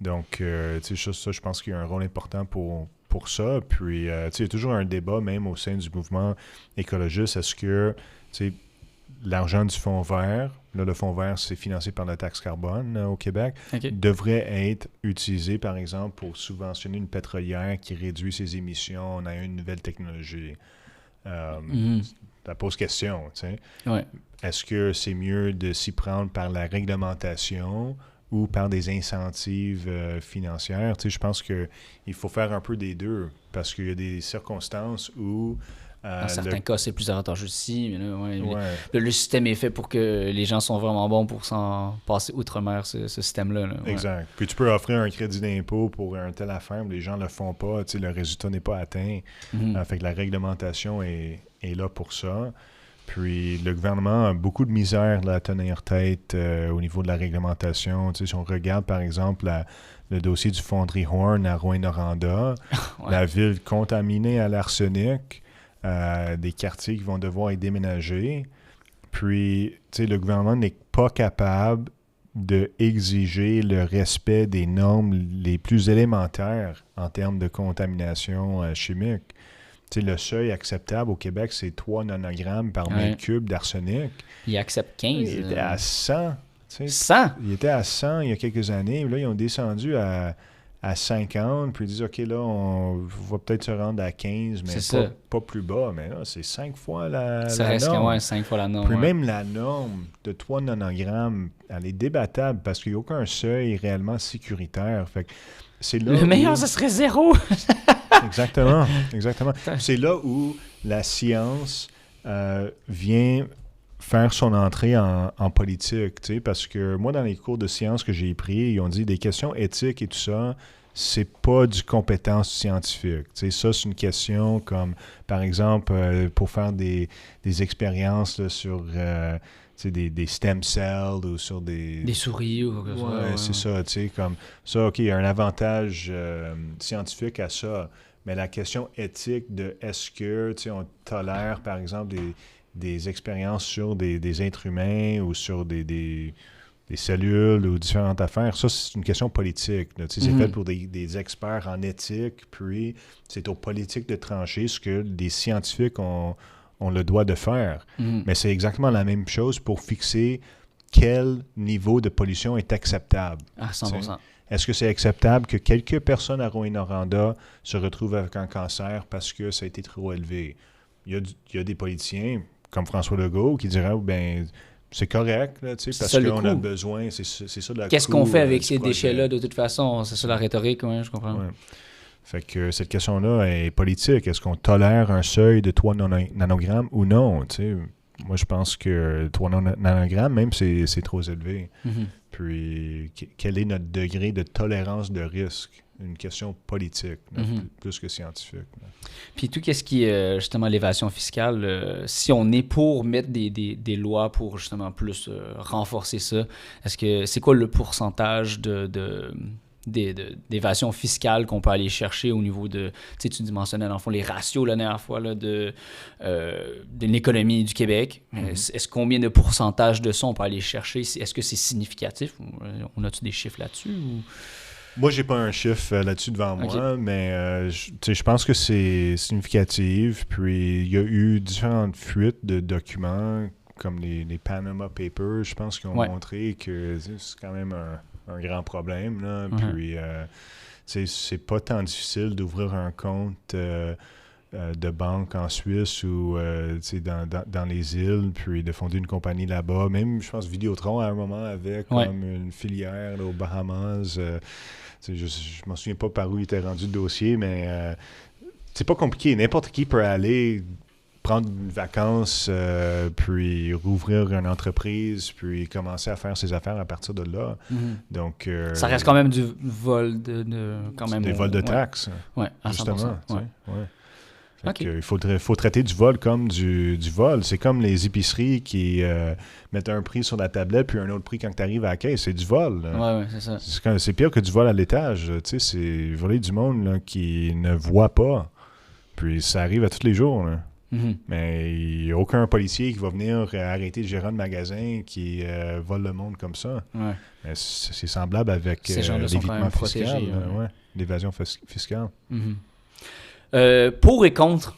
S2: Donc, ça, je pense qu'il y a un rôle important pour ça. Puis, il y a toujours un débat, même au sein du mouvement écologiste. Est-ce que l'argent du fonds vert, là, le fonds vert, c'est financé par la taxe carbone au Québec, devrait être utilisé, par exemple, pour subventionner une pétrolière qui réduit ses émissions à une nouvelle technologie? Ça pose question, tu sais.
S1: Ouais.
S2: Est-ce que c'est mieux de s'y prendre par la réglementation ou par des incentives financières? Tu sais, je pense qu'il faut faire un peu des deux parce qu'il y a des circonstances où...
S1: dans certains cas, c'est plus avantageux aussi. Mais là, le système est fait pour que les gens sont vraiment bons pour s'en passer outre-mer, ce système-là. Là.
S2: Exact. Puis tu peux offrir un crédit d'impôt pour un tel affaire, mais les gens ne le font pas. Le résultat n'est pas atteint. Fait que la réglementation est là pour ça. Puis le gouvernement a beaucoup de misère là, à tenir tête au niveau de la réglementation. Si on regarde, par exemple, le dossier du fonderie Horn à Rouyn-Noranda, la ville contaminée à l'arsenic, des quartiers qui vont devoir être déménagés. Puis, le gouvernement n'est pas capable d'exiger le respect des normes les plus élémentaires en termes de contamination chimique. Le seuil acceptable au Québec, c'est 3 nanogrammes par mètre cube d'arsenic.
S1: Il accepte 15.
S2: Il était à 100.
S1: 100?
S2: Il était à 100 il y a quelques années. Là, ils ont descendu à 50, puis ils disent, OK, là, on va peut-être se rendre à 15, mais pas plus bas. Mais là, c'est 5 fois la norme.
S1: 5 fois la norme.
S2: Puis même la norme de 3 nanogrammes, elle est débattable parce qu'il n'y a aucun seuil réellement sécuritaire. Fait que c'est là
S1: le meilleur, ce serait 0!
S2: Exactement. C'est là où la science vient faire son entrée en politique, parce que moi, dans les cours de sciences que j'ai pris, ils ont dit des questions éthiques et tout ça, c'est pas du compétence scientifique. Ça, c'est une question comme, par exemple, pour faire des expériences là, sur des stem cells ou sur des
S1: souris ou quelque chose.
S2: Ouais, c'est ça, comme ça, OK, il y a un avantage scientifique à ça, mais la question éthique de est-ce que, on tolère, par exemple, des expériences sur des êtres humains ou sur des cellules ou différentes affaires, ça, c'est une question politique. C'est fait pour des experts en éthique, puis c'est aux politiques de trancher ce que les scientifiques ont le droit de faire. Mais c'est exactement la même chose pour fixer quel niveau de pollution est acceptable.
S1: À 100%.
S2: Est-ce que c'est acceptable que quelques personnes à Rouyn-Noranda se retrouvent avec un cancer parce que ça a été trop élevé? Il y a des politiciens, comme François Legault, qui diraient c'est correct, là, parce qu'on a besoin, c'est ça la
S1: Qu'est-ce qu'on fait avec ces déchets-là, de toute façon? C'est ça la rhétorique, je comprends.
S2: Ouais. Fait que cette question-là est politique. Est-ce qu'on tolère un seuil de 3 nanogrammes ou non? Moi, je pense que 3 nanogrammes, même, c'est trop élevé. Puis, quel est notre degré de tolérance de risque? Une question politique, plus que scientifique.
S1: Puis tout ce qui est justement l'évasion fiscale, si on est pour mettre des lois pour justement plus renforcer ça, est-ce que c'est quoi le pourcentage d'évasion fiscale qu'on peut aller chercher au niveau de, tu mentionnais dans le fond les ratios la dernière fois là, de l'économie du Québec. Est-ce combien de pourcentage de ça on peut aller chercher? Est-ce que c'est significatif? On a-tu des chiffres là-dessus? Ou...
S2: Moi, j'ai pas un chiffre là-dessus devant moi, mais je pense que c'est significatif. Puis, il y a eu différentes fuites de documents, comme les Panama Papers, je pense, qui ont montré que c'est quand même un grand problème. Là. Puis, c'est pas tant difficile d'ouvrir un compte de banque en Suisse ou dans les îles, puis de fonder une compagnie là-bas. Même, je pense, Vidéotron, à un moment, avait comme une filière là, aux Bahamas. Je ne m'en souviens pas par où il était rendu le dossier, mais c'est pas compliqué. N'importe qui peut aller prendre une vacance, puis rouvrir une entreprise, puis commencer à faire ses affaires à partir de là. Donc,
S1: ça reste quand même du vol quand même,
S2: des vols de taxes.
S1: Oui, à 100%.
S2: Justement.
S1: Okay.
S2: Il faut traiter du vol comme du vol. C'est comme les épiceries qui mettent un prix sur la tablette puis un autre prix quand tu arrives à la caisse. C'est du vol.
S1: Oui, c'est ça.
S2: C'est pire que du vol à l'étage. C'est voler du monde là, qui ne voit pas. Puis ça arrive à tous les jours. Là. Mais il n'y a aucun policier qui va venir arrêter le gérant de magasin qui vole le monde comme ça.
S1: Ouais.
S2: Mais c'est semblable avec l'évitement fiscal. L'évasion fiscale.
S1: Pour et contre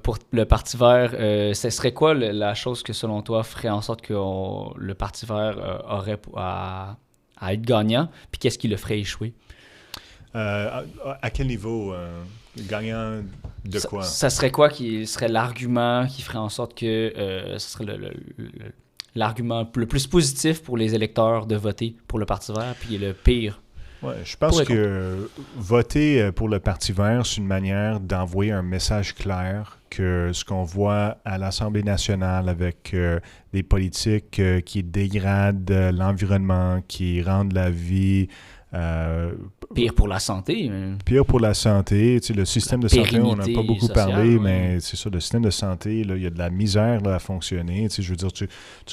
S1: pour le Parti vert, ce serait quoi la chose que, selon toi, ferait en sorte que le Parti vert aurait à être gagnant, puis qu'est-ce qui le ferait échouer?
S2: À quel niveau? Gagnant de quoi?
S1: Ça serait quoi qui serait l'argument qui ferait en sorte que ce serait l'argument le plus positif pour les électeurs de voter pour le Parti vert, puis le pire?
S2: Ouais, je pense que voter pour le Parti vert, c'est une manière d'envoyer un message clair que ce qu'on voit à l'Assemblée nationale avec des politiques qui dégradent l'environnement, qui rendent la vie...
S1: pire pour la santé.
S2: Pire pour la santé. Tu sais, le système de santé, on n'a pas beaucoup parlé, mais c'est ça, le système de santé, là, il y a de la misère là, à fonctionner. Tu sais, je veux dire, tu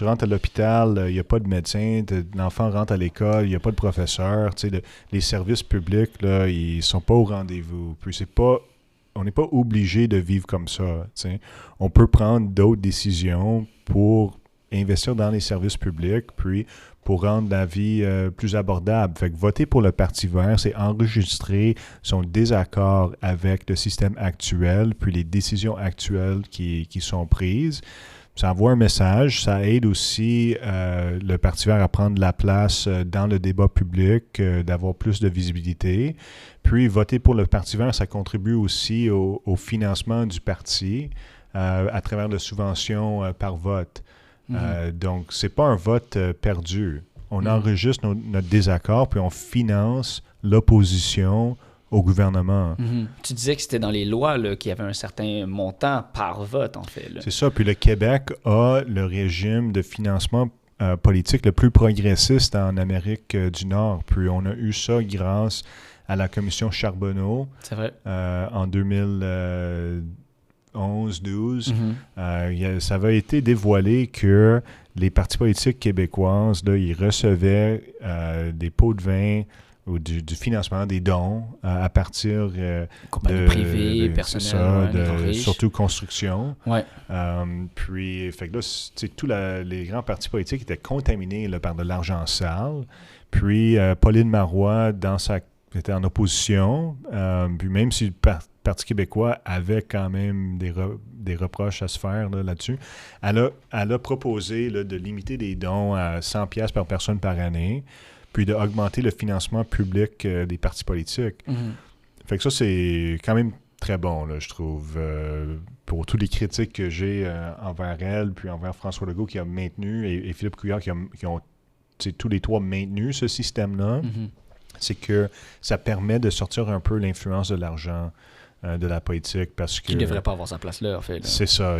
S2: rentres à l'hôpital, il n'y a pas de médecin, l'enfant rentre à l'école, il n'y a pas de professeur. Tu sais, les services publics, là, ils sont pas au rendez-vous. Puis on n'est pas obligé de vivre comme ça. Tu sais. On peut prendre d'autres décisions pour investir dans les services publics, puis pour rendre la vie plus abordable. Fait que voter pour le Parti vert, c'est enregistrer son désaccord avec le système actuel, puis les décisions actuelles qui sont prises. Ça envoie un message, ça aide aussi le Parti vert à prendre la place dans le débat public, d'avoir plus de visibilité. Puis voter pour le Parti vert, ça contribue aussi au financement du parti à travers de subventions par vote. Donc, c'est pas un vote perdu. On enregistre notre désaccord, puis on finance l'opposition au gouvernement.
S1: Tu disais que c'était dans les lois là, qu'il y avait un certain montant par vote, en fait. Là.
S2: C'est ça. Puis le Québec a le régime de financement politique le plus progressiste en Amérique du Nord. Puis on a eu ça grâce à la commission Charbonneau.
S1: C'est vrai.
S2: En 2011-12, ça avait été dévoilé que les partis politiques québécoises, là, ils recevaient des pots de vin ou du financement, des dons à partir
S1: compagnies privées, personnelles,
S2: surtout construction.
S1: Ouais.
S2: Puis, fait que là, tous les grands partis politiques étaient contaminés là, par de l'argent sale. Puis, Pauline Marois, était en opposition. Puis, même si le Parti québécois avait quand même des reproches à se faire là-dessus. Elle a proposé là, de limiter les dons à 100$ par personne par année, puis d'augmenter le financement public des partis politiques. Fait que ça, c'est quand même très bon, là, je trouve, pour tous les critiques que j'ai envers elle, puis envers François Legault qui a maintenu, et Philippe Couillard qui ont tous les trois maintenu ce système-là. C'est que ça permet de sortir un peu l'influence de l'argent de la politique, parce que...
S1: Qui ne devrait pas avoir sa place là, en fait. Là.
S2: C'est ça.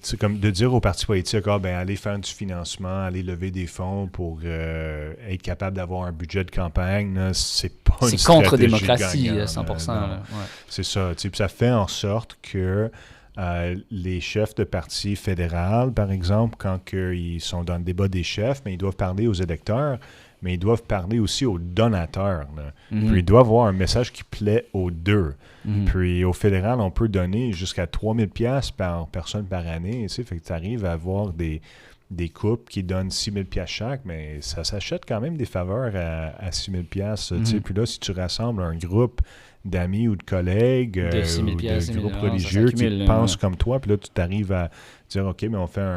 S2: C'est comme de dire aux partis politiques, allez faire du financement, allez lever des fonds pour être capable d'avoir un budget de campagne, là, c'est pas une stratégie
S1: contre-démocratie,
S2: gagnante,
S1: 100%. Là. Ouais.
S2: C'est ça. Puis ça fait en sorte que les chefs de partis fédéral, par exemple, quand ils sont dans le débat des chefs, mais ils doivent parler aux électeurs, mais ils doivent parler aussi aux donateurs. Puis ils doivent avoir un message qui plaît aux deux. Puis au fédéral, on peut donner jusqu'à 3000$ par personne par année. Fait que tu arrives à avoir des couples qui donnent 6000$ chaque, mais ça s'achète quand même des faveurs à 6000$. Puis là, si tu rassembles un groupe d'amis ou de collègues ou de groupes religieux qui pensent comme toi, puis là, tu t'arrives à dire, OK, mais on fait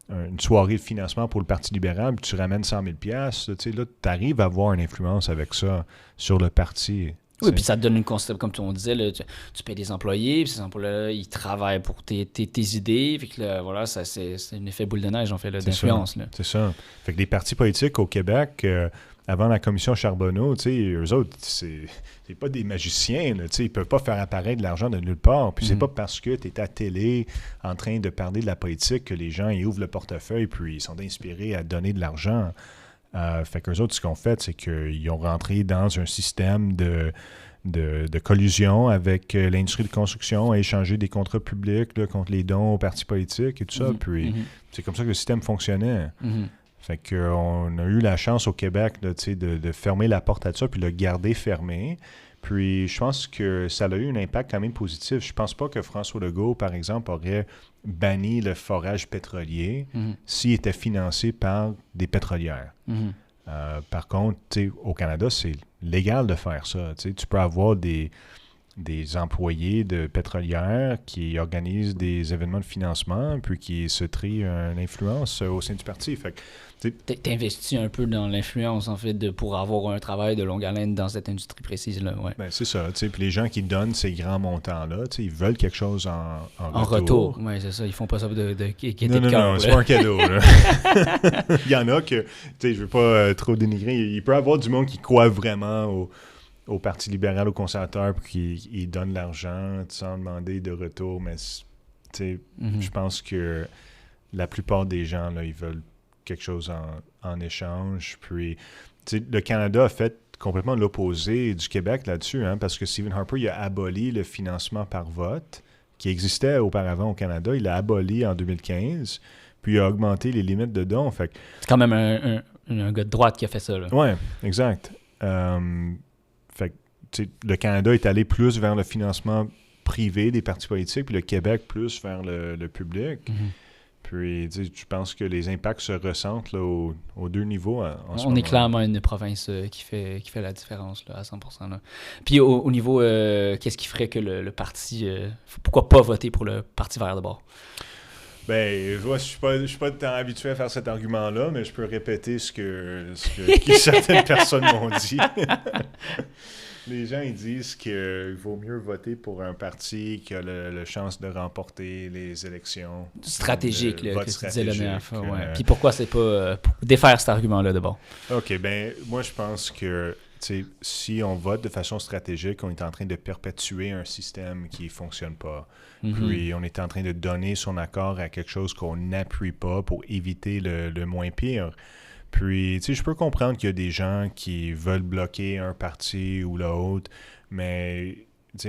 S2: une soirée de financement pour le Parti libéral, puis tu ramènes 100 000$, là, tu arrives à avoir une influence avec ça sur le parti.
S1: Oui, puis ça te donne une concept, comme on disait, là, tu payes des employés, puis ces employés-là, ils travaillent pour tes idées, puis que là, voilà, ça, c'est un effet boule de neige, en fait, là, d'influence.
S2: C'est ça. Fait que les partis politiques au Québec, avant la commission Charbonneau, tu sais, eux autres, c'est pas des magiciens, là, tu sais, ils peuvent pas faire apparaître de l'argent de nulle part. Puis c'est pas parce que tu es à télé en train de parler de la politique que les gens, ils ouvrent le portefeuille puis ils sont inspirés à donner de l'argent. Fait qu'eux autres, ce qu'ils ont fait, c'est qu'ils ont rentré dans un système de collusion avec l'industrie de construction, à échanger des contrats publics là, contre les dons aux partis politiques et tout ça. Puis c'est comme ça que le système fonctionnait. Fait qu'on a eu la chance au Québec là, de fermer la porte à ça puis le garder fermé. Puis je pense que ça a eu un impact quand même positif. Je pense pas que François Legault, par exemple, aurait banni le forage pétrolier s'il était financé par des pétrolières. Par contre, au Canada, c'est légal de faire ça. Tu peux avoir des employés de pétrolières qui organisent des événements de financement puis qui se trient une influence au sein du parti. Fait que,
S1: t'investis un peu dans l'influence, en fait, pour avoir un travail de longue haleine dans cette industrie précise-là. Ouais.
S2: Ben, c'est ça. Puis les gens qui donnent ces grands montants-là, ils veulent quelque chose en
S1: retour. Oui, c'est ça. Ils font pas ça de
S2: Non, c'est pas un cadeau. Là. Il y en a que, je veux pas trop dénigrer, il peut y avoir du monde qui croit vraiment au Parti libéral, aux conservateurs, puis qui donnent l'argent sans demander de retour. Mais je pense que la plupart des gens, là, ils veulent quelque chose en échange. Puis, le Canada a fait complètement l'opposé du Québec là-dessus, hein, parce que Stephen Harper, il a aboli le financement par vote qui existait auparavant au Canada. Il l'a aboli en 2015, puis il a augmenté les limites de dons. Fait que,
S1: c'est quand même un gars de droite qui a fait ça.
S2: Oui, exact. Fait que, le Canada est allé plus vers le financement privé des partis politiques, puis le Québec plus vers le public. Puis, je pense que les impacts se ressentent là, aux deux niveaux en ce moment.
S1: On est clairement une province qui fait la différence là, à 100%. Là. Puis au niveau, qu'est-ce qui ferait que le parti... pourquoi pas voter pour le Parti vert de bord?
S2: Ben, je suis pas tant habitué à faire cet argument-là, mais je peux répéter ce que certaines personnes m'ont dit. Les gens, ils disent qu'il vaut mieux voter pour un parti qui a la chance de remporter les élections.
S1: Stratégique, là, que tu disais la dernière fois. Ouais. Puis pourquoi c'est pas... pour défaire cet argument-là, d'abord?
S2: OK, ben moi, je pense que si on vote de façon stratégique, on est en train de perpétuer un système qui ne fonctionne pas. Puis on est en train de donner son accord à quelque chose qu'on n'appuie pas pour éviter le moins pire. Puis, je peux comprendre qu'il y a des gens qui veulent bloquer un parti ou l'autre, mais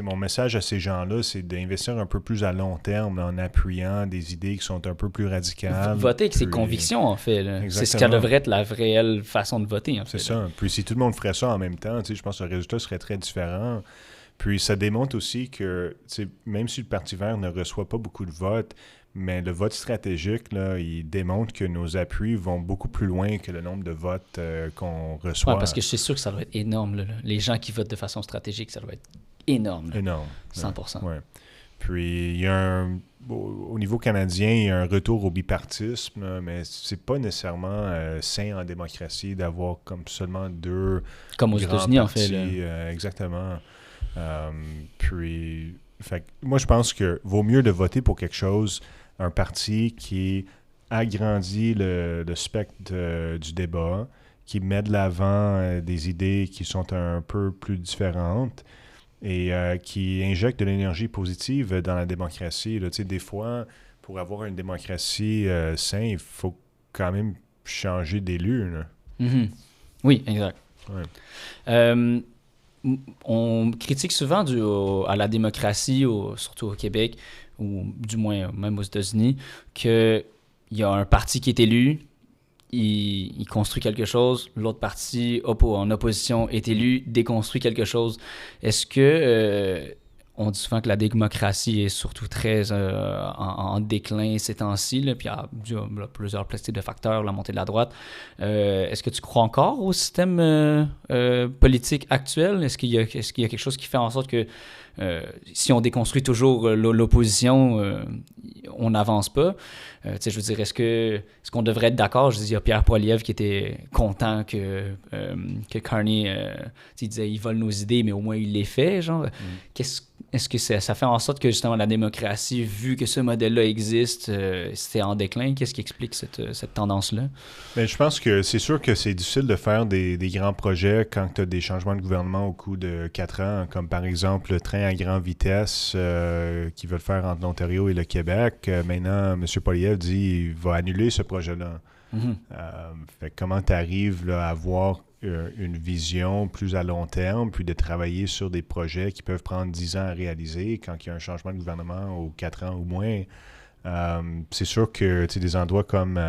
S2: mon message à ces gens-là, c'est d'investir un peu plus à long terme en appuyant des idées qui sont un peu plus radicales.
S1: Voter avec ses convictions, en fait. Là. C'est ce qui devrait être la réelle façon de voter, en fait.
S2: C'est ça. Puis si tout le monde ferait ça en même temps, je pense que le résultat serait très différent. Puis ça démontre aussi que même si le Parti vert ne reçoit pas beaucoup de votes, mais le vote stratégique, là, il démontre que nos appuis vont beaucoup plus loin que le nombre de votes qu'on reçoit.
S1: Ouais, parce que je suis sûr que ça doit être énorme. Là. Les gens qui votent de façon stratégique, ça doit être énorme. Là.
S2: Énorme.
S1: 100%.
S2: Ouais. Puis, il y a au niveau canadien, il y a un retour au bipartisme, là, mais c'est pas nécessairement sain en démocratie d'avoir comme seulement deux
S1: comme aux États-Unis, en fait.
S2: Exactement. Puis, moi, je pense que vaut mieux de voter pour quelque chose, un parti qui agrandit le spectre du débat, qui met de l'avant des idées qui sont un peu plus différentes et qui injecte de l'énergie positive dans la démocratie. Là, des fois, pour avoir une démocratie saine, il faut quand même changer d'élu.
S1: Oui, exact.
S2: Ouais.
S1: On critique souvent à la démocratie, surtout au Québec, ou du moins même aux États-Unis, qu'il y a un parti qui est élu, il construit quelque chose, l'autre parti en opposition est élu, déconstruit quelque chose. Est-ce que on dit souvent que la démocratie est surtout très en déclin ces temps-ci, là, puis il y a plusieurs types de facteurs, la montée de la droite. Est-ce que tu crois encore au système politique actuel? Est-ce qu'il y a quelque chose qui fait en sorte que si on déconstruit toujours l'opposition, on n'avance pas? Je veux dire, est-ce qu'on devrait être d'accord? Je dis, il y a Pierre Poilievre qui était content que Carney, il disait, il vole nos idées, mais au moins il les fait, genre. Est-ce que ça fait en sorte que justement la démocratie, vu que ce modèle-là existe, c'est en déclin? Qu'est-ce qui explique cette tendance-là?
S2: Bien, je pense que c'est sûr que c'est difficile de faire des grands projets quand tu as des changements de gouvernement au cours de 4 ans, comme par exemple le train à grande vitesse qu'ils veulent faire entre l'Ontario et le Québec. Maintenant, M. Poilievre dit qu'il va annuler ce projet-là. Fait que comment tu arrives là, à avoir une vision plus à long terme, puis de travailler sur des projets qui peuvent prendre 10 ans à réaliser quand il y a un changement de gouvernement ou 4 ans ou moins. C'est sûr que des endroits comme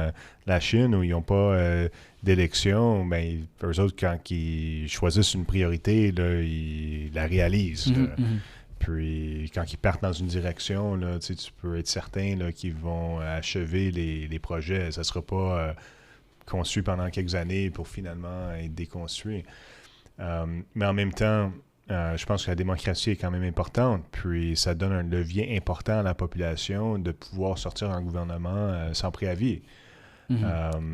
S2: la Chine où ils n'ont pas d'élection, ben, eux autres, quand ils choisissent une priorité, là, ils la réalisent. Puis quand ils partent dans une direction, là, tu peux être certain là, qu'ils vont achever les projets. Ça ne sera pas conçu pendant quelques années pour finalement être déconstruit. Mais en même temps, je pense que la démocratie est quand même importante, puis ça donne un levier important à la population de pouvoir sortir un gouvernement sans préavis.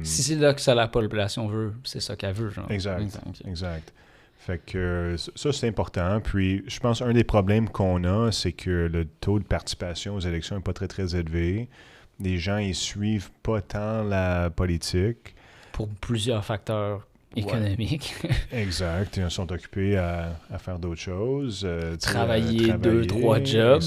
S1: Si c'est là que ça, la population veut, c'est ça qu'elle veut. Genre.
S2: Exact. Fait que ça, c'est important. Puis, je pense qu'un des problèmes qu'on a, c'est que le taux de participation aux élections n'est pas très, très élevé. Les gens, ils suivent pas tant la politique.
S1: Pour plusieurs facteurs économiques.
S2: Exact. Ils sont occupés à faire d'autres choses.
S1: Travailler 2-3 jobs.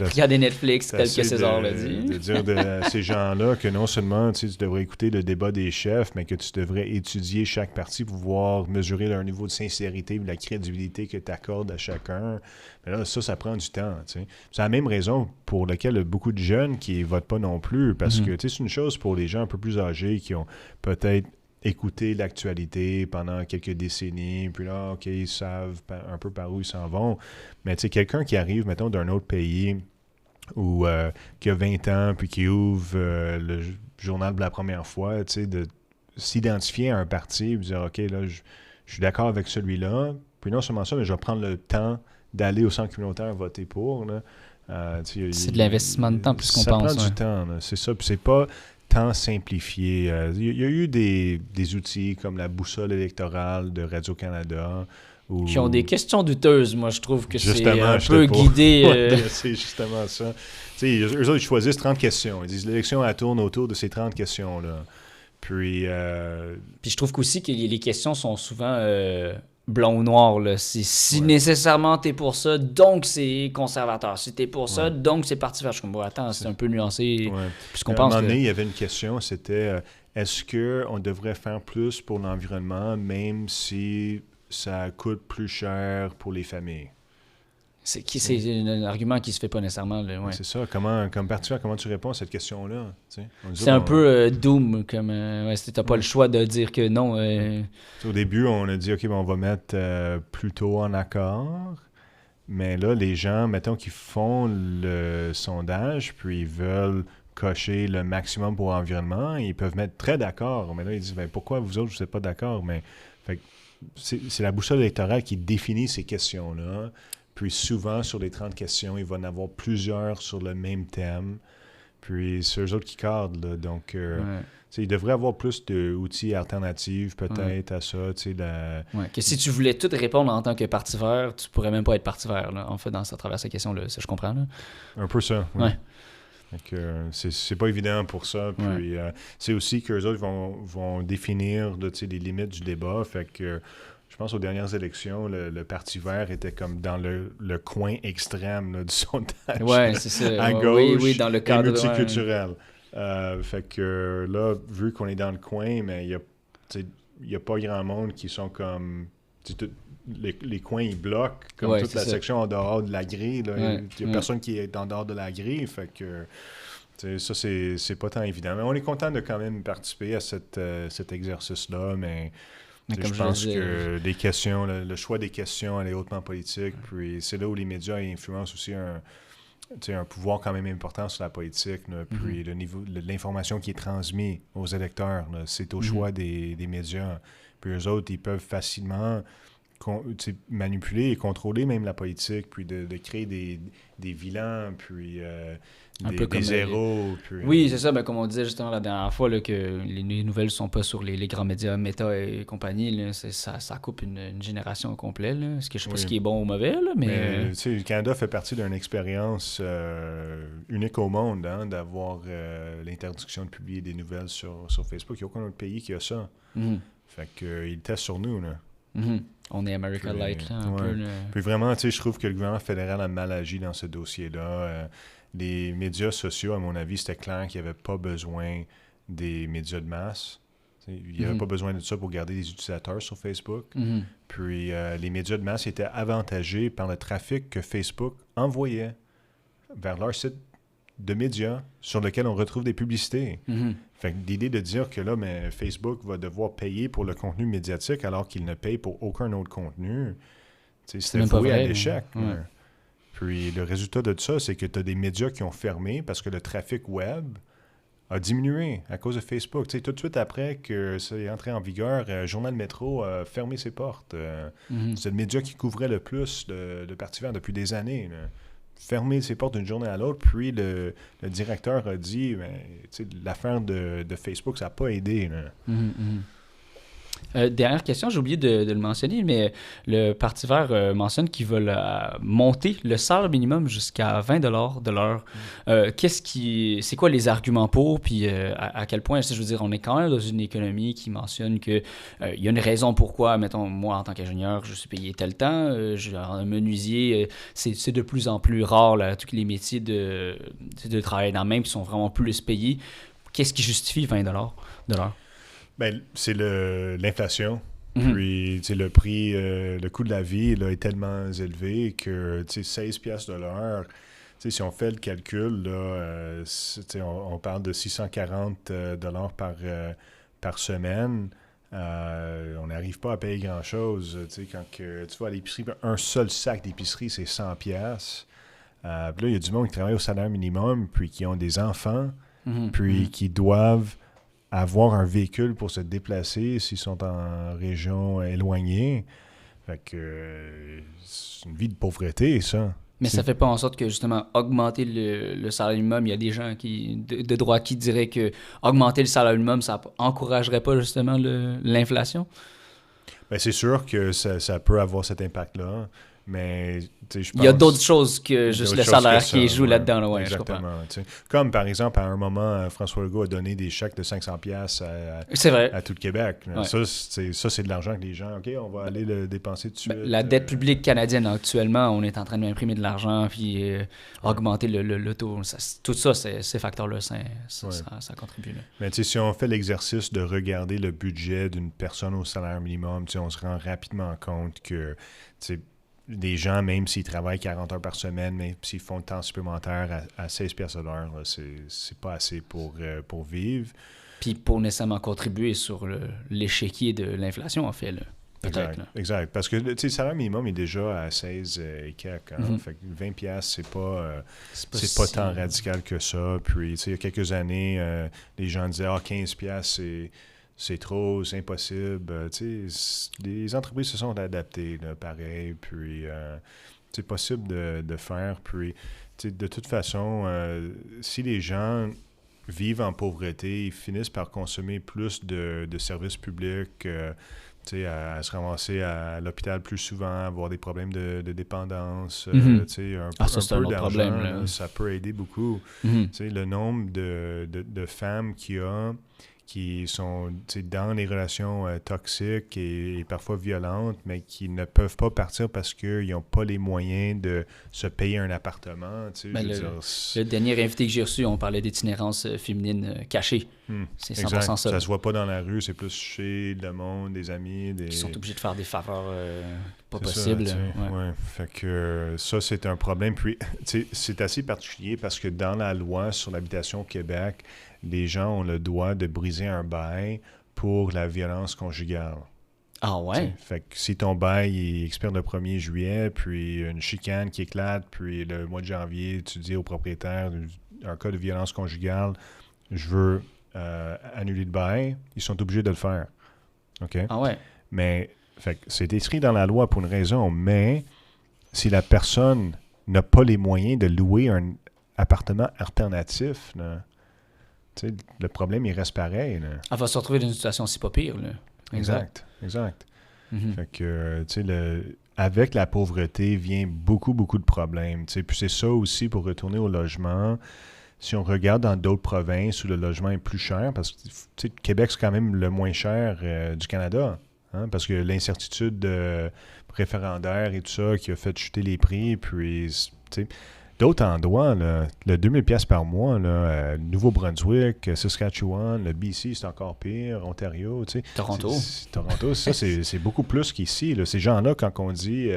S1: Regarder Netflix, tel que César l'a dit.
S2: De dire à ces gens-là que non seulement tu devrais écouter le débat des chefs, mais que tu devrais étudier chaque parti pour pouvoir mesurer leur niveau de sincérité et de la crédibilité que tu accordes à chacun. Mais là, ça prend du temps. T'sais. C'est la même raison pour laquelle il y a beaucoup de jeunes qui ne votent pas non plus. Parce que c'est une chose pour les gens un peu plus âgés qui ont peut-être écouter l'actualité pendant quelques décennies, puis là, OK, ils savent un peu par où ils s'en vont. Mais tu sais, quelqu'un qui arrive, mettons, d'un autre pays ou qui a 20 ans, puis qui ouvre le journal pour la première fois, tu sais, de s'identifier à un parti et dire, OK, là, je suis d'accord avec celui-là, puis non seulement ça, mais je vais prendre le temps d'aller au centre communautaire voter pour. Là.
S1: C'est de l'investissement de temps plus qu'on pense.
S2: Ça prend du temps, là, c'est ça. Puis c'est pas tant simplifié. Il y a eu des outils comme la boussole électorale de Radio-Canada.
S1: Qui ont des questions douteuses. Moi, je trouve que c'est un peu guidé.
S2: Ouais, c'est justement ça. Eux autres, ils choisissent 30 questions. Ils disent l'élection, elle tourne autour de ces 30 questions-là. Puis
S1: je trouve qu'aussi que les questions sont souvent blanc ou noir. Là. Si nécessairement t'es pour ça, donc c'est conservateur. Si t'es pour ça, donc c'est parti vert. Je comprends. Attends, c'est un peu nuancé.
S2: Puisqu'on pense. À un moment donné, il y avait une question, c'était est-ce qu'on devrait faire plus pour l'environnement, même si ça coûte plus cher pour les familles?
S1: C'est un argument qui se fait pas nécessairement. Là, ouais.
S2: C'est ça. Comme particulier, comment tu réponds à cette question-là?
S1: C'est un peu doom. Comme t'as pas le choix de dire que non.
S2: Au début, on a dit, OK, on va mettre plutôt en accord. Mais là, les gens, mettons qu'ils font le sondage, puis ils veulent cocher le maximum pour l'environnement, ils peuvent mettre très d'accord. Mais là, ils disent, pourquoi vous autres, vous n'êtes pas d'accord? Mais fait, c'est la boussole électorale qui définit ces questions-là. Puis souvent, sur les 30 questions, il va y en avoir plusieurs sur le même thème. Puis c'est eux autres qui cadrent. Là. Donc, il devrait y avoir plus d'outils alternatifs peut-être à ça.
S1: Que si tu voulais tout répondre en tant que parti vert, tu pourrais même pas être parti vert, là, en fait, à travers ces questions-là. Ça, je comprends. Là.
S2: Un peu ça, oui. Donc, c'est pas évident pour ça. Puis c'est aussi qu'eux autres vont définir là, les limites du débat. Fait que je pense aux dernières élections, le Parti vert était comme dans le coin extrême là, du sondage.
S1: Oui, c'est ça.
S2: À gauche
S1: oui, dans le cadre,
S2: et multiculturel. Fait que là, vu qu'on est dans le coin, mais il n'y a pas grand monde qui sont comme... Les coins, ils bloquent comme toute la section en dehors de la grille. Il n'y a personne qui est en dehors de la grille. Fait que ça, c'est pas tant évident. Mais on est content de quand même participer à cet exercice-là, mais Je pense que les questions, le choix des questions, elle est hautement politique. Puis c'est là où les médias influencent aussi un pouvoir quand même important sur la politique. Là, puis le niveau de l'information qui est transmise aux électeurs, là, c'est au choix des médias. Puis eux autres, ils peuvent facilement manipuler et contrôler même la politique, puis de créer des vilains, puis des héros. Puis,
S1: oui, c'est ça. Ben, comme on disait justement la dernière fois, là, que les nouvelles ne sont pas sur les grands médias, Meta et compagnie. Là, ça coupe une génération au complet. Là. Je ne sais pas ce qui est bon ou mauvais, là, mais
S2: le Canada fait partie d'une expérience unique au monde, hein, d'avoir l'interdiction de publier des nouvelles sur Facebook. Il n'y a aucun autre pays qui a ça. Fait qu'ils testent sur nous, là.
S1: On est America-like, là, un peu. Là.
S2: Puis vraiment, je trouve que le gouvernement fédéral a mal agi dans ce dossier-là. Les médias sociaux, à mon avis, c'était clair qu'il n'y avait pas besoin des médias de masse. Il n'y avait pas besoin de ça pour garder les utilisateurs sur Facebook. Puis les médias de masse étaient avantagés par le trafic que Facebook envoyait vers leur site de médias sur lequel on retrouve des publicités. Fait que l'idée de dire que là, mais Facebook va devoir payer pour le contenu médiatique alors qu'il ne paye pour aucun autre contenu, c'était voué à l'échec. Ouais. Puis le résultat de ça, c'est que tu as des médias qui ont fermé parce que le trafic web a diminué à cause de Facebook. Tout de suite après que c'est entré en vigueur, Journal Métro a fermé ses portes. C'est le média qui couvrait le plus de Parti vert depuis des années. Là. Fermer ses portes d'une journée à l'autre, puis le directeur a dit l'affaire de Facebook, ça n'a pas aidé. Là.
S1: Dernière question, j'ai oublié de le mentionner, mais le Parti vert mentionne qu'ils veulent monter le salaire minimum jusqu'à 20 $ de l'heure. C'est quoi les arguments pour, puis à quel point, je veux dire, on est quand même dans une économie qui mentionne qu'il y a une raison pourquoi, mettons, moi en tant qu'ingénieur, je suis payé tel temps, un menuisier, c'est de plus en plus rare, là, tous les métiers de travail dans le même qui sont vraiment plus payés. Qu'est-ce qui justifie 20 $ de l'heure?
S2: Ben, c'est l'inflation. Puis, le prix, le coût de la vie là, est tellement élevé que 16 piastres de l'heure, si on fait le calcul, là, on parle de 640 $ par semaine. On n'arrive pas à payer grand-chose. Quand tu vas à l'épicerie, un seul sac d'épicerie, c'est 100 piastres. Puis là, il y a du monde qui travaille au salaire minimum, puis qui ont des enfants, puis qui doivent avoir un véhicule pour se déplacer s'ils sont en région éloignée. Fait que c'est une vie de pauvreté, ça.
S1: Mais ça fait pas en sorte que, justement, augmenter le salaire minimum, il y a des gens de droite qui diraient que augmenter le salaire minimum, ça encouragerait pas, justement, l'inflation?
S2: Bien, c'est sûr que ça peut avoir cet impact-là. Mais je pense...
S1: Il y a d'autres choses que juste le salaire qui joue là-dedans. Là,
S2: exactement. Comme par exemple, à un moment, François Legault a donné des chèques de 500$ à tout le Québec. Ouais. Ça, c'est de l'argent que les gens, OK, on va aller le dépenser tout de suite.
S1: La dette publique canadienne, actuellement, on est en train d'imprimer de l'argent puis augmenter le taux. Tout ça, ces facteurs-là, ça contribue. Là.
S2: Mais si on fait l'exercice de regarder le budget d'une personne au salaire minimum, on se rend rapidement compte que des gens, même s'ils travaillent 40 heures par semaine, même s'ils font le temps supplémentaire à 16 piastres de l'heure, c'est pas assez pour vivre.
S1: Puis pour nécessairement contribuer sur l'échiquier de l'inflation, en fait. Là.
S2: Exact, là. Exact. Parce que le salaire minimum est déjà à 16 et quelques. Hein? Fait que 20 piastres, c'est pas tant radical que ça. Puis, il y a quelques années, les gens disaient « 15 piastres, c'est trop, c'est impossible. » Les entreprises se sont adaptées, là, pareil. Puis, c'est possible de faire. Puis, de toute façon, si les gens vivent en pauvreté, ils finissent par consommer plus de services publics, à se ramasser à l'hôpital plus souvent, avoir des problèmes de dépendance, un peu d'argent, là, ça peut aider beaucoup. Le nombre de femmes qui sont dans des relations toxiques et parfois violentes, mais qui ne peuvent pas partir parce qu'ils n'ont pas les moyens de se payer un appartement.
S1: Le dernier invité que j'ai reçu, on parlait d'itinérance féminine cachée. C'est 100% ça.
S2: Ça se voit pas dans la rue, c'est plus chez le monde, des amis.
S1: Qui sont obligés de faire des faveurs pas possibles.
S2: Ouais. Fait que ça, c'est un problème. Puis, c'est assez particulier parce que dans la loi sur l'habitation au Québec, les gens ont le droit de briser un bail pour la violence conjugale.
S1: Ah ouais?
S2: Fait que si ton bail il expire le 1er juillet, puis une chicane qui éclate, puis le mois de janvier, tu dis au propriétaire, un cas de violence conjugale, je veux annuler le bail, ils sont obligés de le faire. OK?
S1: Ah ouais?
S2: Mais fait que c'est écrit dans la loi pour une raison, mais si la personne n'a pas les moyens de louer un appartement alternatif, là, le problème, il reste pareil. Là.
S1: Elle va se retrouver dans une situation si pas pire. Là.
S2: Exact.
S1: Mm-hmm.
S2: Fait que, avec la pauvreté vient beaucoup, beaucoup de problèmes. Puis c'est ça aussi pour retourner au logement. Si on regarde dans d'autres provinces où le logement est plus cher, parce que Québec, c'est quand même le moins cher du Canada. Hein, parce que l'incertitude référendaire et tout ça qui a fait chuter les prix, puis d'autres endroits, là, le 2000$ par mois, là, Nouveau-Brunswick, Saskatchewan, le BC, c'est encore pire, Ontario,
S1: Toronto.
S2: Toronto, ça, c'est beaucoup plus qu'ici. Là. Ces gens-là, quand on dit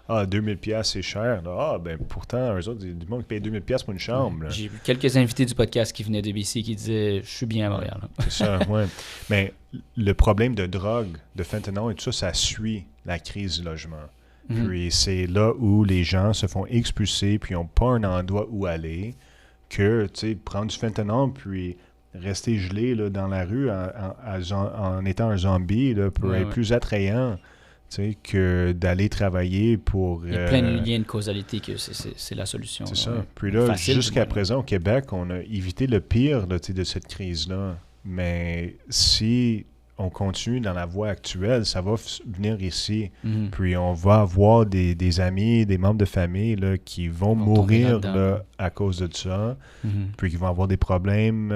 S2: 2000$, c'est cher, là, ben pourtant, eux autres, du monde qui paye 2000$ pour une chambre. Là.
S1: J'ai vu quelques invités du podcast qui venaient de BC qui disaient « Je suis bien à Montréal. »
S2: C'est ça, oui. Mais le problème de drogue, de fentanyl et tout ça, ça suit la crise du logement. Puis c'est là où les gens se font expulser, puis ils n'ont pas un endroit où aller, que, prendre du fentanyl, puis rester gelé là, dans la rue en étant un zombie là, peut être plus attrayant que d'aller travailler pour...
S1: Il y a plein de liens de causalité que c'est la solution.
S2: C'est ça. Puis là, jusqu'à présent, au Québec, on a évité le pire là, de cette crise-là. Mais si... on continue dans la voie actuelle, ça va venir ici. Puis on va avoir des amis, des membres de famille là, qui vont mourir là, à cause de ça. Puis qui vont avoir des problèmes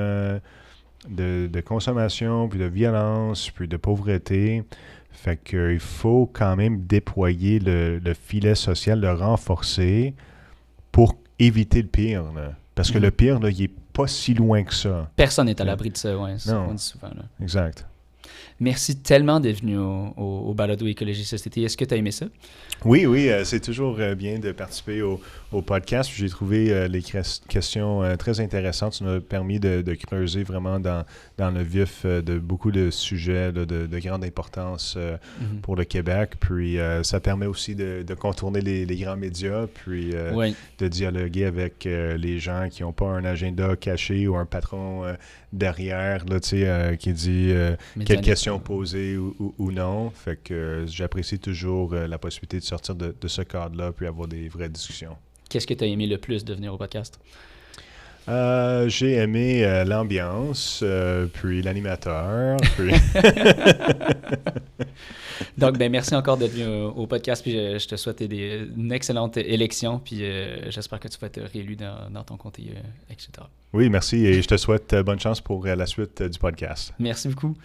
S2: de consommation, puis de violence, puis de pauvreté. Fait qu'il faut quand même déployer le filet social, le renforcer pour éviter le pire. Là. Parce que le pire, là, il n'est pas si loin que ça.
S1: Personne n'est à l'abri de ça, ouais.
S2: Non.
S1: On dit souvent. Là.
S2: Exact.
S1: Merci tellement d'être venu au Balado Écologie Société. Est-ce que tu as aimé ça?
S2: Oui, c'est toujours bien de participer au podcast. J'ai trouvé les questions très intéressantes. Ça nous a permis de creuser vraiment dans le vif de beaucoup de sujets là, de grande importance pour le Québec. Puis ça permet aussi de contourner les grands médias, puis de dialoguer avec les gens qui n'ont pas un agenda caché ou un patron derrière là, qui dit quelle question poser ou non. Fait que j'apprécie toujours la possibilité de sortir de ce cadre-là puis avoir des vraies discussions.
S1: Qu'est-ce que tu as aimé le plus de venir au podcast?
S2: J'ai aimé l'ambiance, puis l'animateur, puis... Donc,
S1: merci encore d'être venu au podcast, puis je te souhaite une excellente élection, puis j'espère que tu vas être réélu dans ton comté, etc.
S2: Oui, merci, et je te souhaite bonne chance pour la suite du podcast.
S1: Merci beaucoup.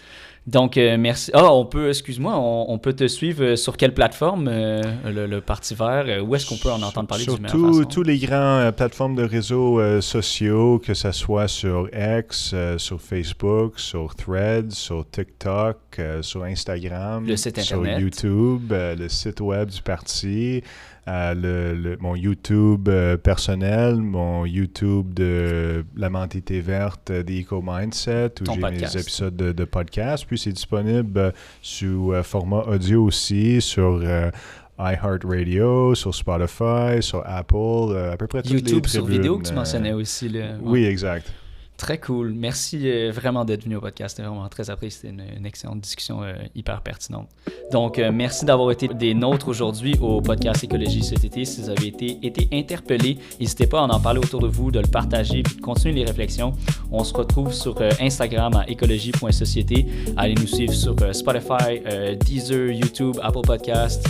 S1: Donc, merci. On peut te suivre sur quelle plateforme, le Parti vert? Où est-ce qu'on peut en entendre parler du meilleure façon?
S2: Sur tous les grands plateformes de réseaux sociaux, que ce soit sur X, sur Facebook, sur Threads, sur TikTok, sur Instagram,
S1: le site Internet,
S2: sur YouTube, le site web du parti, mon YouTube personnel, mon YouTube de la mentalité verte des Eco-Mindset, où j'ai mes épisodes de podcast. Puis c'est disponible sous format audio aussi sur iHeartRadio, sur Spotify, sur Apple, à peu près toutes les tribunes.
S1: YouTube sur vidéo que tu mentionnais aussi. Là.
S2: Oui, exact.
S1: Très cool. Merci vraiment d'être venu au podcast. C'était vraiment très apprécié. C'était une excellente discussion hyper pertinente. Donc, merci d'avoir été des nôtres aujourd'hui au podcast Écologie Société. Si vous avez été interpellés, n'hésitez pas à en parler autour de vous, de le partager, puis de continuer les réflexions. On se retrouve sur Instagram à écologie.société. Allez nous suivre sur Spotify, Deezer, YouTube, Apple Podcasts.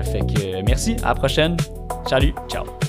S1: Fait que merci. À la prochaine. Salut. Ciao.